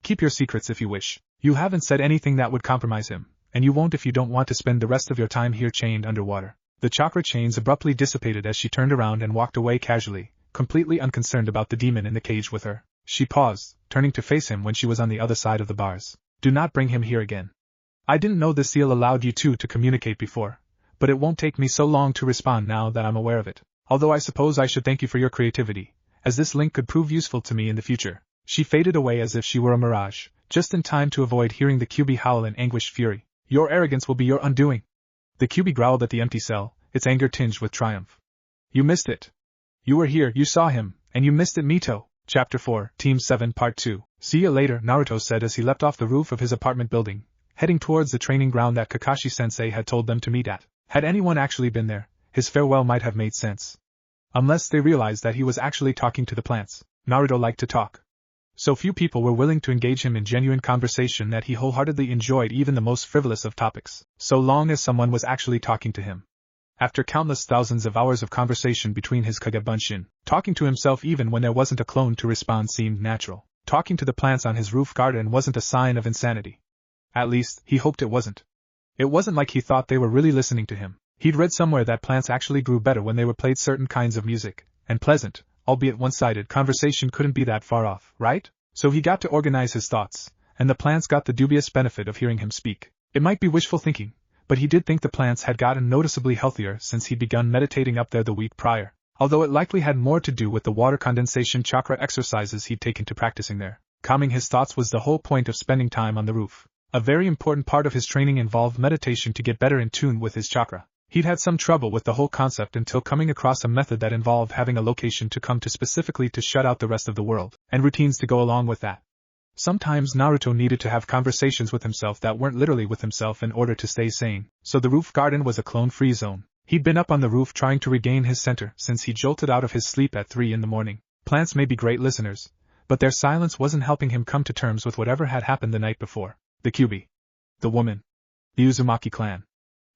Keep your secrets if you wish. You haven't said anything that would compromise him, and you won't if you don't want to spend the rest of your time here chained underwater. The chakra chains abruptly dissipated as she turned around and walked away casually, completely unconcerned about the demon in the cage with her. She paused, turning to face him when she was on the other side of the bars. Do not bring him here again. I didn't know the seal allowed you two to communicate before, but it won't take me so long to respond now that I'm aware of it. Although I suppose I should thank you for your creativity, as this link could prove useful to me in the future. She faded away as if she were a mirage, just in time to avoid hearing the Kyuubi howl in anguished fury. Your arrogance will be your undoing. The Kyuubi growled at the empty cell, its anger tinged with triumph. You missed it. You were here, you saw him, and you missed it, Mito. Chapter 4, Team 7 Part 2. See you later, Naruto said as he leapt off the roof of his apartment building, heading towards the training ground that Kakashi-sensei had told them to meet at. Had anyone actually been there, his farewell might have made sense. Unless they realized that he was actually talking to the plants. Naruto liked to talk. So few people were willing to engage him in genuine conversation that he wholeheartedly enjoyed even the most frivolous of topics, so long as someone was actually talking to him. After countless thousands of hours of conversation between his Kagebunshin, talking to himself even when there wasn't a clone to respond seemed natural. Talking to the plants on his roof garden wasn't a sign of insanity. At least, he hoped it wasn't. It wasn't like he thought they were really listening to him. He'd read somewhere that plants actually grew better when they were played certain kinds of music, and pleasant, albeit one-sided conversation couldn't be that far off, right? So he got to organize his thoughts, and the plants got the dubious benefit of hearing him speak. It might be wishful thinking, but he did think the plants had gotten noticeably healthier since he'd begun meditating up there the week prior, although it likely had more to do with the water condensation chakra exercises he'd taken to practicing there. Calming his thoughts was the whole point of spending time on the roof. A very important part of his training involved meditation to get better in tune with his chakra. He'd had some trouble with the whole concept until coming across a method that involved having a location to come to specifically to shut out the rest of the world, and routines to go along with that. Sometimes Naruto needed to have conversations with himself that weren't literally with himself in order to stay sane, so the roof garden was a clone-free zone. He'd been up on the roof trying to regain his center since he jolted out of his sleep at 3 in the morning. Plants may be great listeners, but their silence wasn't helping him come to terms with whatever had happened the night before. The Kyuubi. The woman. The Uzumaki clan.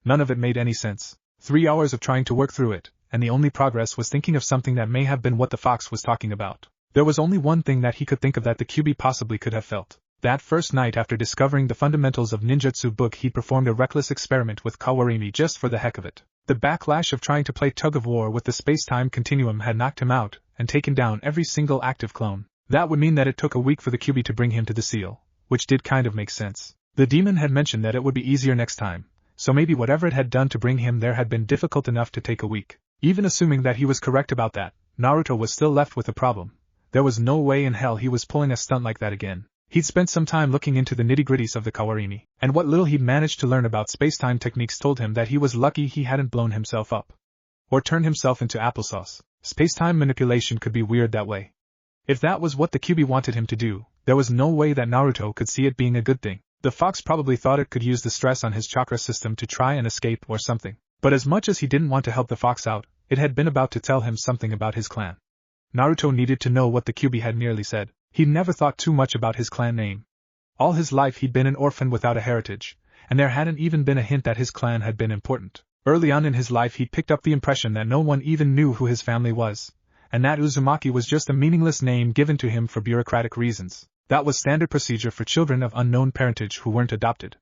None of it made any sense. 3 hours of trying to work through it, and the only progress was thinking of something that may have been what the fox was talking about. There was only one thing that he could think of that the Kyuubi possibly could have felt. That first night after discovering the fundamentals of ninjutsu book, he performed a reckless experiment with Kawarimi just for the heck of it. The backlash of trying to play tug-of-war with the space-time continuum had knocked him out and taken down every single active clone. That would mean that it took a week for the Kyuubi to bring him to the seal, which did kind of make sense. The demon had mentioned that it would be easier next time, so maybe whatever it had done to bring him there had been difficult enough to take a week. Even assuming that he was correct about that, Naruto was still left with a problem. There was no way in hell he was pulling a stunt like that again. He'd spent some time looking into the nitty-gritties of the Kawarimi, and what little he'd managed to learn about space-time techniques told him that he was lucky he hadn't blown himself up. Or turned himself into applesauce. Space-time manipulation could be weird that way. If that was what the Kyuubi wanted him to do, there was no way that Naruto could see it being a good thing. The fox probably thought it could use the stress on his chakra system to try and escape or something. But as much as he didn't want to help the fox out, it had been about to tell him something about his clan. Naruto needed to know what the Kyuubi had merely said. He'd never thought too much about his clan name. All his life he'd been an orphan without a heritage, and there hadn't even been a hint that his clan had been important. Early on in his life he'd picked up the impression that no one even knew who his family was, and that Uzumaki was just a meaningless name given to him for bureaucratic reasons. That was standard procedure for children of unknown parentage who weren't adopted.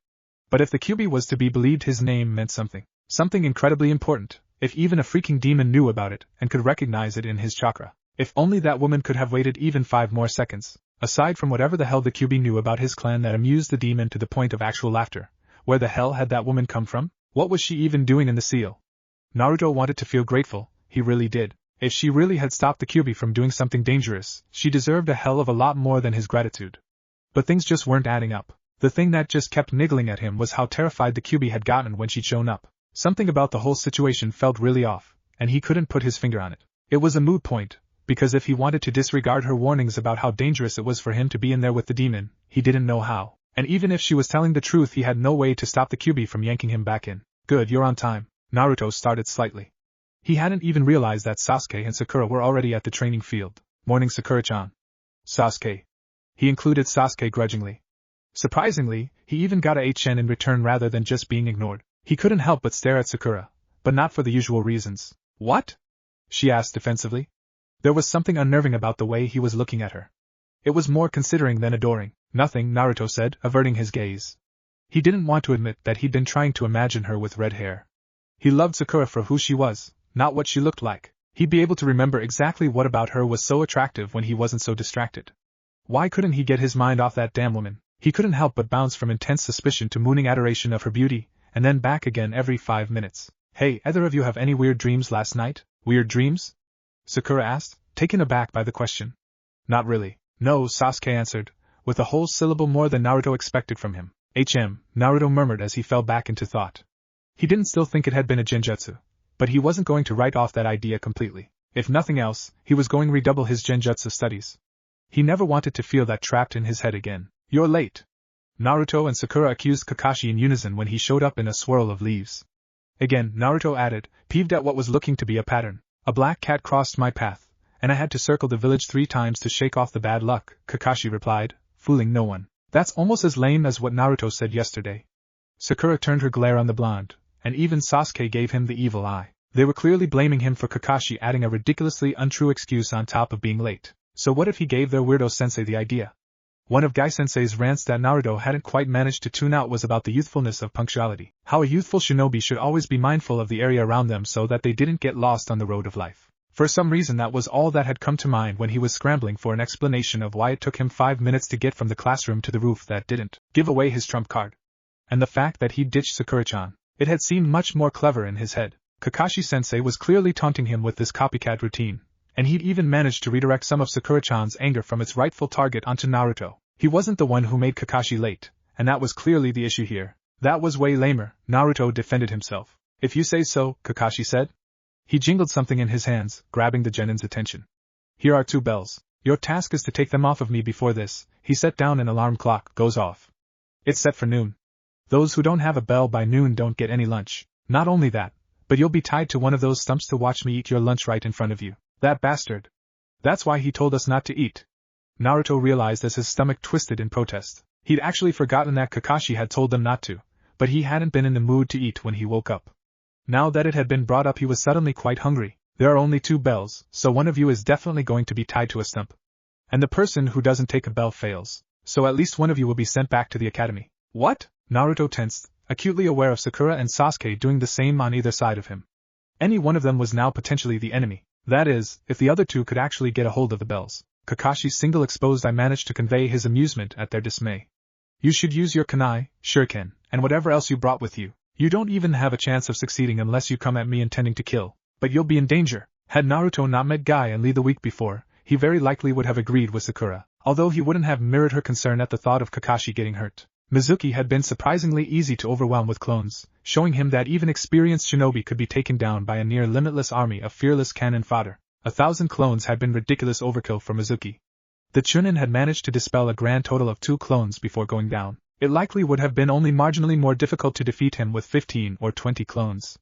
But if the Kyuubi was to be believed, his name meant something. Something incredibly important, if even a freaking demon knew about it and could recognize it in his chakra. If only that woman could have waited even 5 more seconds. Aside from whatever the hell the Kyuubi knew about his clan that amused the demon to the point of actual laughter, where the hell had that woman come from? What was she even doing in the seal? Naruto wanted to feel grateful, he really did. If she really had stopped the Kyuubi from doing something dangerous, she deserved a hell of a lot more than his gratitude. But things just weren't adding up. The thing that just kept niggling at him was how terrified the Kyuubi had gotten when she'd shown up. Something about the whole situation felt really off, and he couldn't put his finger on it. It was a moot point, because if he wanted to disregard her warnings about how dangerous it was for him to be in there with the demon, he didn't know how. And even if she was telling the truth, he had no way to stop the Kyuubi from yanking him back in. Good, you're on time. Naruto started slightly. He hadn't even realized that Sasuke and Sakura were already at the training field. Morning, Sakura-chan. Sasuke. He included Sasuke grudgingly. Surprisingly, he even got a HN in return rather than just being ignored. He couldn't help but stare at Sakura, but not for the usual reasons. What? She asked defensively. There was something unnerving about the way he was looking at her. It was more considering than adoring. Nothing, Naruto said, averting his gaze. He didn't want to admit that he'd been trying to imagine her with red hair. He loved Sakura for who she was, not what she looked like. He'd be able to remember exactly what about her was so attractive when he wasn't so distracted. Why couldn't he get his mind off that damn woman? He couldn't help but bounce from intense suspicion to mooning adoration of her beauty, and then back again every 5 minutes. Hey, either of you have any weird dreams last night? Weird dreams? Sakura asked, taken aback by the question. Not really. No, Sasuke answered, with a whole syllable more than Naruto expected from him. Naruto murmured as he fell back into thought. He didn't still think it had been a genjutsu. but he wasn't going to write off that idea completely. If nothing else, he was going to redouble his genjutsu studies. He never wanted to feel that trapped in his head again. "You're late." Naruto and Sakura accused Kakashi in unison when he showed up in a swirl of leaves. Again, Naruto added, peeved at what was looking to be a pattern. "A black cat crossed my path, and I had to circle the village 3 times to shake off the bad luck," Kakashi replied, fooling no one. "That's almost as lame as what Naruto said yesterday." Sakura turned her glare on the blonde, and even Sasuke gave him the evil eye. They were clearly blaming him for Kakashi adding a ridiculously untrue excuse on top of being late. So what if he gave their weirdo sensei the idea? One of Gai-sensei's rants that Naruto hadn't quite managed to tune out was about the youthfulness of punctuality. How a youthful shinobi should always be mindful of the area around them so that they didn't get lost on the road of life. For some reason that was all that had come to mind when he was scrambling for an explanation of why it took him 5 minutes to get from the classroom to the roof that didn't give away his trump card. And the fact that he'd ditched Sakura-chan. It had seemed much more clever in his head. Kakashi-sensei was clearly taunting him with this copycat routine, and he'd even managed to redirect some of Sakura-chan's anger from its rightful target onto Naruto. He wasn't the one who made Kakashi late, and that was clearly the issue here. "That was way lamer," Naruto defended himself. "If you say so," Kakashi said. He jingled something in his hands, grabbing the genin's attention. "Here are 2 bells. Your task is to take them off of me before this," he set down. An alarm clock goes off. "It's set for noon. Those who don't have a bell by noon don't get any lunch. Not only that, but you'll be tied to one of those stumps to watch me eat your lunch right in front of you." "That bastard. That's why he told us not to eat." Naruto realized as his stomach twisted in protest. He'd actually forgotten that Kakashi had told them not to, but he hadn't been in the mood to eat when he woke up. Now that it had been brought up, he was suddenly quite hungry. "There are only 2 bells, so one of you is definitely going to be tied to a stump. And the person who doesn't take a bell fails, so at least one of you will be sent back to the academy." "What?" Naruto tensed, acutely aware of Sakura and Sasuke doing the same on either side of him. Any one of them was now potentially the enemy. That is, if the other 2 could actually get a hold of the bells. Kakashi's single exposed eye managed to convey his amusement at their dismay. "You should use your kunai, shuriken, and whatever else you brought with you. You don't even have a chance of succeeding unless you come at me intending to kill. But you'll be in danger." Had Naruto not met Guy and Lee the week before, he very likely would have agreed with Sakura, although he wouldn't have mirrored her concern at the thought of Kakashi getting hurt. Mizuki had been surprisingly easy to overwhelm with clones, showing him that even experienced shinobi could be taken down by a near limitless army of fearless cannon fodder. 1,000 clones had been ridiculous overkill for Mizuki. The chunin had managed to dispel a grand total of 2 clones before going down. It likely would have been only marginally more difficult to defeat him with 15 or 20 clones.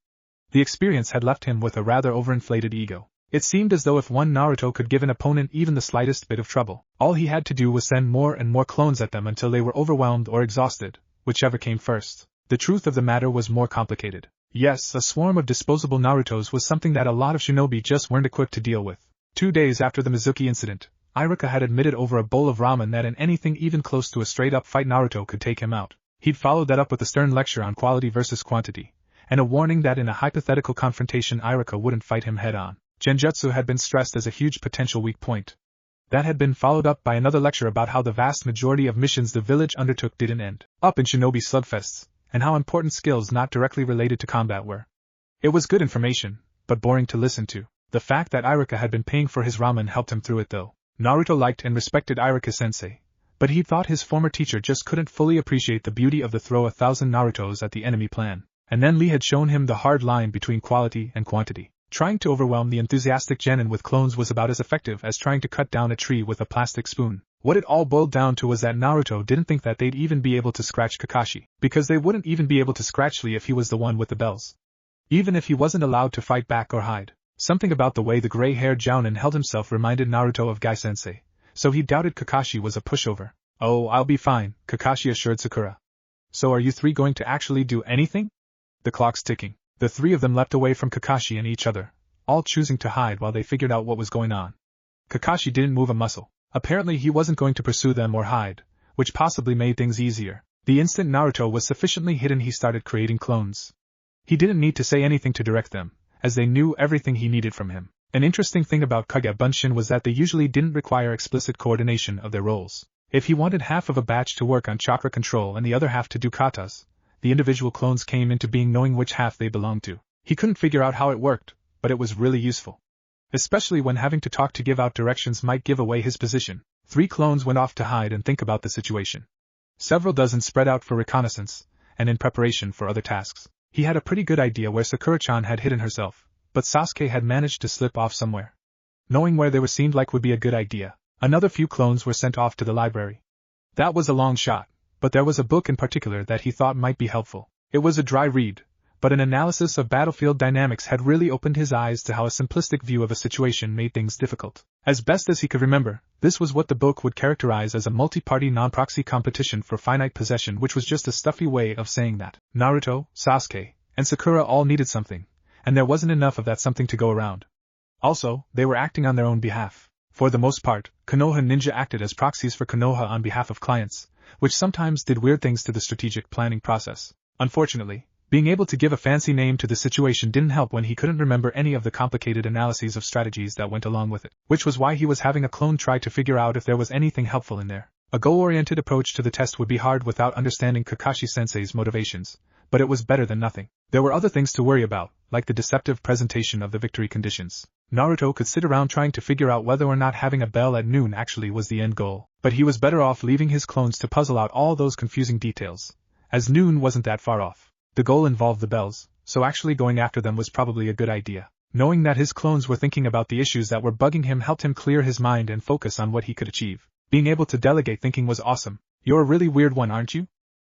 The experience had left him with a rather overinflated ego. It seemed as though if one Naruto could give an opponent even the slightest bit of trouble, all he had to do was send more and more clones at them until they were overwhelmed or exhausted, whichever came first. The truth of the matter was more complicated. Yes, a swarm of disposable Narutos was something that a lot of shinobi just weren't equipped to deal with. 2 days after the Mizuki incident, Iruka had admitted over a bowl of ramen that in anything even close to a straight-up fight Naruto could take him out. He'd followed that up with a stern lecture on quality versus quantity, and a warning that in a hypothetical confrontation Iruka wouldn't fight him head-on. Genjutsu had been stressed as a huge potential weak point. That had been followed up by another lecture about how the vast majority of missions the village undertook didn't end up in shinobi slugfests, and how important skills not directly related to combat were. It was good information, but boring to listen to. The fact that Iruka had been paying for his ramen helped him through it though. Naruto liked and respected Iruka-sensei, but he thought his former teacher just couldn't fully appreciate the beauty of the throw 1,000 Narutos at the enemy plan. And then Lee had shown him the hard line between quality and quantity. Trying to overwhelm the enthusiastic genin with clones was about as effective as trying to cut down a tree with a plastic spoon. What it all boiled down to was that Naruto didn't think that they'd even be able to scratch Kakashi, because they wouldn't even be able to scratch Lee if he was the one with the bells. Even if he wasn't allowed to fight back or hide. Something about the way the gray-haired jounin held himself reminded Naruto of Gai-sensei, so he doubted Kakashi was a pushover. "Oh, I'll be fine," Kakashi assured Sakura. "So are you 3 going to actually do anything?" The clock's ticking. The 3 of them leapt away from Kakashi and each other, all choosing to hide while they figured out what was going on. Kakashi didn't move a muscle. Apparently he wasn't going to pursue them or hide, which possibly made things easier. The instant Naruto was sufficiently hidden he started creating clones. He didn't need to say anything to direct them, as they knew everything he needed from him. An interesting thing about Kage Bunshin was that they usually didn't require explicit coordination of their roles. If he wanted half of a batch to work on chakra control and the other half to do katas, the individual clones came into being knowing which half they belonged to. He couldn't figure out how it worked, but it was really useful. Especially when having to talk to give out directions might give away his position. 3 clones went off to hide and think about the situation. Several dozen spread out for reconnaissance, and in preparation for other tasks. He had a pretty good idea where Sakura-chan had hidden herself, but Sasuke had managed to slip off somewhere. Knowing where they were seemed like would be a good idea. Another few clones were sent off to the library. That was a long shot, but there was a book in particular that he thought might be helpful. It was a dry read, but an analysis of battlefield dynamics had really opened his eyes to how a simplistic view of a situation made things difficult. As best as he could remember, this was what the book would characterize as a multi-party non-proxy competition for finite possession, which was just a stuffy way of saying that Naruto, Sasuke, and Sakura all needed something, and there wasn't enough of that something to go around. Also, they were acting on their own behalf. For the most part, Konoha ninja acted as proxies for Konoha on behalf of clients, which sometimes did weird things to the strategic planning process. Unfortunately, being able to give a fancy name to the situation didn't help when he couldn't remember any of the complicated analyses of strategies that went along with it, which was why he was having a clone try to figure out if there was anything helpful in there. A goal-oriented approach to the test would be hard without understanding Kakashi-sensei's motivations, but it was better than nothing. There were other things to worry about, like the deceptive presentation of the victory conditions. Naruto could sit around trying to figure out whether or not having a bell at noon actually was the end goal, but he was better off leaving his clones to puzzle out all those confusing details, as noon wasn't that far off. The goal involved the bells, so actually going after them was probably a good idea. Knowing that his clones were thinking about the issues that were bugging him helped him clear his mind and focus on what he could achieve. Being able to delegate thinking was awesome. You're a really weird one, aren't you?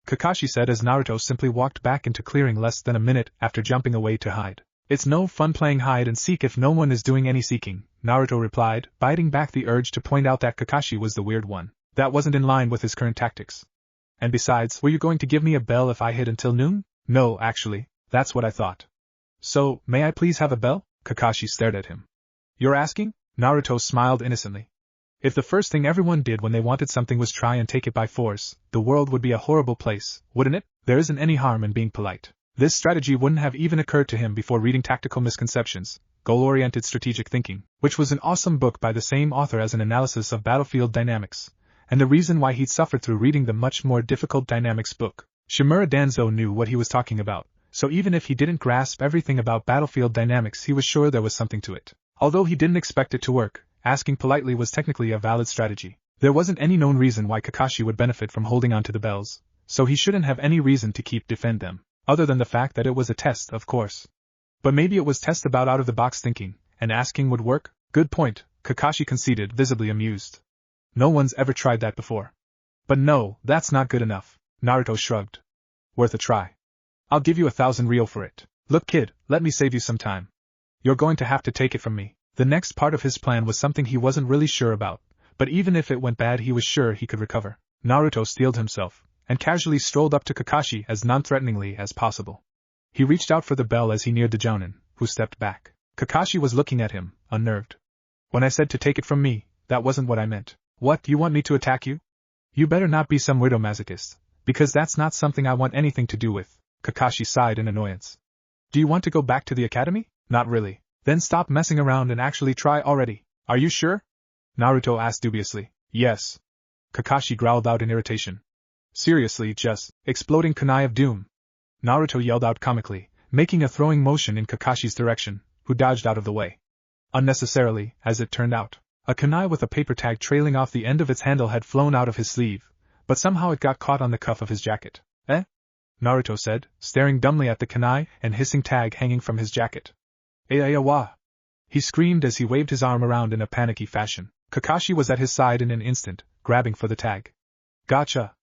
Kakashi said as Naruto simply walked back into clearing less than a minute after jumping away to hide. It's no fun playing hide and seek if no one is doing any seeking, Naruto replied, biting back the urge to point out that Kakashi was the weird one. That wasn't in line with his current tactics. And besides, were you going to give me a bell if I hid until noon? No, actually, that's what I thought. So, may I please have a bell? Kakashi stared at him. You're asking? Naruto smiled innocently. If the first thing everyone did when they wanted something was try and take it by force, the world would be a horrible place, wouldn't it? There isn't any harm in being polite. This strategy wouldn't have even occurred to him before reading Tactical Misconceptions, Goal-Oriented Strategic Thinking, which was an awesome book by the same author as an analysis of battlefield dynamics, and the reason why he'd suffered through reading the much more difficult Dynamics book. Shimura Danzo knew what he was talking about, so even if he didn't grasp everything about battlefield dynamics, he was sure there was something to it. Although he didn't expect it to work, asking politely was technically a valid strategy. There wasn't any known reason why Kakashi would benefit from holding on to the bells, so he shouldn't have any reason to defend them, other than the fact that it was a test, of course. But maybe it was test about out-of-the-box thinking, and asking would work? Good point, Kakashi conceded, visibly amused. No one's ever tried that before. But no, that's not good enough, Naruto shrugged. Worth a try. I'll give you 1,000 ryo for it. Look kid, let me save you some time. You're going to have to take it from me. The next part of his plan was something he wasn't really sure about, but even if it went bad he was sure he could recover. Naruto steeled himself, and casually strolled up to Kakashi as non-threateningly as possible. He reached out for the bell as he neared the jounin, who stepped back. Kakashi was looking at him, unnerved. When I said to take it from me, that wasn't what I meant. What, you want me to attack you? You better not be some weirdo masochist, because that's not something I want anything to do with. Kakashi sighed in annoyance. Do you want to go back to the academy? Not really. Then stop messing around and actually try already. Are you sure? Naruto asked dubiously. Yes. Kakashi growled out in irritation. Seriously, just exploding kunai of doom. Naruto yelled out comically, making a throwing motion in Kakashi's direction, who dodged out of the way. Unnecessarily, as it turned out. A kunai with a paper tag trailing off the end of its handle had flown out of his sleeve, but somehow it got caught on the cuff of his jacket. Eh? Naruto said, staring dumbly at the kunai and hissing tag hanging from his jacket. Wa! He screamed as he waved his arm around in a panicky fashion. Kakashi was at his side in an instant, grabbing for the tag. Gotcha!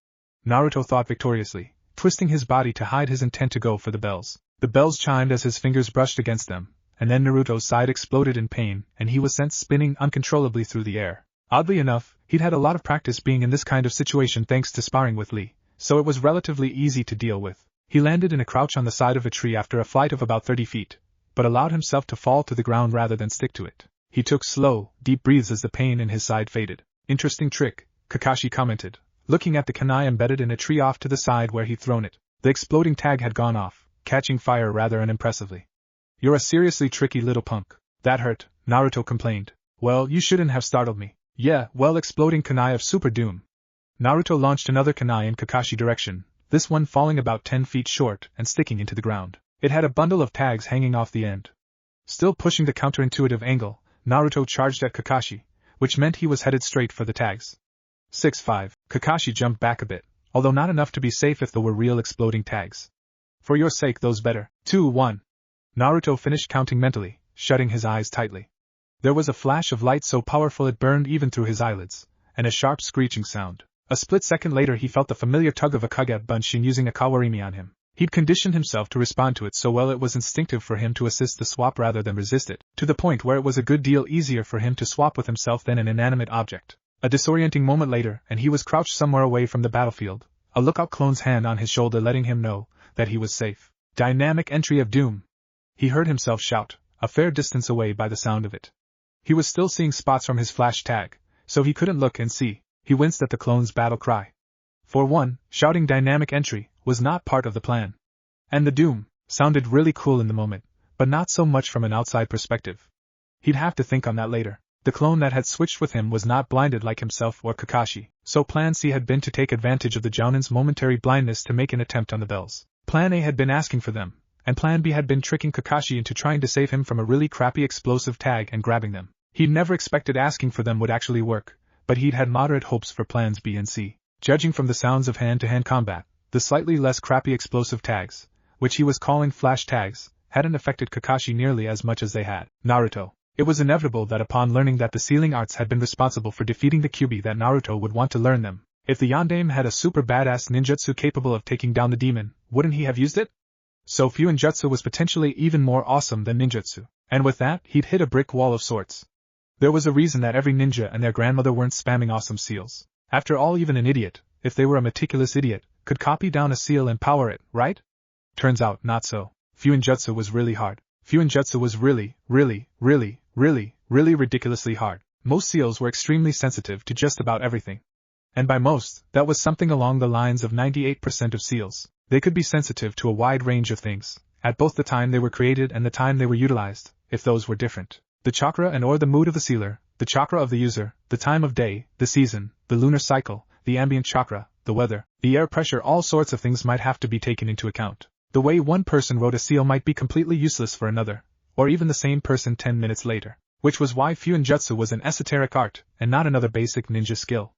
Naruto thought victoriously, twisting his body to hide his intent to go for the bells. The bells chimed as his fingers brushed against them, and then Naruto's side exploded in pain, and he was sent spinning uncontrollably through the air. Oddly enough, he'd had a lot of practice being in this kind of situation thanks to sparring with Lee, so it was relatively easy to deal with. He landed in a crouch on the side of a tree after a flight of about 30 feet, but allowed himself to fall to the ground rather than stick to it. He took slow, deep breaths as the pain in his side faded. Interesting trick, Kakashi commented, looking at the kunai embedded in a tree off to the side where he'd thrown it. The exploding tag had gone off, catching fire rather unimpressively. You're a seriously tricky little punk. That hurt, Naruto complained. Well, you shouldn't have startled me. Yeah, well, exploding kunai of super doom. Naruto launched another kunai in Kakashi's direction, this one falling about 10 feet short and sticking into the ground. It had a bundle of tags hanging off the end. Still pushing the counterintuitive angle, Naruto charged at Kakashi, which meant he was headed straight for the tags. 6-5. Kakashi jumped back a bit, although not enough to be safe if there were real exploding tags. For your sake, those better. 2-1. Naruto finished counting mentally, shutting his eyes tightly. There was a flash of light so powerful it burned even through his eyelids, and a sharp screeching sound. A split second later he felt the familiar tug of a Kage Bunshin using a Kawarimi on him. He'd conditioned himself to respond to it so well it was instinctive for him to assist the swap rather than resist it, to the point where it was a good deal easier for him to swap with himself than an inanimate object. A disorienting moment later, and he was crouched somewhere away from the battlefield, a lookout clone's hand on his shoulder letting him know that he was safe. Dynamic entry of doom! He heard himself shout, a fair distance away by the sound of it. He was still seeing spots from his flash tag, so he couldn't look and see. He winced at the clone's battle cry. For one, shouting dynamic entry was not part of the plan. And the doom sounded really cool in the moment, but not so much from an outside perspective. He'd have to think on that later. The clone that had switched with him was not blinded like himself or Kakashi, so Plan C had been to take advantage of the Jounin's momentary blindness to make an attempt on the bells. Plan A had been asking for them, and Plan B had been tricking Kakashi into trying to save him from a really crappy explosive tag and grabbing them. He'd never expected asking for them would actually work, but he'd had moderate hopes for Plans B and C. Judging from the sounds of hand-to-hand combat, the slightly less crappy explosive tags, which he was calling flash tags, hadn't affected Kakashi nearly as much as they had Naruto. It was inevitable that upon learning that the sealing arts had been responsible for defeating the Kyuubi that Naruto would want to learn them. If the Yondaime had a super badass ninjutsu capable of taking down the demon, wouldn't he have used it? So Fuinjutsu was potentially even more awesome than ninjutsu, and with that, he'd hit a brick wall of sorts. There was a reason that every ninja and their grandmother weren't spamming awesome seals. After all, even an idiot, if they were a meticulous idiot, could copy down a seal and power it, right? Turns out, not so. Fuinjutsu was really hard. Fuinjutsu was really ridiculously hard. Most seals were extremely sensitive to just about everything. And by most, that was something along the lines of 98% of seals. They could be sensitive to a wide range of things, at both the time they were created and the time they were utilized, if those were different. The chakra and or the mood of the sealer, the chakra of the user, the time of day, the season, the lunar cycle, the ambient chakra, the weather, the air pressure, all sorts of things might have to be taken into account. The way one person wrote a seal might be completely useless for another, or even the same person 10 minutes later, which was why Fuinjutsu was an esoteric art, and not another basic ninja skill.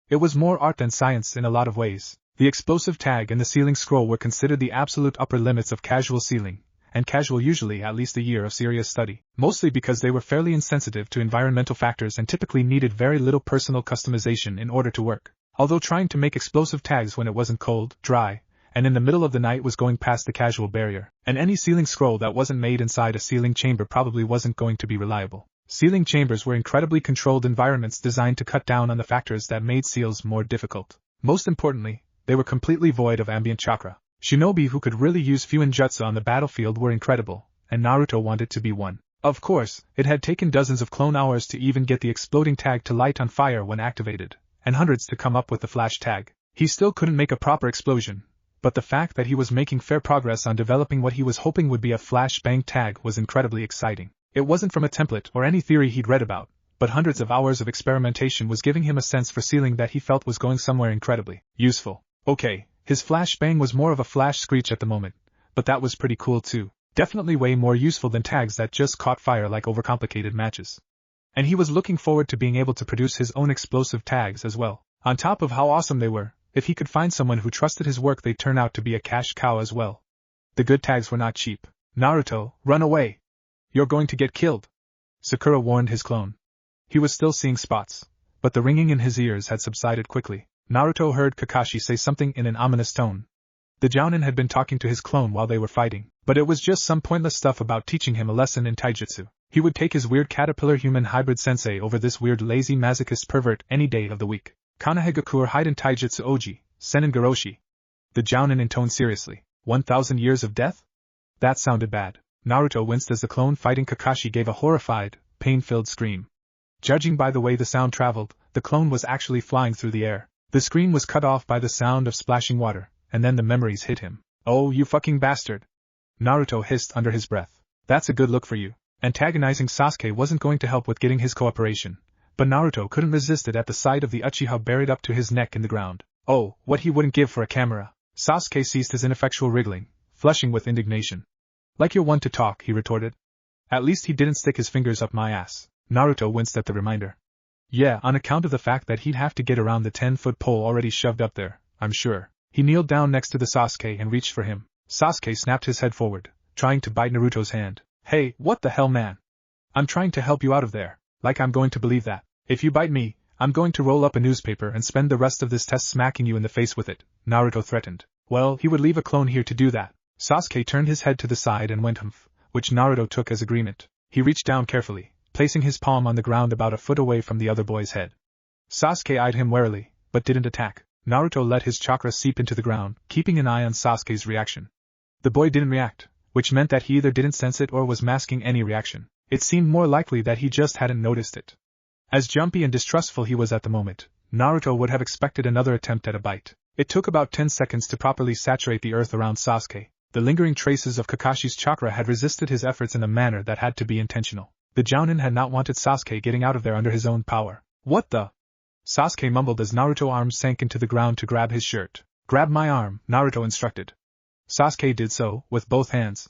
It was more art than science in a lot of ways. The explosive tag and the sealing scroll were considered the absolute upper limits of casual sealing, and casual usually at least a year of serious study, mostly because they were fairly insensitive to environmental factors and typically needed very little personal customization in order to work. Although trying to make explosive tags when it wasn't cold, dry, and in the middle of the night was going past the casual barrier, and any sealing scroll that wasn't made inside a sealing chamber probably wasn't going to be reliable. Sealing chambers were incredibly controlled environments designed to cut down on the factors that made seals more difficult. Most importantly, they were completely void of ambient chakra. Shinobi who could really use Fuinjutsu on the battlefield were incredible, and Naruto wanted to be one. Of course, it had taken dozens of clone hours to even get the exploding tag to light on fire when activated, and hundreds to come up with the flash tag. He still couldn't make a proper explosion, but the fact that he was making fair progress on developing what he was hoping would be a flash bang tag was incredibly exciting. It wasn't from a template or any theory he'd read about, but hundreds of hours of experimentation was giving him a sense for sealing that he felt was going somewhere incredibly useful. Okay, his flash bang was more of a flash screech at the moment, but that was pretty cool too. Definitely way more useful than tags that just caught fire like overcomplicated matches. And he was looking forward to being able to produce his own explosive tags as well. On top of how awesome they were, if he could find someone who trusted his work they'd turn out to be a cash cow as well. The good tags were not cheap. Naruto, run away! You're going to get killed! Sakura warned his clone. He was still seeing spots, but the ringing in his ears had subsided quickly. Naruto heard Kakashi say something in an ominous tone. The Jounin had been talking to his clone while they were fighting, but it was just some pointless stuff about teaching him a lesson in taijutsu. He would take his weird caterpillar-human hybrid sensei over this weird lazy masochist pervert any day of the week. Kanahegakur Haiden Taijutsu Oji, Senin Garoshi. The Jounin intoned seriously. 1,000 years of death? That sounded bad. Naruto winced as the clone fighting Kakashi gave a horrified, pain-filled scream. Judging by the way the sound traveled, the clone was actually flying through the air. The scream was cut off by the sound of splashing water, and then the memories hit him. Oh, you fucking bastard! Naruto hissed under his breath. That's a good look for you. Antagonizing Sasuke wasn't going to help with getting his cooperation, but Naruto couldn't resist it at the sight of the Uchiha buried up to his neck in the ground. Oh, what he wouldn't give for a camera. Sasuke ceased his ineffectual wriggling, flushing with indignation. Like you're one to talk, he retorted. At least he didn't stick his fingers up my ass. Naruto winced at the reminder. Yeah, on account of the fact that he'd have to get around the 10-foot pole already shoved up there, I'm sure. He kneeled down next to the Sasuke and reached for him. Sasuke snapped his head forward, trying to bite Naruto's hand. Hey, what the hell, man? I'm trying to help you out of there. Like I'm going to believe that. If you bite me, I'm going to roll up a newspaper and spend the rest of this test smacking you in the face with it, Naruto threatened. Well, he would leave a clone here to do that. Sasuke turned his head to the side and went humph, which Naruto took as agreement. He reached down carefully, placing his palm on the ground about a foot away from the other boy's head. Sasuke eyed him warily, but didn't attack. Naruto let his chakra seep into the ground, keeping an eye on Sasuke's reaction. The boy didn't react, which meant that he either didn't sense it or was masking any reaction. It seemed more likely that he just hadn't noticed it. As jumpy and distrustful he was at the moment, Naruto would have expected another attempt at a bite. It took about 10 seconds to properly saturate the earth around Sasuke. The lingering traces of Kakashi's chakra had resisted his efforts in a manner that had to be intentional. The Jounin had not wanted Sasuke getting out of there under his own power. What the? Sasuke mumbled as Naruto's arms sank into the ground to grab his shirt. Grab my arm, Naruto instructed. Sasuke did so, with both hands.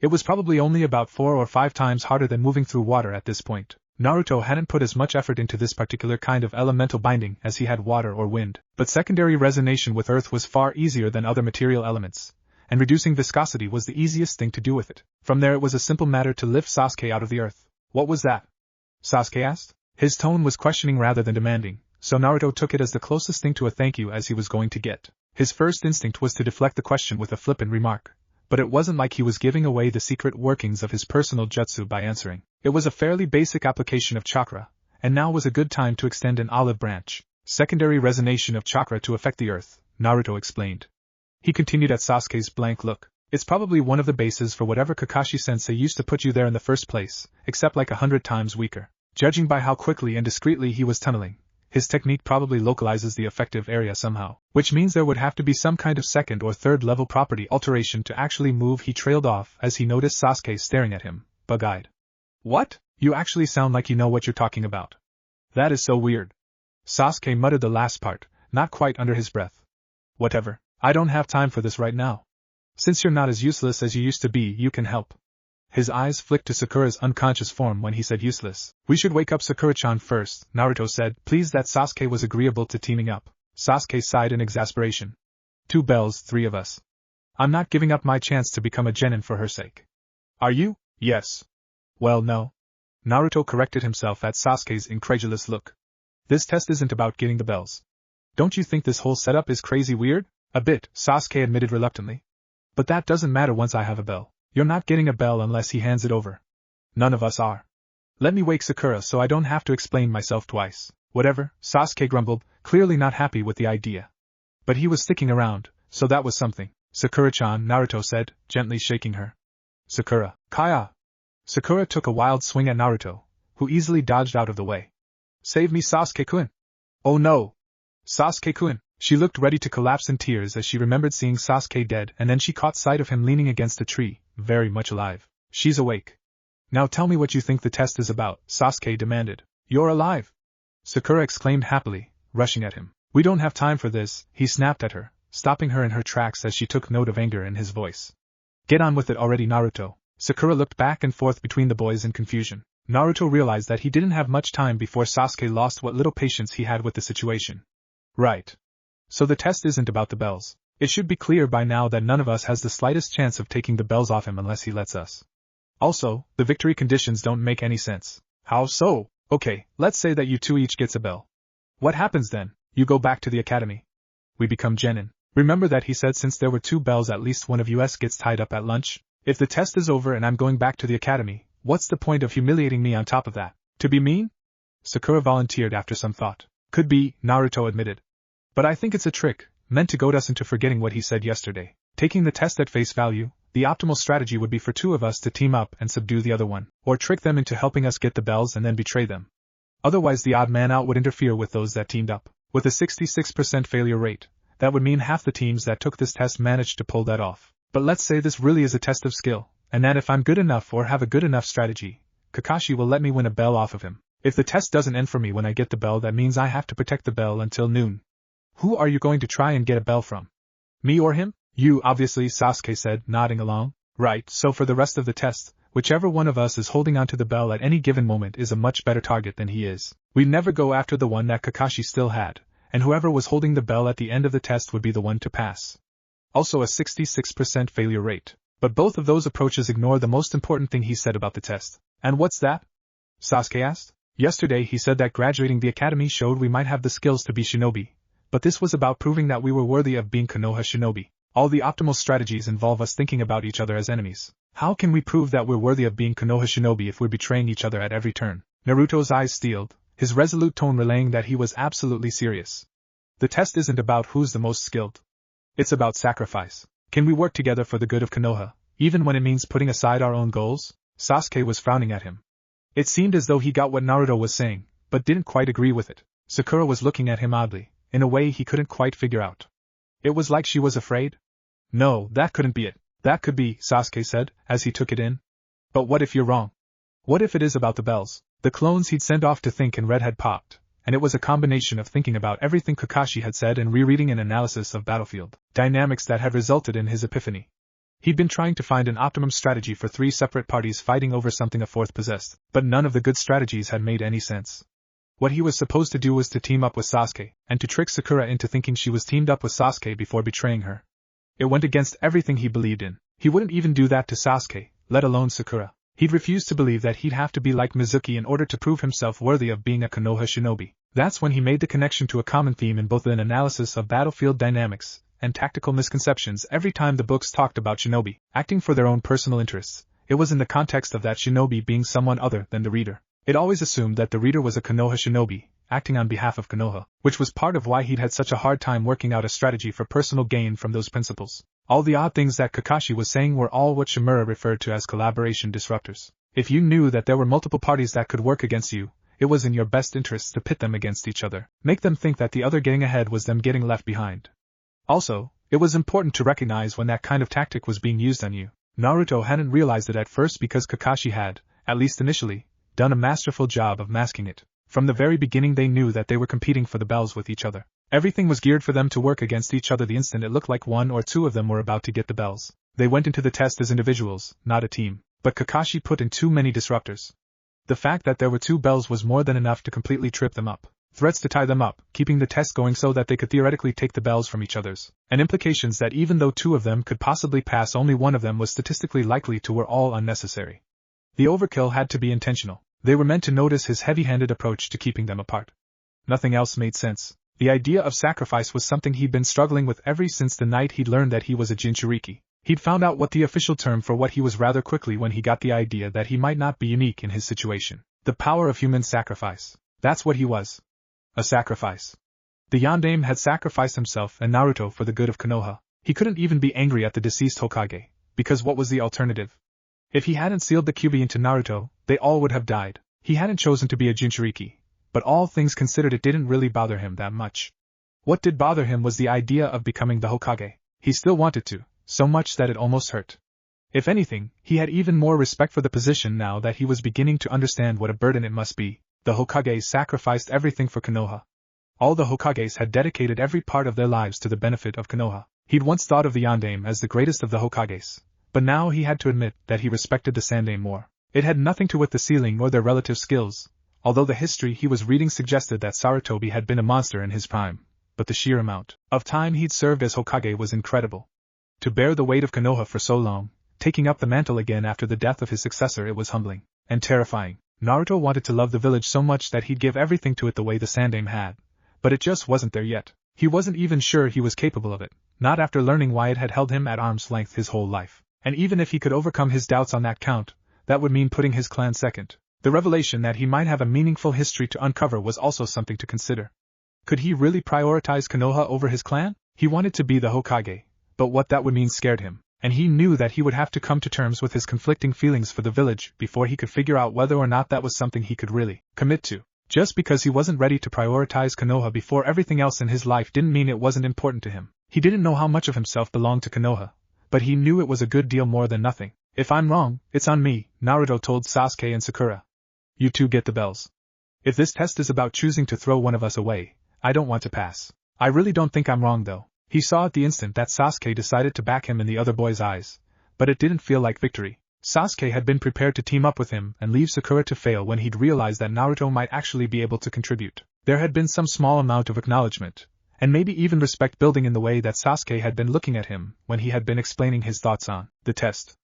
It was probably only about 4 or 5 times harder than moving through water at this point. Naruto hadn't put as much effort into this particular kind of elemental binding as he had water or wind, but secondary resonation with earth was far easier than other material elements, and reducing viscosity was the easiest thing to do with it. From there it was a simple matter to lift Sasuke out of the earth. What was that? Sasuke asked. His tone was questioning rather than demanding, so Naruto took it as the closest thing to a thank you as he was going to get. His first instinct was to deflect the question with a flippant remark, but it wasn't like he was giving away the secret workings of his personal jutsu by answering. It was a fairly basic application of chakra, and now was a good time to extend an olive branch. Secondary resonation of chakra to affect the earth, Naruto explained. He continued at Sasuke's blank look. It's probably one of the bases for whatever Kakashi-sensei used to put you there in the first place, except like 100 times weaker. Judging by how quickly and discreetly he was tunneling, his technique probably localizes the effective area somehow, which means there would have to be some kind of second or third level property alteration to actually move. He trailed off as he noticed Sasuke staring at him, bug-eyed. What? You actually sound like you know what you're talking about. That is so weird. Sasuke muttered the last part, not quite under his breath. Whatever, I don't have time for this right now. Since you're not as useless as you used to be, you can help. His eyes flicked to Sakura's unconscious form when he said useless. We should wake up Sakura-chan first, Naruto said, pleased that Sasuke was agreeable to teaming up. Sasuke sighed in exasperation. 2 bells, 3 of us. I'm not giving up my chance to become a genin for her sake. Are you? Yes. Well, no. Naruto corrected himself at Sasuke's incredulous look. This test isn't about getting the bells. Don't you think this whole setup is crazy weird? A bit, Sasuke admitted reluctantly. But that doesn't matter once I have a bell. You're not getting a bell unless he hands it over. None of us are. Let me wake Sakura so I don't have to explain myself twice. Whatever, Sasuke grumbled, clearly not happy with the idea. But he was sticking around, so that was something. Sakura-chan, Naruto said, gently shaking her. Sakura, Kaya! Sakura took a wild swing at Naruto, who easily dodged out of the way. Save me, Sasuke-kun! Oh no! Sasuke-kun! She looked ready to collapse in tears as she remembered seeing Sasuke dead, and then she caught sight of him leaning against a tree, very much alive. She's awake. Now tell me what you think the test is about, Sasuke demanded. You're alive! Sakura exclaimed happily, rushing at him. We don't have time for this, he snapped at her, stopping her in her tracks as she took note of anger in his voice. Get on with it already, Naruto. Sakura looked back and forth between the boys in confusion. Naruto realized that he didn't have much time before Sasuke lost what little patience he had with the situation. Right. So the test isn't about the bells. It should be clear by now that none of us has the slightest chance of taking the bells off him unless he lets us. Also, the victory conditions don't make any sense. How so? Okay, let's say that you 2 each gets a bell. What happens then? You go back to the academy. We become genin. Remember that he said since there were 2 bells at least one of us gets tied up at lunch? If the test is over and I'm going back to the academy, what's the point of humiliating me on top of that? To be mean? Sakura volunteered after some thought. Could be, Naruto admitted. But I think it's a trick, meant to goad us into forgetting what he said yesterday. Taking the test at face value, the optimal strategy would be for 2 of us to team up and subdue the other one, or trick them into helping us get the bells and then betray them. Otherwise the odd man out would interfere with those that teamed up. With a 66% failure rate, that would mean half the teams that took this test managed to pull that off. But let's say this really is a test of skill, and that if I'm good enough or have a good enough strategy, Kakashi will let me win a bell off of him. If the test doesn't end for me when I get the bell, that means I have to protect the bell until noon. Who are you going to try and get a bell from? Me or him? You, obviously, Sasuke said, nodding along. Right, so for the rest of the test, whichever one of us is holding onto the bell at any given moment is a much better target than he is. We'd never go after the one that Kakashi still had, and whoever was holding the bell at the end of the test would be the one to pass. Also a 66% failure rate. But both of those approaches ignore the most important thing he said about the test. And what's that? Sasuke asked. Yesterday he said that graduating the academy showed we might have the skills to be shinobi, but this was about proving that we were worthy of being Konoha shinobi. All the optimal strategies involve us thinking about each other as enemies. How can we prove that we're worthy of being Konoha shinobi if we're betraying each other at every turn? Naruto's eyes steeled, his resolute tone relaying that he was absolutely serious. The test isn't about who's the most skilled. It's about sacrifice. Can we work together for the good of Konoha, even when it means putting aside our own goals? Sasuke was frowning at him. It seemed as though he got what Naruto was saying, but didn't quite agree with it. Sakura was looking at him oddly, in a way he couldn't quite figure out. It was like she was afraid? No, that couldn't be it. That could be, Sasuke said, as he took it in. But what if you're wrong? What if it is about the bells? The clones he'd sent off to think and read had popped, and it was a combination of thinking about everything Kakashi had said and rereading an analysis of battlefield dynamics that had resulted in his epiphany. He'd been trying to find an optimum strategy for 3 separate parties fighting over something a fourth possessed, but none of the good strategies had made any sense. What he was supposed to do was to team up with Sasuke, and to trick Sakura into thinking she was teamed up with Sasuke before betraying her. It went against everything he believed in. He wouldn't even do that to Sasuke, let alone Sakura. He'd refused to believe that he'd have to be like Mizuki in order to prove himself worthy of being a Konoha shinobi. That's when he made the connection to a common theme in both an analysis of battlefield dynamics and tactical misconceptions. Every time the books talked about shinobi acting for their own personal interests, it was in the context of that shinobi being someone other than the reader. It always assumed that the reader was a Konoha shinobi, acting on behalf of Konoha, which was part of why he'd had such a hard time working out a strategy for personal gain from those principles. All the odd things that Kakashi was saying were all what Shimura referred to as collaboration disruptors. If you knew that there were multiple parties that could work against you, it was in your best interests to pit them against each other, make them think that the other getting ahead was them getting left behind. Also, it was important to recognize when that kind of tactic was being used on you. Naruto hadn't realized it at first because Kakashi had, at least initially, done a masterful job of masking it. From the very beginning they knew that they were competing for the bells with each other. Everything was geared for them to work against each other the instant it looked like one or two of them were about to get the bells. They went into the test as individuals, not a team, but Kakashi put in too many disruptors. The fact that there were 2 bells was more than enough to completely trip them up. Threats to tie them up, keeping the test going so that they could theoretically take the bells from each others, and implications that even though 2 of them could possibly pass, only one of them was statistically likely to, were all unnecessary. The overkill had to be intentional. They were meant to notice his heavy-handed approach to keeping them apart. Nothing else made sense. The idea of sacrifice was something he'd been struggling with ever since the night he'd learned that he was a Jinchuriki. He'd found out what the official term for what he was rather quickly when he got the idea that he might not be unique in his situation. The power of human sacrifice. That's what he was. A sacrifice. The Yondaime had sacrificed himself and Naruto for the good of Konoha. He couldn't even be angry at the deceased Hokage, because what was the alternative? If he hadn't sealed the Kyuubi into Naruto, they all would have died. He hadn't chosen to be a Jinchuriki, but all things considered it didn't really bother him that much. What did bother him was the idea of becoming the Hokage. He still wanted to, so much that it almost hurt. If anything, he had even more respect for the position now that he was beginning to understand what a burden it must be. The Hokage sacrificed everything for Konoha. All the Hokages had dedicated every part of their lives to the benefit of Konoha. He'd once thought of the Yondaime as the greatest of the Hokages, but now he had to admit that he respected the Sandaime more. It had nothing to do with the sealing or their relative skills, although the history he was reading suggested that Sarutobi had been a monster in his prime, but the sheer amount of time he'd served as Hokage was incredible. To bear the weight of Konoha for so long, taking up the mantle again after the death of his successor, it was humbling and terrifying. Naruto wanted to love the village so much that he'd give everything to it the way the Sandaime had, but it just wasn't there yet. He wasn't even sure he was capable of it, not after learning why it had held him at arm's length his whole life. And even if he could overcome his doubts on that count, that would mean putting his clan second. The revelation that he might have a meaningful history to uncover was also something to consider. Could he really prioritize Konoha over his clan? He wanted to be the Hokage, but what that would mean scared him, and he knew that he would have to come to terms with his conflicting feelings for the village before he could figure out whether or not that was something he could really commit to. Just because he wasn't ready to prioritize Konoha before everything else in his life didn't mean it wasn't important to him. He didn't know how much of himself belonged to Konoha, but he knew it was a good deal more than nothing. If I'm wrong, it's on me, Naruto told Sasuke and Sakura. You two get the bells. If this test is about choosing to throw one of us away, I don't want to pass. I really don't think I'm wrong though. He saw at the instant that Sasuke decided to back him in the other boy's eyes, but it didn't feel like victory. Sasuke had been prepared to team up with him and leave Sakura to fail when he'd realized that Naruto might actually be able to contribute. There had been some small amount of acknowledgement, and maybe even respect building in the way that Sasuke had been looking at him when he had been explaining his thoughts on the test.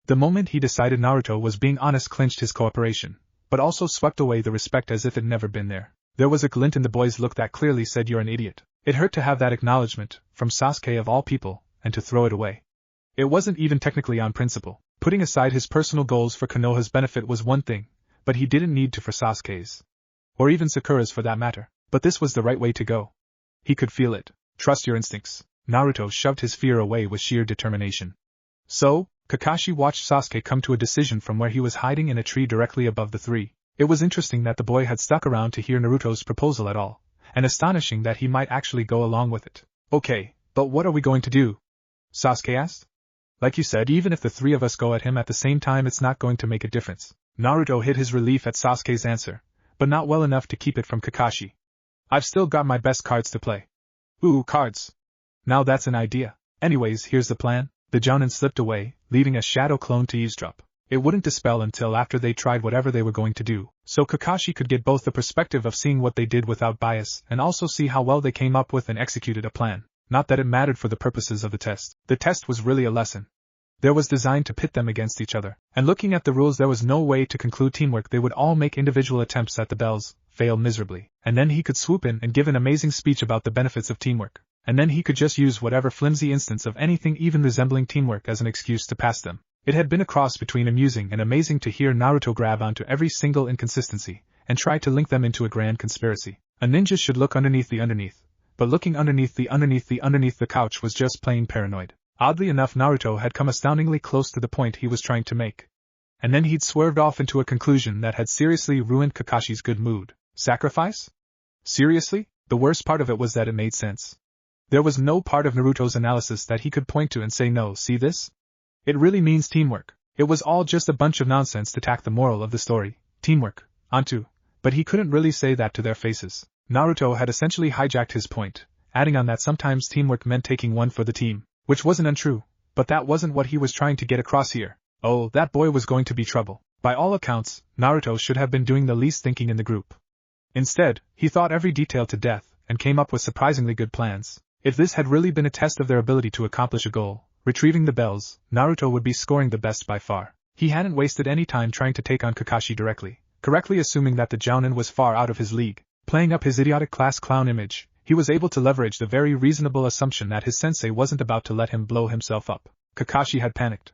The moment he decided Naruto was being honest clinched his cooperation, but also swept away the respect as if it never been there. There was a glint in the boy's look that clearly said you're an idiot. It hurt to have that acknowledgement, from Sasuke of all people, and to throw it away. It wasn't even technically on principle. Putting aside his personal goals for Konoha's benefit was one thing, but he didn't need to for Sasuke's. Or even Sakura's for that matter. But this was the right way to go. He could feel it. Trust your instincts. Naruto shoved his fear away with sheer determination. So, Kakashi watched Sasuke come to a decision from where he was hiding in a tree directly above the three. It was interesting that the boy had stuck around to hear Naruto's proposal at all, and astonishing that he might actually go along with it. Okay, but what are we going to do? Sasuke asked. Like you said, even if the three of us go at him at the same time, it's not going to make a difference. Naruto hid his relief at Sasuke's answer, but not well enough to keep it from Kakashi. I've still got my best cards to play. Ooh, cards. Now that's an idea. Anyways, here's the plan. The Jounin slipped away, leaving a shadow clone to eavesdrop. It wouldn't dispel until after they tried whatever they were going to do, so Kakashi could get both the perspective of seeing what they did without bias and also see how well they came up with and executed a plan. Not that it mattered for the purposes of the test. The test was really a lesson. There was designed to pit them against each other, and looking at the rules there was no way to conclude teamwork. They would all make individual attempts at the bells, fail miserably, and then he could swoop in and give an amazing speech about the benefits of teamwork, and then he could just use whatever flimsy instance of anything even resembling teamwork as an excuse to pass them. It had been a cross between amusing and amazing to hear Naruto grab onto every single inconsistency, and try to link them into a grand conspiracy. A ninja should look underneath the underneath, but looking underneath the couch was just plain paranoid. Oddly enough, Naruto had come astoundingly close to the point he was trying to make. And then he'd swerved off into a conclusion that had seriously ruined Kakashi's good mood. Sacrifice? Seriously? The worst part of it was that it made sense. There was no part of Naruto's analysis that he could point to and say, no, see this? It really means teamwork. It was all just a bunch of nonsense to tack the moral of the story, teamwork, onto, but he couldn't really say that to their faces. Naruto had essentially hijacked his point, adding on that sometimes teamwork meant taking one for the team. Which wasn't untrue, but that wasn't what he was trying to get across here. Oh, that boy was going to be trouble. By all accounts, Naruto should have been doing the least thinking in the group. Instead, he thought every detail to death, and came up with surprisingly good plans. If this had really been a test of their ability to accomplish a goal, retrieving the bells, Naruto would be scoring the best by far. He hadn't wasted any time trying to take on Kakashi directly, correctly assuming that the Jounin was far out of his league. Playing up his idiotic class clown image, he was able to leverage the very reasonable assumption that his sensei wasn't about to let him blow himself up. Kakashi had panicked.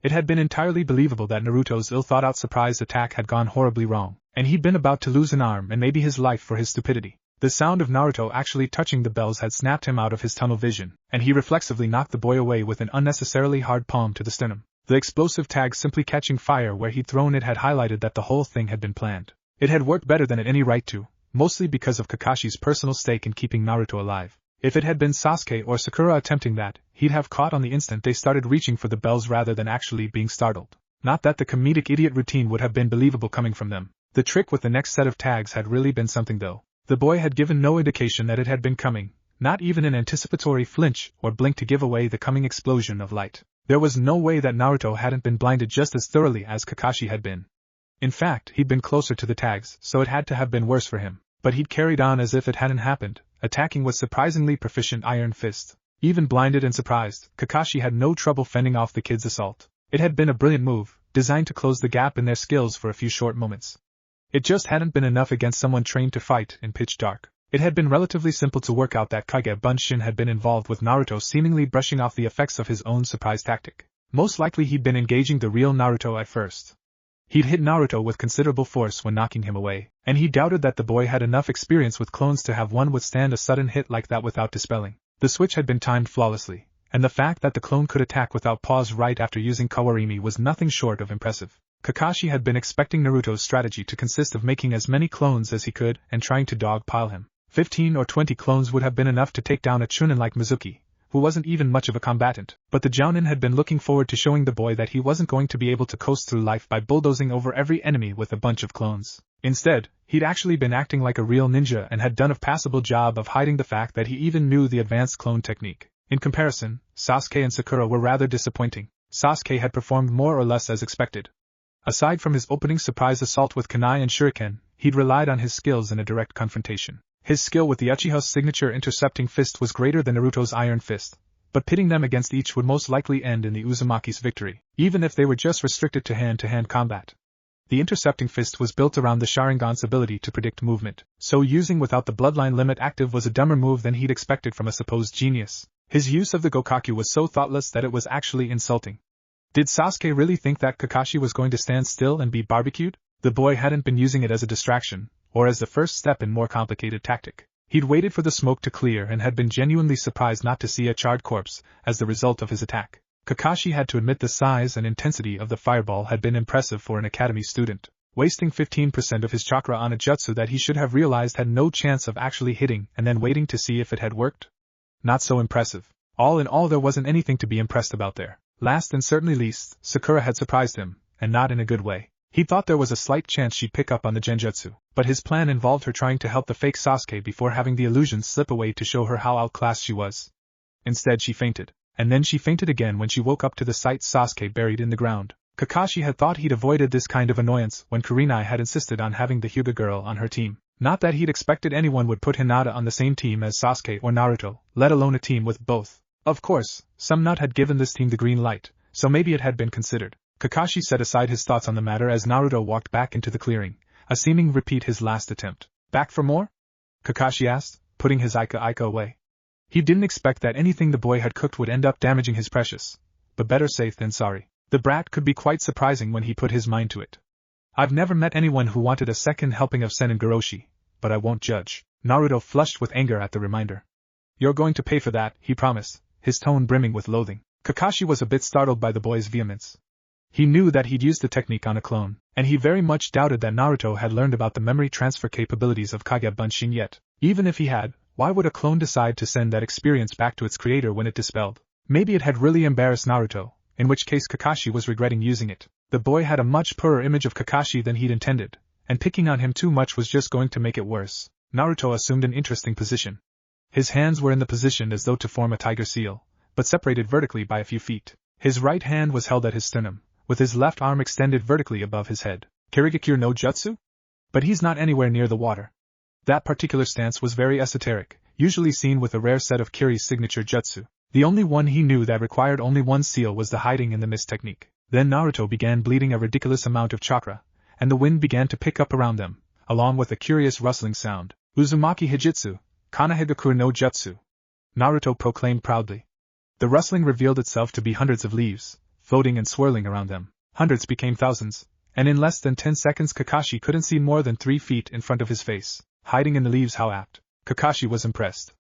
It had been entirely believable that Naruto's ill-thought-out surprise attack had gone horribly wrong, and he'd been about to lose an arm and maybe his life for his stupidity. The sound of Naruto actually touching the bells had snapped him out of his tunnel vision, and he reflexively knocked the boy away with an unnecessarily hard palm to the sternum. The explosive tag simply catching fire where he'd thrown it had highlighted that the whole thing had been planned. It had worked better than it had any right to, mostly because of Kakashi's personal stake in keeping Naruto alive. If it had been Sasuke or Sakura attempting that, he'd have caught on the instant they started reaching for the bells rather than actually being startled. Not that the comedic idiot routine would have been believable coming from them. The trick with the next set of tags had really been something though. The boy had given no indication that it had been coming, not even an anticipatory flinch or blink to give away the coming explosion of light. There was no way that Naruto hadn't been blinded just as thoroughly as Kakashi had been. In fact, he'd been closer to the tags, so it had to have been worse for him. But he'd carried on as if it hadn't happened, attacking with surprisingly proficient iron fist. Even blinded and surprised, Kakashi had no trouble fending off the kid's assault. It had been a brilliant move, designed to close the gap in their skills for a few short moments. It just hadn't been enough against someone trained to fight in pitch dark. It had been relatively simple to work out that Kage Bunshin had been involved with Naruto seemingly brushing off the effects of his own surprise tactic. Most likely he'd been engaging the real Naruto at first. He'd hit Naruto with considerable force when knocking him away, and he doubted that the boy had enough experience with clones to have one withstand a sudden hit like that without dispelling. The switch had been timed flawlessly, and the fact that the clone could attack without pause right after using Kawarimi was nothing short of impressive. Kakashi had been expecting Naruto's strategy to consist of making as many clones as he could and trying to dogpile him. 15 or 20 clones would have been enough to take down a chunin like Mizuki, who wasn't even much of a combatant, but the Jounin had been looking forward to showing the boy that he wasn't going to be able to coast through life by bulldozing over every enemy with a bunch of clones. Instead, he'd actually been acting like a real ninja and had done a passable job of hiding the fact that he even knew the advanced clone technique. In comparison, Sasuke and Sakura were rather disappointing. Sasuke had performed more or less as expected. Aside from his opening surprise assault with kunai and shuriken, he'd relied on his skills in a direct confrontation. His skill with the Uchiha's signature intercepting fist was greater than Naruto's iron fist, but pitting them against each would most likely end in the Uzumaki's victory, even if they were just restricted to hand-to-hand combat. The intercepting fist was built around the Sharingan's ability to predict movement, so using without the bloodline limit active was a dumber move than he'd expected from a supposed genius. His use of the Gokaku was so thoughtless that it was actually insulting. Did Sasuke really think that Kakashi was going to stand still and be barbecued? The boy hadn't been using it as a distraction, or as the first step in more complicated tactic. He'd waited for the smoke to clear and had been genuinely surprised not to see a charred corpse as the result of his attack. Kakashi had to admit the size and intensity of the fireball had been impressive for an academy student, wasting 15% of his chakra on a jutsu that he should have realized had no chance of actually hitting and then waiting to see if it had worked. Not so impressive. All in all, there wasn't anything to be impressed about there. Last and certainly least, Sakura had surprised him, and not in a good way. He thought there was a slight chance she'd pick up on the genjutsu, but his plan involved her trying to help the fake Sasuke before having the illusion slip away to show her how outclassed she was. Instead she fainted, and then she fainted again when she woke up to the sight Sasuke buried in the ground. Kakashi had thought he'd avoided this kind of annoyance when Kurenai had insisted on having the Hyuga girl on her team. Not that he'd expected anyone would put Hinata on the same team as Sasuke or Naruto, let alone a team with both. Of course, some nut had given this team the green light, so maybe it had been considered. Kakashi set aside his thoughts on the matter as Naruto walked back into the clearing, a seeming repeat his last attempt. Back for more? Kakashi asked, putting his Aika away. He didn't expect that anything the boy had cooked would end up damaging his precious, but better safe than sorry. The brat could be quite surprising when he put his mind to it. I've never met anyone who wanted a second helping of Senin Goroshi, but I won't judge. Naruto flushed with anger at the reminder. You're going to pay for that, he promised, his tone brimming with loathing. Kakashi was a bit startled by the boy's vehemence. He knew that he'd used the technique on a clone, and he very much doubted that Naruto had learned about the memory transfer capabilities of Kage Bunshin yet. Even if he had, why would a clone decide to send that experience back to its creator when it dispelled? Maybe it had really embarrassed Naruto, in which case Kakashi was regretting using it. The boy had a much poorer image of Kakashi than he'd intended, and picking on him too much was just going to make it worse. Naruto assumed an interesting position. His hands were in the position as though to form a tiger seal, but separated vertically by a few feet. His right hand was held at his sternum, with his left arm extended vertically above his head. Kirigakure no Jutsu? But he's not anywhere near the water. That particular stance was very esoteric, usually seen with a rare set of Kiri's signature jutsu. The only one he knew that required only one seal was the hiding in the mist technique. Then Naruto began bleeding a ridiculous amount of chakra, and the wind began to pick up around them, along with a curious rustling sound. Uzumaki Hijitsu, Kanahegakure no Jutsu, Naruto proclaimed proudly. The rustling revealed itself to be hundreds of leaves, floating and swirling around them. Hundreds became thousands, and in less than 10 seconds Kakashi couldn't see more than 3 feet in front of his face. Hiding in the leaves, how apt. Kakashi was impressed.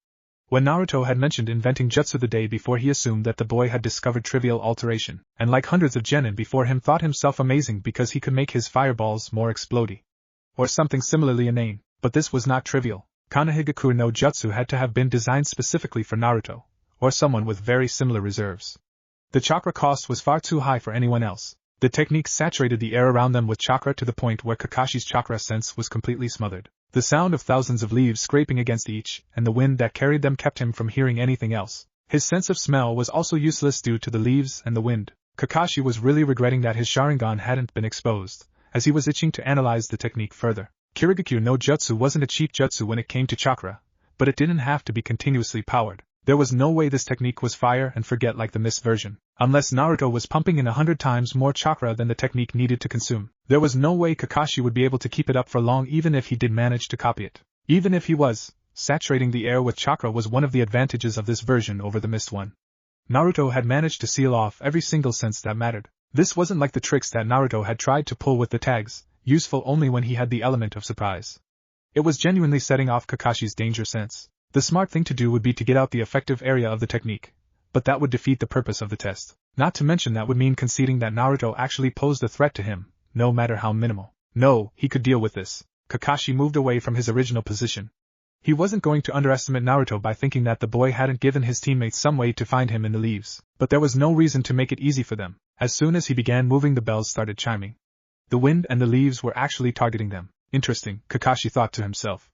When Naruto had mentioned inventing jutsu the day before, he assumed that the boy had discovered trivial alteration, and like hundreds of genin before him thought himself amazing because he could make his fireballs more explodey. Or something similarly inane, but this was not trivial. Kanahegakure no Jutsu had to have been designed specifically for Naruto, or someone with very similar reserves. The chakra cost was far too high for anyone else. The technique saturated the air around them with chakra to the point where Kakashi's chakra sense was completely smothered. The sound of thousands of leaves scraping against each, and the wind that carried them kept him from hearing anything else. His sense of smell was also useless due to the leaves and the wind. Kakashi was really regretting that his Sharingan hadn't been exposed, as he was itching to analyze the technique further. Kirigakure no Jutsu wasn't a cheap jutsu when it came to chakra, but it didn't have to be continuously powered. There was no way this technique was fire and forget like the mist version. Unless Naruto was pumping in 100 times more chakra than the technique needed to consume, there was no way Kakashi would be able to keep it up for long even if he did manage to copy it. Even if he was, saturating the air with chakra was one of the advantages of this version over the mist one. Naruto had managed to seal off every single sense that mattered. This wasn't like the tricks that Naruto had tried to pull with the tags, useful only when he had the element of surprise. It was genuinely setting off Kakashi's danger sense. The smart thing to do would be to get out the effective area of the technique, but that would defeat the purpose of the test. Not to mention that would mean conceding that Naruto actually posed a threat to him, no matter how minimal. No, he could deal with this. Kakashi moved away from his original position. He wasn't going to underestimate Naruto by thinking that the boy hadn't given his teammates some way to find him in the leaves, but there was no reason to make it easy for them. As soon as he began moving, the bells started chiming. The wind and the leaves were actually targeting them. Interesting, Kakashi thought to himself.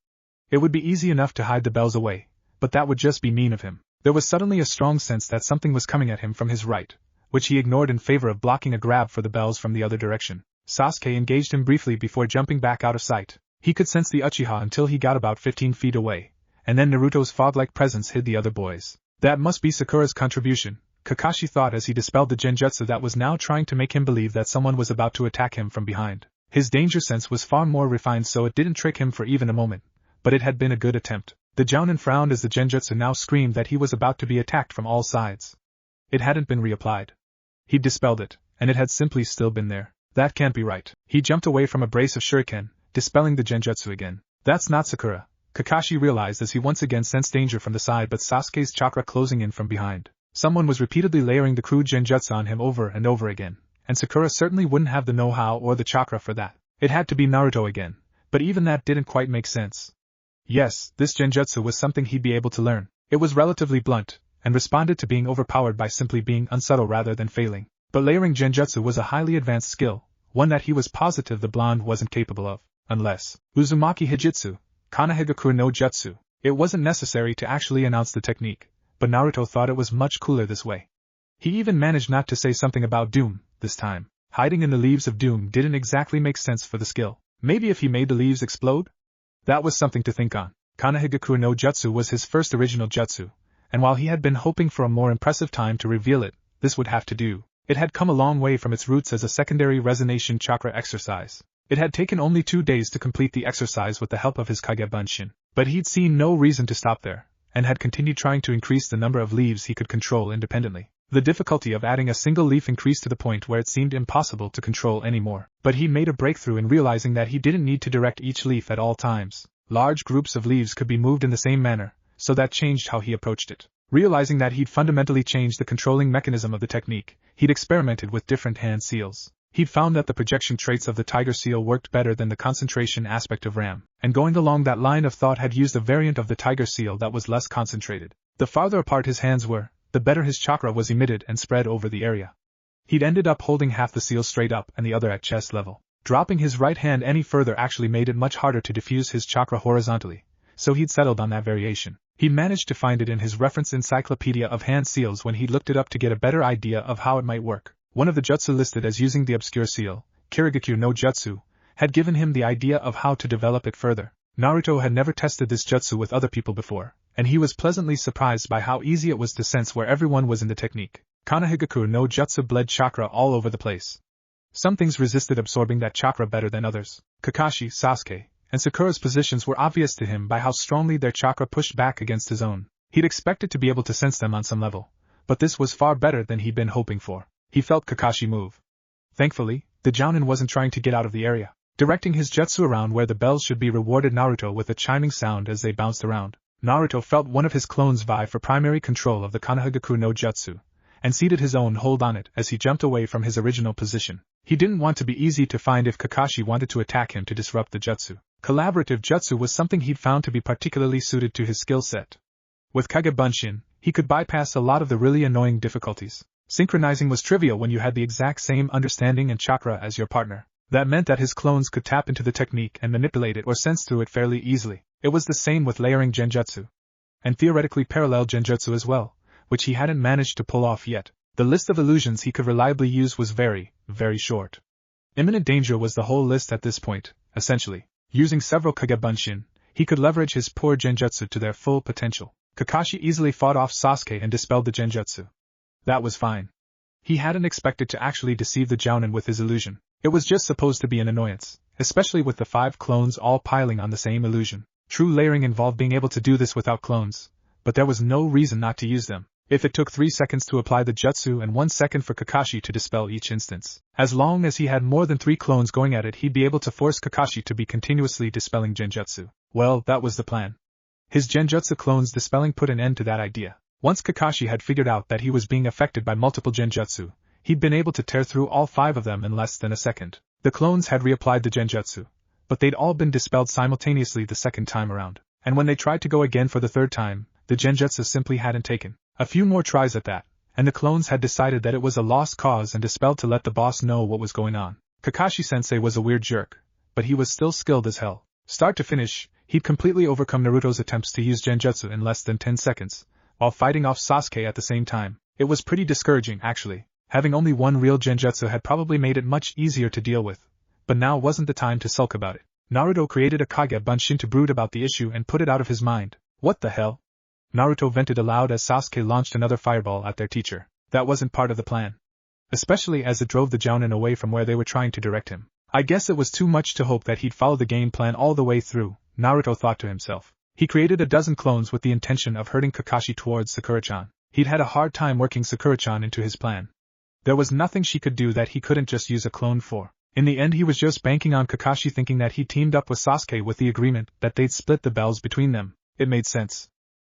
It would be easy enough to hide the bells away, but that would just be mean of him. There was suddenly a strong sense that something was coming at him from his right, which he ignored in favor of blocking a grab for the bells from the other direction. Sasuke engaged him briefly before jumping back out of sight. He could sense the Uchiha until he got about 15 feet away, and then Naruto's fog-like presence hid the other boys. That must be Sakura's contribution, Kakashi thought as he dispelled the genjutsu that was now trying to make him believe that someone was about to attack him from behind. His danger sense was far more refined, so it didn't trick him for even a moment, but it had been a good attempt. The Jounin frowned as the genjutsu now screamed that he was about to be attacked from all sides. It hadn't been reapplied. He'd dispelled it, and it had simply still been there. That can't be right. He jumped away from a brace of shuriken, dispelling the genjutsu again. That's not Sakura, Kakashi realized as he once again sensed danger from the side but Sasuke's chakra closing in from behind. Someone was repeatedly layering the crude genjutsu on him over and over again, and Sakura certainly wouldn't have the know-how or the chakra for that. It had to be Naruto again, but even that didn't quite make sense. Yes, this genjutsu was something he'd be able to learn. It was relatively blunt, and responded to being overpowered by simply being unsubtle rather than failing. But layering genjutsu was a highly advanced skill, one that he was positive the blonde wasn't capable of, unless Uzumaki Hijitsu, Kanahigaku no Jutsu. It wasn't necessary to actually announce the technique, but Naruto thought it was much cooler this way. He even managed not to say something about doom, this time. Hiding in the leaves of doom didn't exactly make sense for the skill. Maybe if he made the leaves explode? That was something to think on. Kanahigaku no Jutsu was his first original jutsu, and while he had been hoping for a more impressive time to reveal it, this would have to do. It had come a long way from its roots as a secondary resonation chakra exercise. It had taken only 2 days to complete the exercise with the help of his Kagebunshin, but he'd seen no reason to stop there, and had continued trying to increase the number of leaves he could control independently. The difficulty of adding a single leaf increased to the point where it seemed impossible to control anymore, but he made a breakthrough in realizing that he didn't need to direct each leaf at all times. Large groups of leaves could be moved in the same manner, so that changed how he approached it. Realizing that he'd fundamentally changed the controlling mechanism of the technique, he'd experimented with different hand seals. He'd found that the projection traits of the tiger seal worked better than the concentration aspect of Ram, and going along that line of thought had used a variant of the tiger seal that was less concentrated. The farther apart his hands were, the better his chakra was emitted and spread over the area. He'd ended up holding half the seal straight up and the other at chest level. Dropping his right hand any further actually made it much harder to diffuse his chakra horizontally, so he'd settled on that variation. He managed to find it in his reference encyclopedia of hand seals when he looked it up to get a better idea of how it might work. One of the jutsu listed as using the obscure seal, Kirigakyu no Jutsu, had given him the idea of how to develop it further. Naruto had never tested this jutsu with other people before, and he was pleasantly surprised by how easy it was to sense where everyone was in the technique. Kanahigaku no Jutsu bled chakra all over the place. Some things resisted absorbing that chakra better than others. Kakashi, Sasuke, and Sakura's positions were obvious to him by how strongly their chakra pushed back against his own. He'd expected to be able to sense them on some level, but this was far better than he'd been hoping for. He felt Kakashi move. Thankfully, the Jounin wasn't trying to get out of the area. Directing his jutsu around where the bells should be rewarded Naruto with a chiming sound as they bounced around. Naruto felt one of his clones vie for primary control of the Kanahigaku no Jutsu, and ceded his own hold on it as he jumped away from his original position. He didn't want to be easy to find if Kakashi wanted to attack him to disrupt the jutsu. Collaborative jutsu was something he'd found to be particularly suited to his skill set. With Kagebunshin, he could bypass a lot of the really annoying difficulties. Synchronizing was trivial when you had the exact same understanding and chakra as your partner. That meant that his clones could tap into the technique and manipulate it or sense through it fairly easily. It was the same with layering genjutsu. And theoretically parallel genjutsu as well, which he hadn't managed to pull off yet. The list of illusions he could reliably use was very, very short. Imminent danger was the whole list at this point, essentially. Using several Kagebunshin, he could leverage his poor genjutsu to their full potential. Kakashi easily fought off Sasuke and dispelled the genjutsu. That was fine. He hadn't expected to actually deceive the Jounin with his illusion. It was just supposed to be an annoyance, especially with the 5 clones all piling on the same illusion. True layering involved being able to do this without clones, but there was no reason not to use them. If it took 3 seconds to apply the jutsu and 1 second for Kakashi to dispel each instance, as long as he had more than 3 clones going at it, he'd be able to force Kakashi to be continuously dispelling genjutsu. Well, that was the plan. His genjutsu clones dispelling put an end to that idea. Once Kakashi had figured out that he was being affected by multiple genjutsu, he'd been able to tear through all 5 of them in less than a second. The clones had reapplied the genjutsu, but they'd all been dispelled simultaneously the second time around. And when they tried to go again for the 3rd time, the genjutsu simply hadn't taken. A few more tries at that, and the clones had decided that it was a lost cause and dispelled to let the boss know what was going on. Kakashi-sensei was a weird jerk, but he was still skilled as hell. Start to finish, he'd completely overcome Naruto's attempts to use genjutsu in less than 10 seconds. While fighting off Sasuke at the same time. It was pretty discouraging, actually. Having only one real genjutsu had probably made it much easier to deal with, but now wasn't the time to sulk about it. Naruto created a Kagebunshin to brood about the issue and put it out of his mind. What the hell? Naruto vented aloud as Sasuke launched another fireball at their teacher. That wasn't part of the plan. Especially as it drove the Jounin away from where they were trying to direct him. I guess it was too much to hope that he'd follow the game plan all the way through, Naruto thought to himself. He created a dozen clones with the intention of herding Kakashi towards Sakura-chan. He'd had a hard time working Sakura-chan into his plan. There was nothing she could do that he couldn't just use a clone for. In the end he was just banking on Kakashi thinking that he teamed up with Sasuke with the agreement that they'd split the bells between them. It made sense.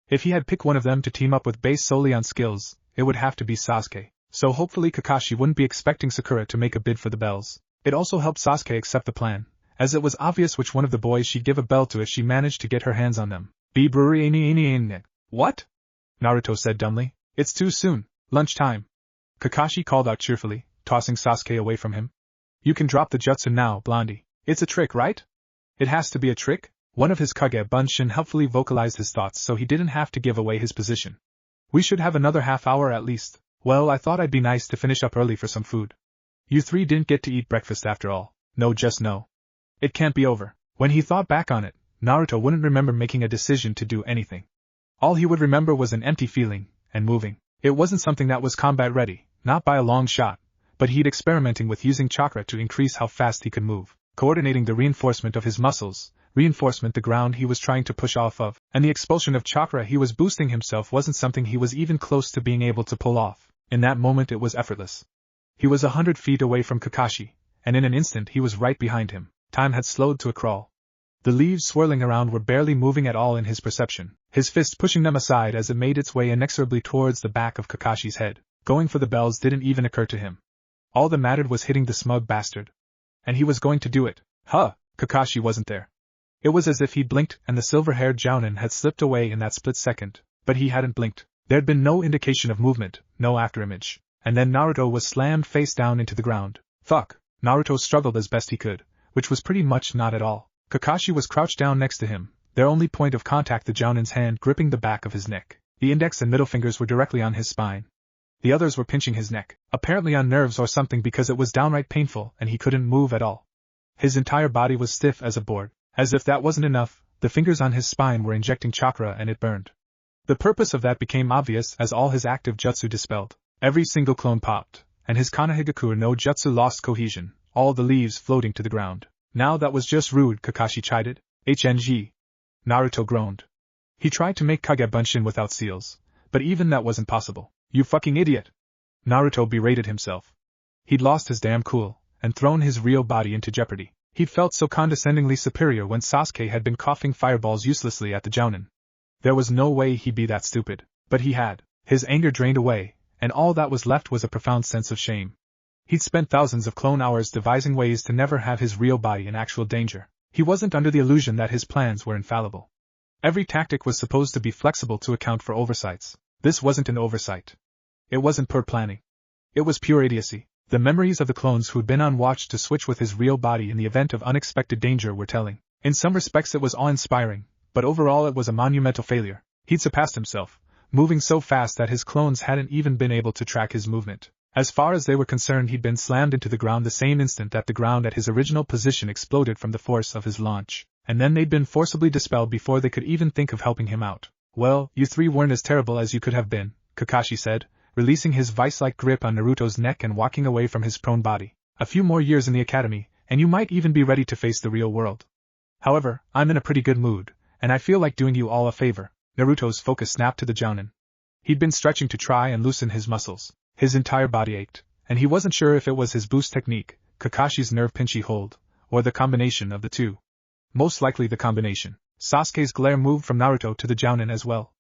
If he had picked one of them to team up with based solely on skills, it would have to be Sasuke. So hopefully Kakashi wouldn't be expecting Sakura to make a bid for the bells. It also helped Sasuke accept the plan, as it was obvious which one of the boys she'd give a bell to if she managed to get her hands on them. What? Naruto said dumbly. It's too soon. Lunchtime. Kakashi called out cheerfully, tossing Sasuke away from him. You can drop the jutsu now, Blondie. It's a trick, right? It has to be a trick? One of his Kage Bunshin helpfully vocalized his thoughts so he didn't have to give away his position. We should have another half hour at least. Well, I thought I'd be nice to finish up early for some food. You three didn't get to eat breakfast after all. No, just no. It can't be over. When he thought back on it, Naruto wouldn't remember making a decision to do anything. All he would remember was an empty feeling, and moving. It wasn't something that was combat ready, not by a long shot, but he'd experimenting with using chakra to increase how fast he could move, coordinating the reinforcement of his muscles, reinforcement the ground he was trying to push off of, and the expulsion of chakra he was boosting himself wasn't something he was even close to being able to pull off. In that moment it was effortless. He was 100 feet away from Kakashi, and in an instant he was right behind him. Time had slowed to a crawl. The leaves swirling around were barely moving at all in his perception, his fist pushing them aside as it made its way inexorably towards the back of Kakashi's head. Going for the bells didn't even occur to him. All that mattered was hitting the smug bastard. And he was going to do it. Kakashi wasn't there. It was as if he'd blinked and the silver-haired Jounin had slipped away in that split second, but he hadn't blinked. There'd been no indication of movement, no afterimage. And then Naruto was slammed face down into the ground. Fuck! Naruto struggled as best he could, which was pretty much not at all. Kakashi was crouched down next to him, their only point of contact the Jounin's hand gripping the back of his neck. The index and middle fingers were directly on his spine. The others were pinching his neck, apparently on nerves or something because it was downright painful and he couldn't move at all. His entire body was stiff as a board. As if that wasn't enough, the fingers on his spine were injecting chakra and it burned. The purpose of that became obvious as all his active jutsu dispelled. Every single clone popped, and his Konohagakure no jutsu lost cohesion, all the leaves floating to the ground. Now that was just rude, Kakashi chided. HNG. Naruto groaned. He tried to make Kage Bunshin without seals, but even that wasn't possible. You fucking idiot! Naruto berated himself. He'd lost his damn cool, and thrown his real body into jeopardy. He'd felt so condescendingly superior when Sasuke had been coughing fireballs uselessly at the Jounin. There was no way he'd be that stupid, but he had. His anger drained away, and all that was left was a profound sense of shame. He'd spent thousands of clone hours devising ways to never have his real body in actual danger. He wasn't under the illusion that his plans were infallible. Every tactic was supposed to be flexible to account for oversights. This wasn't an oversight. It wasn't poor planning. It was pure idiocy. The memories of the clones who'd been on watch to switch with his real body in the event of unexpected danger were telling. In some respects it was awe-inspiring, but overall it was a monumental failure. He'd surpassed himself, moving so fast that his clones hadn't even been able to track his movement. As far as they were concerned, he'd been slammed into the ground the same instant that the ground at his original position exploded from the force of his launch, and then they'd been forcibly dispelled before they could even think of helping him out. Well, you three weren't as terrible as you could have been, Kakashi said, releasing his vice-like grip on Naruto's neck and walking away from his prone body. A few more years in the academy, and you might even be ready to face the real world. However, I'm in a pretty good mood, and I feel like doing you all a favor. Naruto's focus snapped to the Jounin. He'd been stretching to try and loosen his muscles. His entire body ached, and he wasn't sure if it was his boost technique, Kakashi's nerve-pinchy hold, or the combination of the two. Most likely the combination. Sasuke's glare moved from Naruto to the Jounin as well.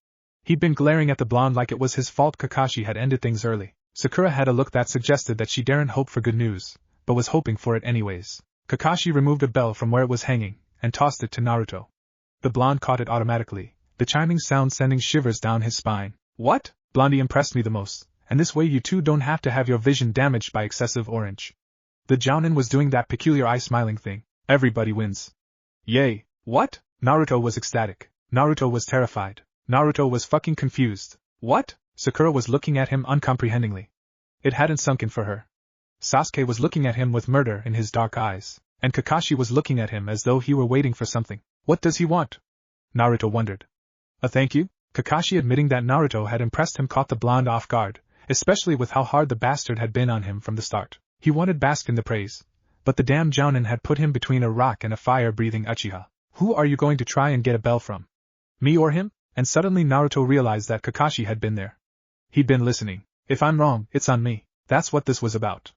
He'd been glaring at the blonde like it was his fault Kakashi had ended things early. Sakura had a look that suggested that she daren't hope for good news, but was hoping for it anyways. Kakashi removed a bell from where it was hanging, and tossed it to Naruto. The blonde caught it automatically, the chiming sound sending shivers down his spine. What? Blondie impressed me the most, and this way you two don't have to have your vision damaged by excessive orange. The Jounin was doing that peculiar eye-smiling thing. Everybody wins. Yay! What? Naruto was ecstatic. Naruto was terrified. Naruto was fucking confused. What? Sakura was looking at him uncomprehendingly. It hadn't sunk in for her. Sasuke was looking at him with murder in his dark eyes, and Kakashi was looking at him as though he were waiting for something. What does he want? Naruto wondered. A thank you? Kakashi, admitting that Naruto had impressed him, caught the blonde off guard, especially with how hard the bastard had been on him from the start. He wanted bask in the praise, But the damn jounin had put him between a rock and a fire-breathing Uchiha. Who are you going to try and get a bell from? Me or him? And suddenly Naruto realized that Kakashi had been there. He'd been listening. If I'm wrong, it's on me. That's what this was about.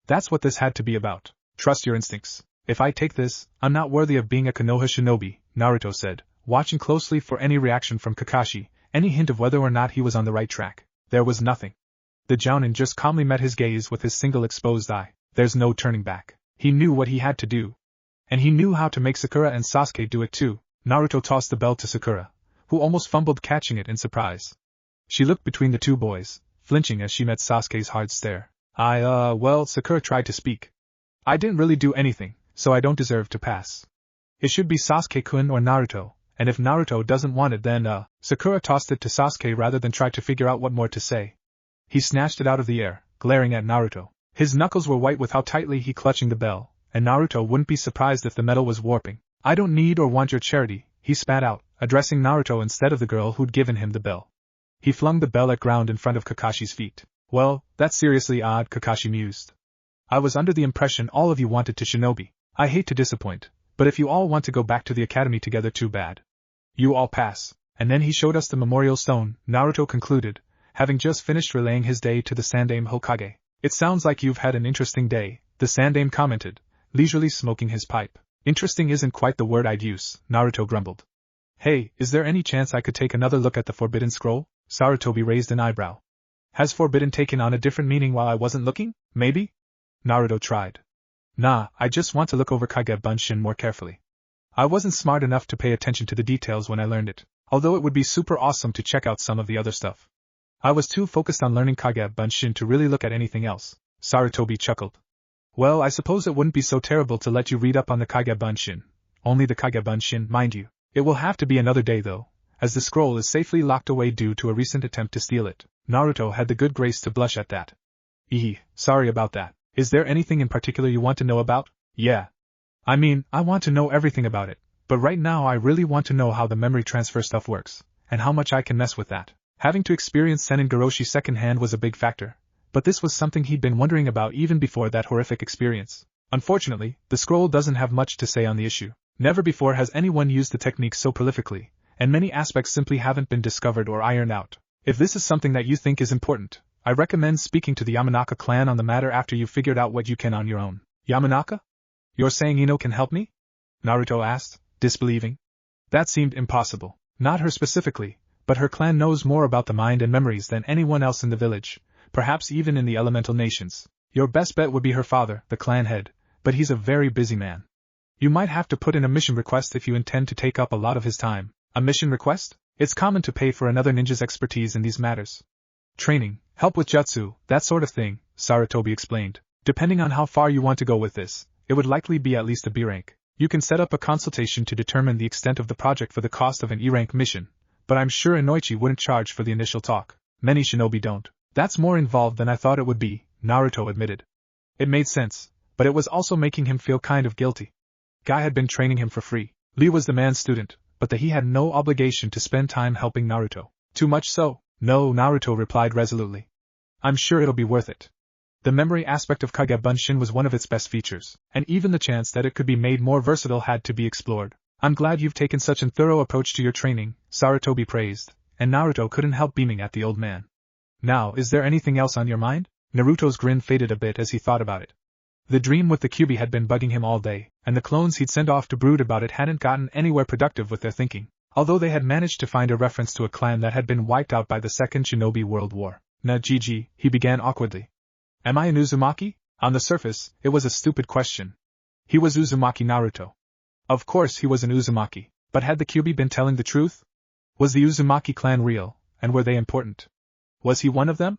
That's what this had to be about. Trust your instincts. If I take this, I'm not worthy of being a Konoha shinobi, Naruto said, watching closely for any reaction from Kakashi, any hint of whether or not he was on the right track. There was nothing. The jounin just calmly met his gaze with his single exposed eye. There's no turning back. He knew what he had to do. And he knew how to make Sakura and Sasuke do it too. Naruto tossed the bell to Sakura, who almost fumbled catching it in surprise. She looked between the two boys, flinching as she met Sasuke's hard stare. Well, Sakura tried to speak. I didn't really do anything, so I don't deserve to pass. It should be Sasuke-kun or Naruto, and if Naruto doesn't want it then, Sakura tossed it to Sasuke rather than try to figure out what more to say. He snatched it out of the air, glaring at Naruto. His knuckles were white with how tightly he clutching the bell, and Naruto wouldn't be surprised if the metal was warping. I don't need or want your charity, he spat out, addressing Naruto instead of the girl who'd given him the bell. He flung the bell at ground in front of Kakashi's feet. Well, that's seriously odd, Kakashi mused. I was under the impression all of you wanted to shinobi. I hate to disappoint, but if you all want to go back to the academy together, too bad. You all pass. And then he showed us the memorial stone, Naruto concluded, having just finished relaying his day to the Sandaime Hokage. It sounds like you've had an interesting day, the Sandaime commented, leisurely smoking his pipe. Interesting isn't quite the word I'd use, Naruto grumbled. Hey, is there any chance I could take another look at the Forbidden Scroll? Sarutobi raised an eyebrow. Has forbidden taken on a different meaning while I wasn't looking? Maybe? Naruto tried. Nah, I just want to look over Kage Bunshin more carefully. I wasn't smart enough to pay attention to the details when I learned it, although it would be super awesome to check out some of the other stuff. I was too focused on learning Kage Bunshin to really look at anything else, Sarutobi chuckled. Well, I suppose it wouldn't be so terrible to let you read up on the Kage Bunshin. Only the Kage Bunshin, mind you. It will have to be another day though, as the scroll is safely locked away due to a recent attempt to steal it. Naruto had the good grace to blush at that. Sorry about that. Is there anything in particular you want to know about? Yeah. I mean, I want to know everything about it, but right now I really want to know how the memory transfer stuff works, and how much I can mess with that. Having to experience Senin Goroshi secondhand was a big factor, but this was something he'd been wondering about even before that horrific experience. Unfortunately, the scroll doesn't have much to say on the issue. Never before has anyone used the technique so prolifically, and many aspects simply haven't been discovered or ironed out. If this is something that you think is important, I recommend speaking to the Yamanaka clan on the matter after you've figured out what you can on your own. Yamanaka? You're saying Ino can help me? Naruto asked, disbelieving. That seemed impossible. Not her specifically, but her clan knows more about the mind and memories than anyone else in the village, perhaps even in the elemental nations. Your best bet would be her father, the clan head, but he's a very busy man. You might have to put in a mission request if you intend to take up a lot of his time. A mission request? It's common to pay for another ninja's expertise in these matters. Training, help with jutsu, that sort of thing, Sarutobi explained. Depending on how far you want to go with this, it would likely be at least a B rank. You can set up a consultation to determine the extent of the project for the cost of an E rank mission, but I'm sure Inoichi wouldn't charge for the initial talk. Many shinobi don't. That's more involved than I thought it would be, Naruto admitted. It made sense, but it was also making him feel kind of guilty. Guy had been training him for free. Lee was the man's student, but he had no obligation to spend time helping Naruto. Too much so? No, Naruto replied resolutely. I'm sure it'll be worth it. The memory aspect of Kage Bunshin was one of its best features, and even the chance that it could be made more versatile had to be explored. I'm glad you've taken such a thorough approach to your training, Sarutobi praised, and Naruto couldn't help beaming at the old man. Now, is there anything else on your mind? Naruto's grin faded a bit as he thought about it. The dream with the Kyuubi had been bugging him all day, and the clones he'd sent off to brood about it hadn't gotten anywhere productive with their thinking, although they had managed to find a reference to a clan that had been wiped out by the Second Shinobi World War. Na Gigi, he began awkwardly. Am I an Uzumaki? On the surface, it was a stupid question. He was Uzumaki Naruto. Of course he was an Uzumaki, but had the Kyuubi been telling the truth? Was the Uzumaki clan real, and were they important? Was he one of them?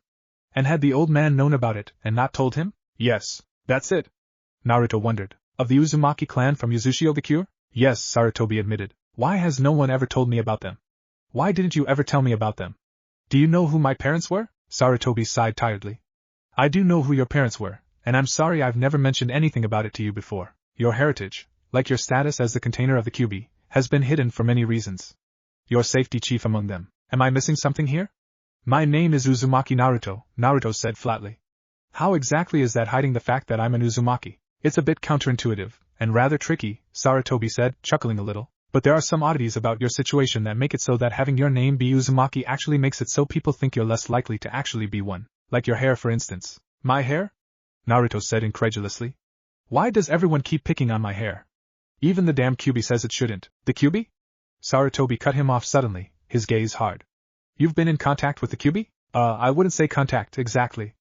And had the old man known about it and not told him? Yes, that's it. Naruto wondered. Of the Uzumaki clan from Uzushio the Cure? Yes, Sarutobi admitted. Why has no one ever told me about them? Why didn't you ever tell me about them? Do you know who my parents were? Sarutobi sighed tiredly. I do know who your parents were, and I'm sorry I've never mentioned anything about it to you before. Your heritage, like your status as the container of the Kyuubi, has been hidden for many reasons. Your safety chief among them. Am I missing something here? My name is Uzumaki Naruto, Naruto said flatly. How exactly is that hiding the fact that I'm an Uzumaki? It's a bit counterintuitive, and rather tricky, Sarutobi said, chuckling a little. But there are some oddities about your situation that make it so that having your name be Uzumaki actually makes it so people think you're less likely to actually be one. Like your hair, for instance. My hair? Naruto said incredulously. Why does everyone keep picking on my hair? Even the damn Kyuubi says it shouldn't. The Kyuubi? Sarutobi cut him off suddenly, his gaze hard. You've been in contact with the Kyuubi? I wouldn't say contact, exactly.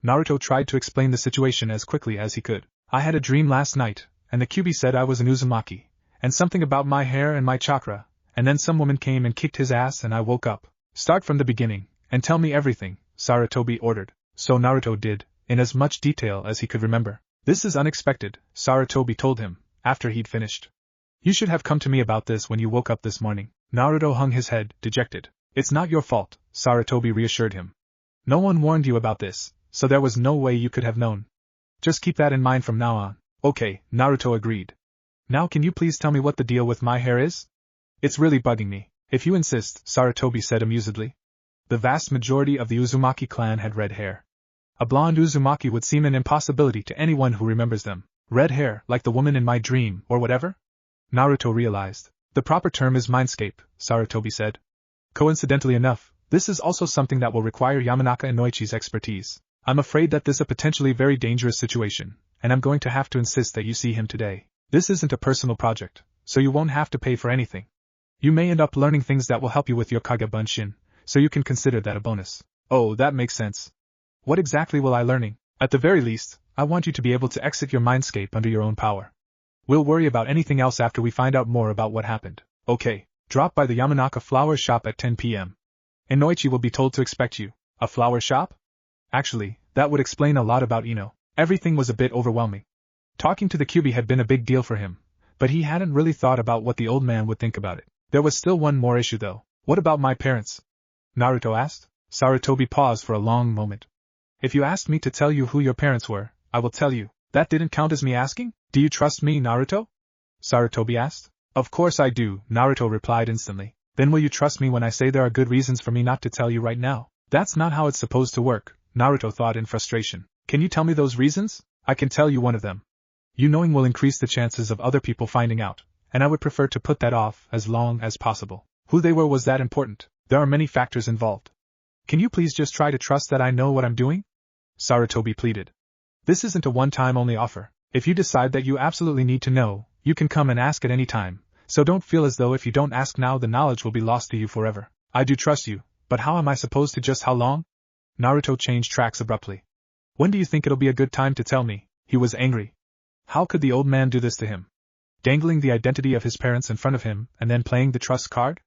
Naruto tried to explain the situation as quickly as he could. I had a dream last night, and the Kyuubi said I was an Uzumaki, and something about my hair and my chakra, and then some woman came and kicked his ass and I woke up. Start from the beginning, and tell me everything, Sarutobi ordered. So Naruto did, in as much detail as he could remember. This is unexpected, Sarutobi told him, after he'd finished. You should have come to me about this when you woke up this morning. Naruto hung his head, dejected. It's not your fault, Sarutobi reassured him. No one warned you about this, so there was no way you could have known. Just keep that in mind from now on. Okay, Naruto agreed. Now can you please tell me what the deal with my hair is? It's really bugging me. If you insist, Sarutobi said amusedly. The vast majority of the Uzumaki clan had red hair. A blonde Uzumaki would seem an impossibility to anyone who remembers them. Red hair, like the woman in my dream, or whatever? Naruto realized. The proper term is mindscape, Sarutobi said. Coincidentally enough, this is also something that will require Yamanaka Inoichi's expertise. I'm afraid that this is a potentially very dangerous situation, and I'm going to have to insist that you see him today. This isn't a personal project, so you won't have to pay for anything. You may end up learning things that will help you with your Kagebunshin, so you can consider that a bonus. Oh, that makes sense. What exactly will I learning? At the very least, I want you to be able to exit your mindscape under your own power. We'll worry about anything else after we find out more about what happened. Okay, drop by the Yamanaka flower shop at 10 p.m. Inoichi will be told to expect you. A flower shop? Actually, that would explain a lot about Ino. Everything was a bit overwhelming. Talking to the Kyuubi had been a big deal for him, but he hadn't really thought about what the old man would think about it. There was still one more issue though. What about my parents? Naruto asked. Sarutobi paused for a long moment. If you asked me to tell you who your parents were, I will tell you. That didn't count as me asking? Do you trust me, Naruto? Sarutobi asked. Of course I do, Naruto replied instantly. Then will you trust me when I say there are good reasons for me not to tell you right now? That's not how it's supposed to work, Naruto thought in frustration. Can you tell me those reasons? I can tell you one of them. You knowing will increase the chances of other people finding out, and I would prefer to put that off as long as possible. Who they were was that important. There are many factors involved. Can you please just try to trust that I know what I'm doing? Sarutobi pleaded. This isn't a one-time only offer. If you decide that you absolutely need to know, you can come and ask at any time, so don't feel as though if you don't ask now the knowledge will be lost to you forever. I do trust you, but how am I supposed to just how long? Naruto changed tracks abruptly. When do you think it'll be a good time to tell me? He was angry. How could the old man do this to him? Dangling the identity of his parents in front of him and then playing the trust card?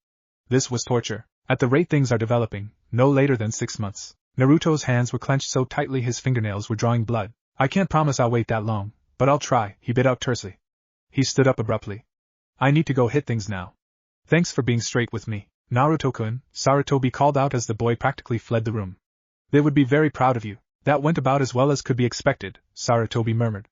This was torture. At the rate things are developing, no later than 6 months. Naruto's hands were clenched so tightly his fingernails were drawing blood. I can't promise I'll wait that long, but I'll try, he bit out tersely. He stood up abruptly. I need to go hit things now. Thanks for being straight with me, Naruto-kun, Sarutobi called out as the boy practically fled the room. They would be very proud of you. That went about as well as could be expected, Sarutobi murmured.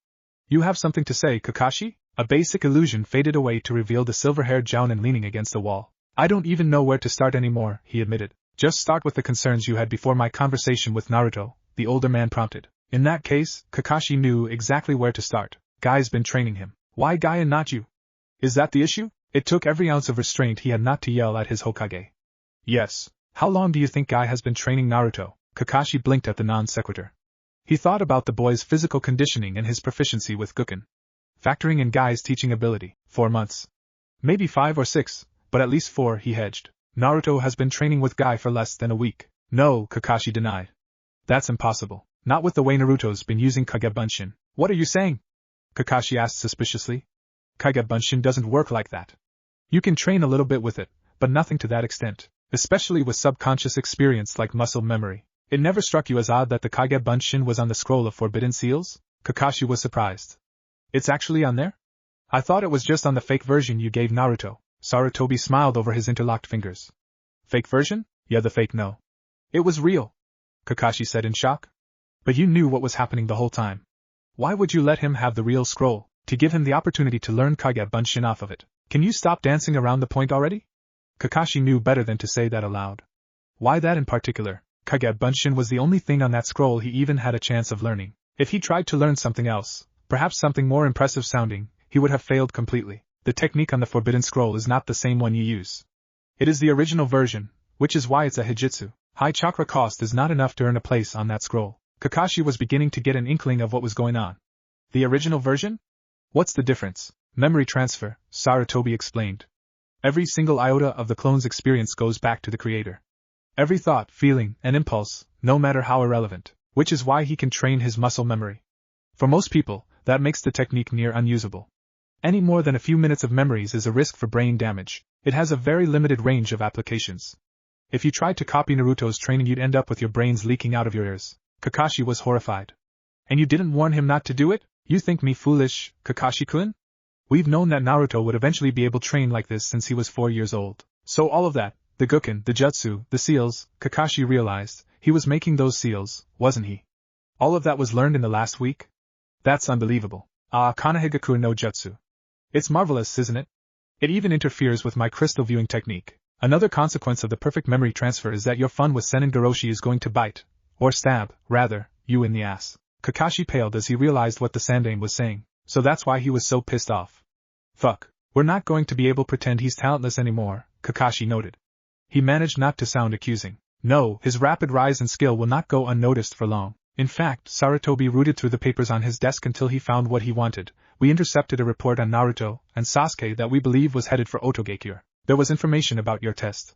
You have something to say, Kakashi? A basic illusion faded away to reveal the silver-haired Jounin leaning against the wall. I don't even know where to start anymore, he admitted. Just start with the concerns you had before my conversation with Naruto, the older man prompted. In that case, Kakashi knew exactly where to start. Guy's been training him. Why Guy and not you? Is that the issue? It took every ounce of restraint he had not to yell at his Hokage. Yes. How long do you think Guy has been training Naruto? Kakashi blinked at the non-sequitur. He thought about the boy's physical conditioning and his proficiency with Gukken. Factoring in Guy's teaching ability, 4 months. Maybe 5 or 6, but at least 4, he hedged. Naruto has been training with Guy for less than a week. No, Kakashi denied. That's impossible. Not with the way Naruto's been using Kagebunshin. What are you saying? Kakashi asked suspiciously. Kagebunshin doesn't work like that. You can train a little bit with it, but nothing to that extent, especially with subconscious experience like muscle memory. It never struck you as odd that the Kagebunshin was on the scroll of forbidden seals? Kakashi was surprised. It's actually on there? I thought it was just on the fake version you gave Naruto. Sarutobi smiled over his interlocked fingers. Fake version? Yeah, the fake no. It was real, Kakashi said in shock. But you knew what was happening the whole time. Why would you let him have the real scroll? To give him the opportunity to learn Kagebunshin off of it. Can you stop dancing around the point already? Kakashi knew better than to say that aloud. Why that in particular? Kagebunshin was the only thing on that scroll he even had a chance of learning. If he tried to learn something else, perhaps something more impressive sounding, he would have failed completely. The technique on the Forbidden Scroll is not the same one you use. It is the original version, which is why it's a hijitsu. High chakra cost is not enough to earn a place on that scroll. Kakashi was beginning to get an inkling of what was going on. The original version? What's the difference? Memory transfer, Sarutobi explained. Every single iota of the clone's experience goes back to the creator. Every thought, feeling, and impulse, no matter how irrelevant, which is why he can train his muscle memory. For most people, that makes the technique near unusable. Any more than a few minutes of memories is a risk for brain damage. It has a very limited range of applications. If you tried to copy Naruto's training, you'd end up with your brains leaking out of your ears. Kakashi was horrified. And you didn't warn him not to do it? You think me foolish, Kakashi-kun? We've known that Naruto would eventually be able to train like this since he was 4 years old. So all of that, the Gukken, the Jutsu, the seals, Kakashi realized, he was making those seals, wasn't he? All of that was learned in the last week? That's unbelievable. Kanahigaku no Jutsu. It's marvelous, isn't it? It even interferes with my crystal viewing technique. Another consequence of the perfect memory transfer is that your fun with Senin Goroshi is going to bite, or stab, rather, you in the ass. Kakashi paled as he realized what the Sandaime was saying, so that's why he was so pissed off. Fuck, we're not going to be able to pretend he's talentless anymore, Kakashi noted. He managed not to sound accusing. No, his rapid rise in skill will not go unnoticed for long. In fact, Sarutobi rooted through the papers on his desk until he found what he wanted. We intercepted a report on Naruto and Sasuke that we believe was headed for Otogakure. There was information about your test.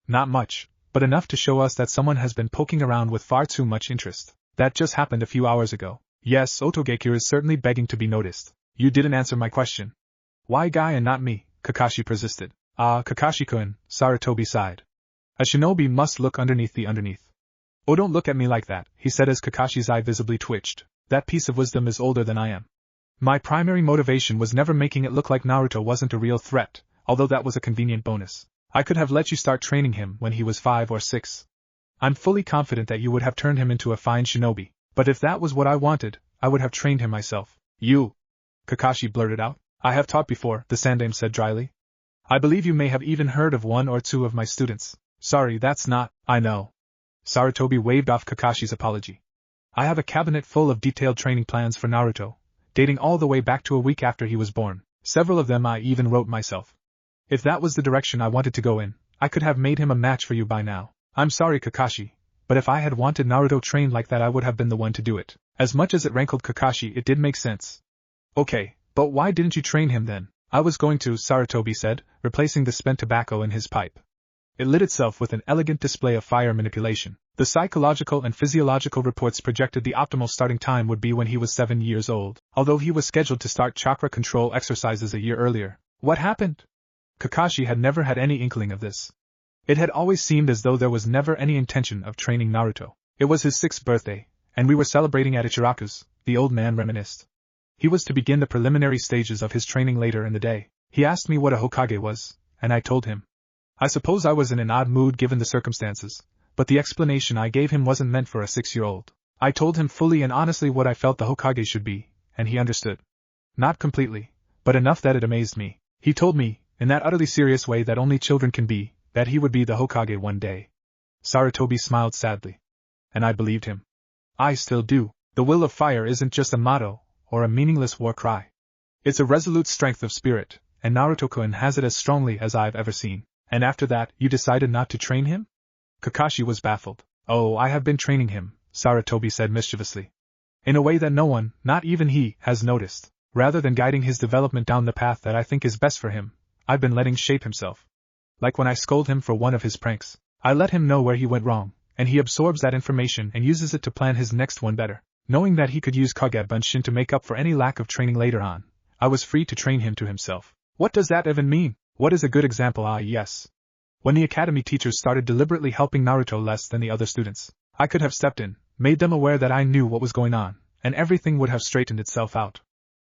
Not much, but enough to show us that someone has been poking around with far too much interest. That just happened a few hours ago. Yes, Otogakure is certainly begging to be noticed. You didn't answer my question. Why Guy and not me? Kakashi persisted. Kakashi-kun, Sarutobi sighed. A shinobi must look underneath the underneath. Oh, don't look at me like that, he said as Kakashi's eye visibly twitched. That piece of wisdom is older than I am. My primary motivation was never making it look like Naruto wasn't a real threat, although that was a convenient bonus. I could have let you start training him when he was 5 or 6. I'm fully confident that you would have turned him into a fine shinobi, but if that was what I wanted, I would have trained him myself. You? Kakashi blurted out. I have taught before, the Sandaime said dryly. I believe you may have even heard of 1 or 2 of my students. Sorry, that's not, I know. Sarutobi waved off Kakashi's apology. I have a cabinet full of detailed training plans for Naruto, dating all the way back to a week after he was born. Several of them I even wrote myself. If that was the direction I wanted to go in, I could have made him a match for you by now. I'm sorry, Kakashi, but if I had wanted Naruto trained like that, I would have been the one to do it. As much as it rankled Kakashi, it did make sense. Okay, but why didn't you train him then? I was going to, Sarutobi said, replacing the spent tobacco in his pipe. It lit itself with an elegant display of fire manipulation. The psychological and physiological reports projected the optimal starting time would be when he was 7 years old, although he was scheduled to start chakra control exercises a year earlier. What happened? Kakashi had never had any inkling of this. It had always seemed as though there was never any intention of training Naruto. It was his 6th birthday, and we were celebrating at Ichiraku's, the old man reminisced. He was to begin the preliminary stages of his training later in the day. He asked me what a Hokage was, and I told him. I suppose I was in an odd mood given the circumstances, but the explanation I gave him wasn't meant for a 6-year-old. I told him fully and honestly what I felt the Hokage should be, and he understood. Not completely, but enough that it amazed me. He told me, in that utterly serious way that only children can be, that he would be the Hokage one day. Sarutobi smiled sadly. And I believed him. I still do. The will of fire isn't just a motto, or a meaningless war cry. It's a resolute strength of spirit, and Naruto-kun has it as strongly as I've ever seen. And after that, you decided not to train him? Kakashi was baffled. Oh, I have been training him, Sarutobi said mischievously. In a way that no one, not even he, has noticed. Rather than guiding his development down the path that I think is best for him, I've been letting shape himself. Like when I scold him for one of his pranks. I let him know where he went wrong, and he absorbs that information and uses it to plan his next one better. Knowing that he could use Kage Bunshin to make up for any lack of training later on, I was free to train him to himself. What does that even mean? What is a good example? Yes. When the academy teachers started deliberately helping Naruto less than the other students, I could have stepped in, made them aware that I knew what was going on, and everything would have straightened itself out.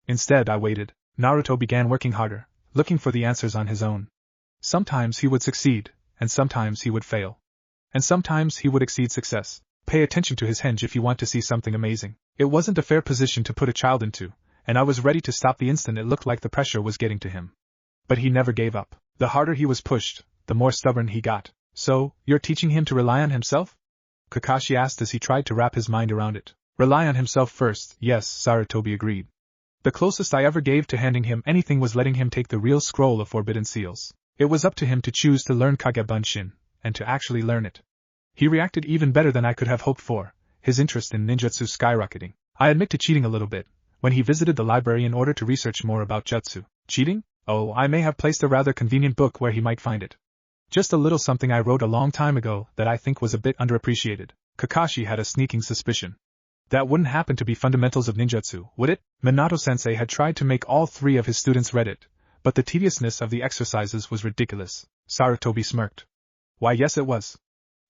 Instead, I waited. Naruto began working harder, looking for the answers on his own. Sometimes he would succeed, and sometimes he would fail. And sometimes he would exceed success. Pay attention to his henge if you want to see something amazing. It wasn't a fair position to put a child into, and I was ready to stop the instant it looked like the pressure was getting to him. But he never gave up. The harder he was pushed, the more stubborn he got. So, you're teaching him to rely on himself? Kakashi asked as he tried to wrap his mind around it. Rely on himself first, yes, Sarutobi agreed. The closest I ever gave to handing him anything was letting him take the real scroll of forbidden seals. It was up to him to choose to learn Kagebunshin, and to actually learn it. He reacted even better than I could have hoped for, his interest in ninjutsu skyrocketing. I admit to cheating a little bit, when he visited the library in order to research more about jutsu. Cheating? Oh, I may have placed a rather convenient book where he might find it. Just a little something I wrote a long time ago that I think was a bit underappreciated. Kakashi had a sneaking suspicion. That wouldn't happen to be fundamentals of ninjutsu, would it? Minato-sensei had tried to make all 3 of his students read it, but the tediousness of the exercises was ridiculous. Sarutobi smirked. Why, yes it was.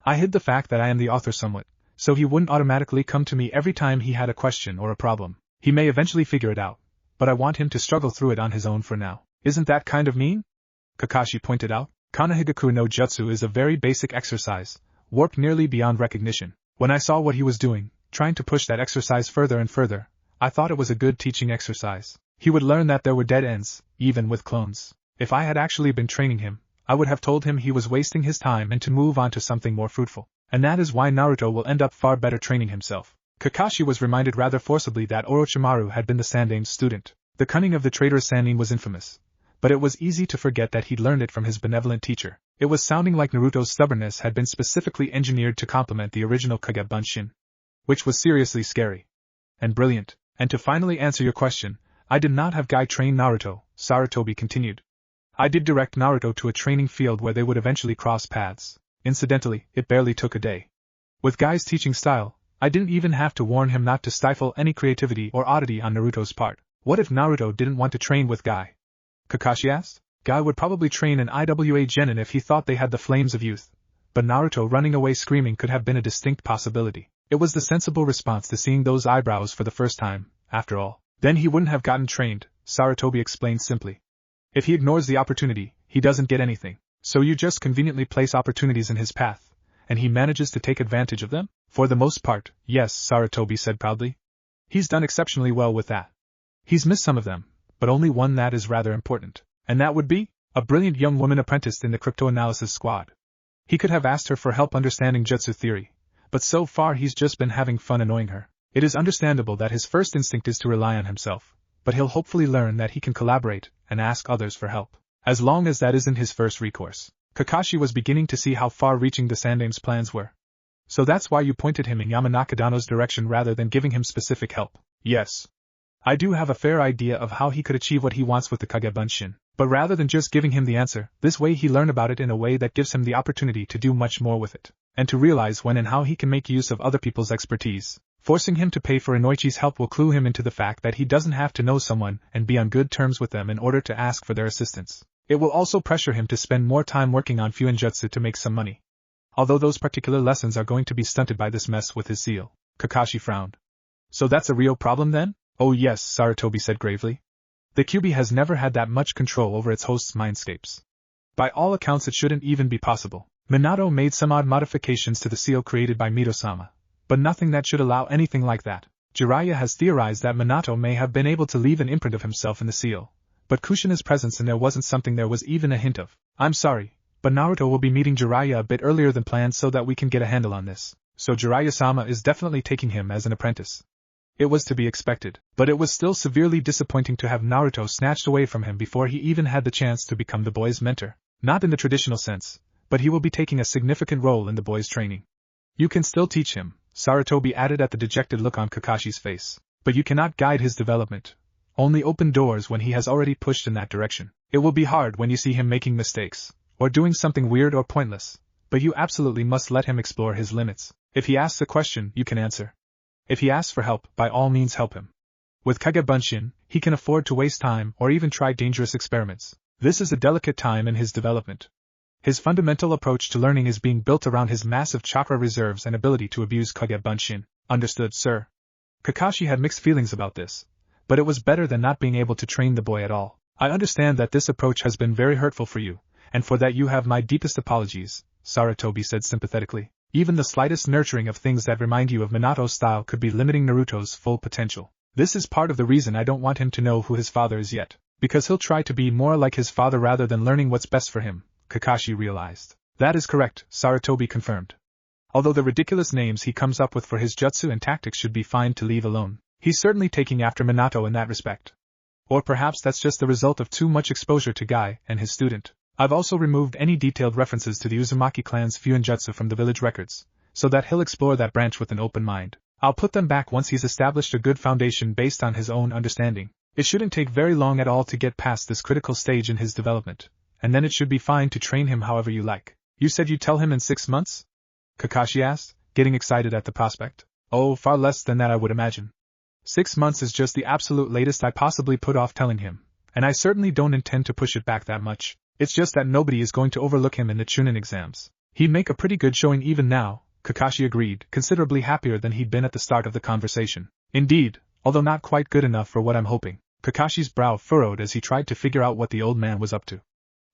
I hid the fact that I am the author somewhat, so he wouldn't automatically come to me every time he had a question or a problem. He may eventually figure it out, but I want him to struggle through it on his own for now. Isn't that kind of mean? Kakashi pointed out. Konohagaku no Jutsu is a very basic exercise, warped nearly beyond recognition. When I saw what he was doing, trying to push that exercise further and further, I thought it was a good teaching exercise. He would learn that there were dead ends, even with clones. If I had actually been training him, I would have told him he was wasting his time and to move on to something more fruitful. And that is why Naruto will end up far better training himself. Kakashi was reminded rather forcibly that Orochimaru had been the Sandame's student. The cunning of the traitorous Sannin was infamous, but it was easy to forget that he'd learned it from his benevolent teacher. It was sounding like Naruto's stubbornness had been specifically engineered to complement the original Kagebunshin, which was seriously scary. And brilliant. And to finally answer your question, I did not have Guy train Naruto, Sarutobi continued. I did direct Naruto to a training field where they would eventually cross paths. Incidentally, it barely took a day. With Guy's teaching style, I didn't even have to warn him not to stifle any creativity or oddity on Naruto's part. What if Naruto didn't want to train with Guy? Kakashi asked. Guy would probably train an Iwa genin if he thought they had the flames of youth, but Naruto running away screaming could have been a distinct possibility. It was the sensible response to seeing those eyebrows for the first time, after all. Then he wouldn't have gotten trained, Sarutobi explained simply. If he ignores the opportunity, he doesn't get anything. So you just conveniently place opportunities in his path, and he manages to take advantage of them? For the most part, yes, Sarutobi said proudly. He's done exceptionally well with that. He's missed some of them, but only one that is rather important. And that would be? A brilliant young woman apprenticed in the cryptoanalysis squad. He could have asked her for help understanding jutsu theory, but so far he's just been having fun annoying her. It is understandable that his first instinct is to rely on himself, but he'll hopefully learn that he can collaborate and ask others for help, as long as that isn't his first recourse. Kakashi was beginning to see how far-reaching the Sandame's plans were. So that's why you pointed him in Yamanakadano's direction rather than giving him specific help. Yes. I do have a fair idea of how he could achieve what he wants with the Kagebunshin, but rather than just giving him the answer, this way he learn about it in a way that gives him the opportunity to do much more with it, and to realize when and how he can make use of other people's expertise. Forcing him to pay for Inoichi's help will clue him into the fact that he doesn't have to know someone and be on good terms with them in order to ask for their assistance. It will also pressure him to spend more time working on Fuinjutsu to make some money. Although those particular lessons are going to be stunted by this mess with his seal. Kakashi frowned. So that's a real problem then? Oh yes, Sarutobi said gravely. The QB has never had that much control over its host's mindscapes. By all accounts it shouldn't even be possible. Minato made some odd modifications to the seal created by Mito-sama, but nothing that should allow anything like that. Jiraiya has theorized that Minato may have been able to leave an imprint of himself in the seal, but Kushina's presence in there wasn't something there was even a hint of. I'm sorry, but Naruto will be meeting Jiraiya a bit earlier than planned so that we can get a handle on this. So Jiraiya-sama is definitely taking him as an apprentice. It was to be expected, but it was still severely disappointing to have Naruto snatched away from him before he even had the chance to become the boy's mentor. Not in the traditional sense, but he will be taking a significant role in the boy's training. You can still teach him, Sarutobi added at the dejected look on Kakashi's face, but you cannot guide his development. Only open doors when he has already pushed in that direction. It will be hard when you see him making mistakes, or doing something weird or pointless, but you absolutely must let him explore his limits. If he asks a question, you can answer. If he asks for help, by all means help him. With Kagebunshin, he can afford to waste time or even try dangerous experiments. This is a delicate time in his development. His fundamental approach to learning is being built around his massive chakra reserves and ability to abuse Kagebunshin. Understood, sir. Kakashi had mixed feelings about this, but it was better than not being able to train the boy at all. I understand that this approach has been very hurtful for you, and for that you have my deepest apologies, Sarutobi said sympathetically. Even the slightest nurturing of things that remind you of Minato's style could be limiting Naruto's full potential. This is part of the reason I don't want him to know who his father is yet, because he'll try to be more like his father rather than learning what's best for him, Kakashi realized. That is correct, Sarutobi confirmed. Although the ridiculous names he comes up with for his jutsu and tactics should be fine to leave alone, he's certainly taking after Minato in that respect. Or perhaps that's just the result of too much exposure to Guy and his student. I've also removed any detailed references to the Uzumaki clan's Fuinjutsu from the village records, so that he'll explore that branch with an open mind. I'll put them back once he's established a good foundation based on his own understanding. It shouldn't take very long at all to get past this critical stage in his development, and then it should be fine to train him however you like. You said you'd tell him in 6 months? Kakashi asked, getting excited at the prospect. Oh, far less than that I would imagine. 6 months is just the absolute latest I possibly put off telling him, and I certainly don't intend to push it back that much. It's just that nobody is going to overlook him in the chunin exams. He'd make a pretty good showing even now, Kakashi agreed, considerably happier than he'd been at the start of the conversation. Indeed, although not quite good enough for what I'm hoping. Kakashi's brow furrowed as he tried to figure out what the old man was up to.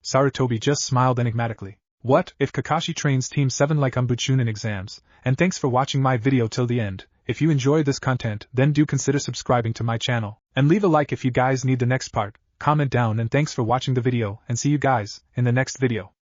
Sarutobi just smiled enigmatically. What if Kakashi trains Team 7 like anbu chunin exams? And thanks for watching my video till the end. If you enjoy this content, then do consider subscribing to my channel. And leave a like if you guys need the next part. Comment down and thanks for watching the video, and see you guys in the next video.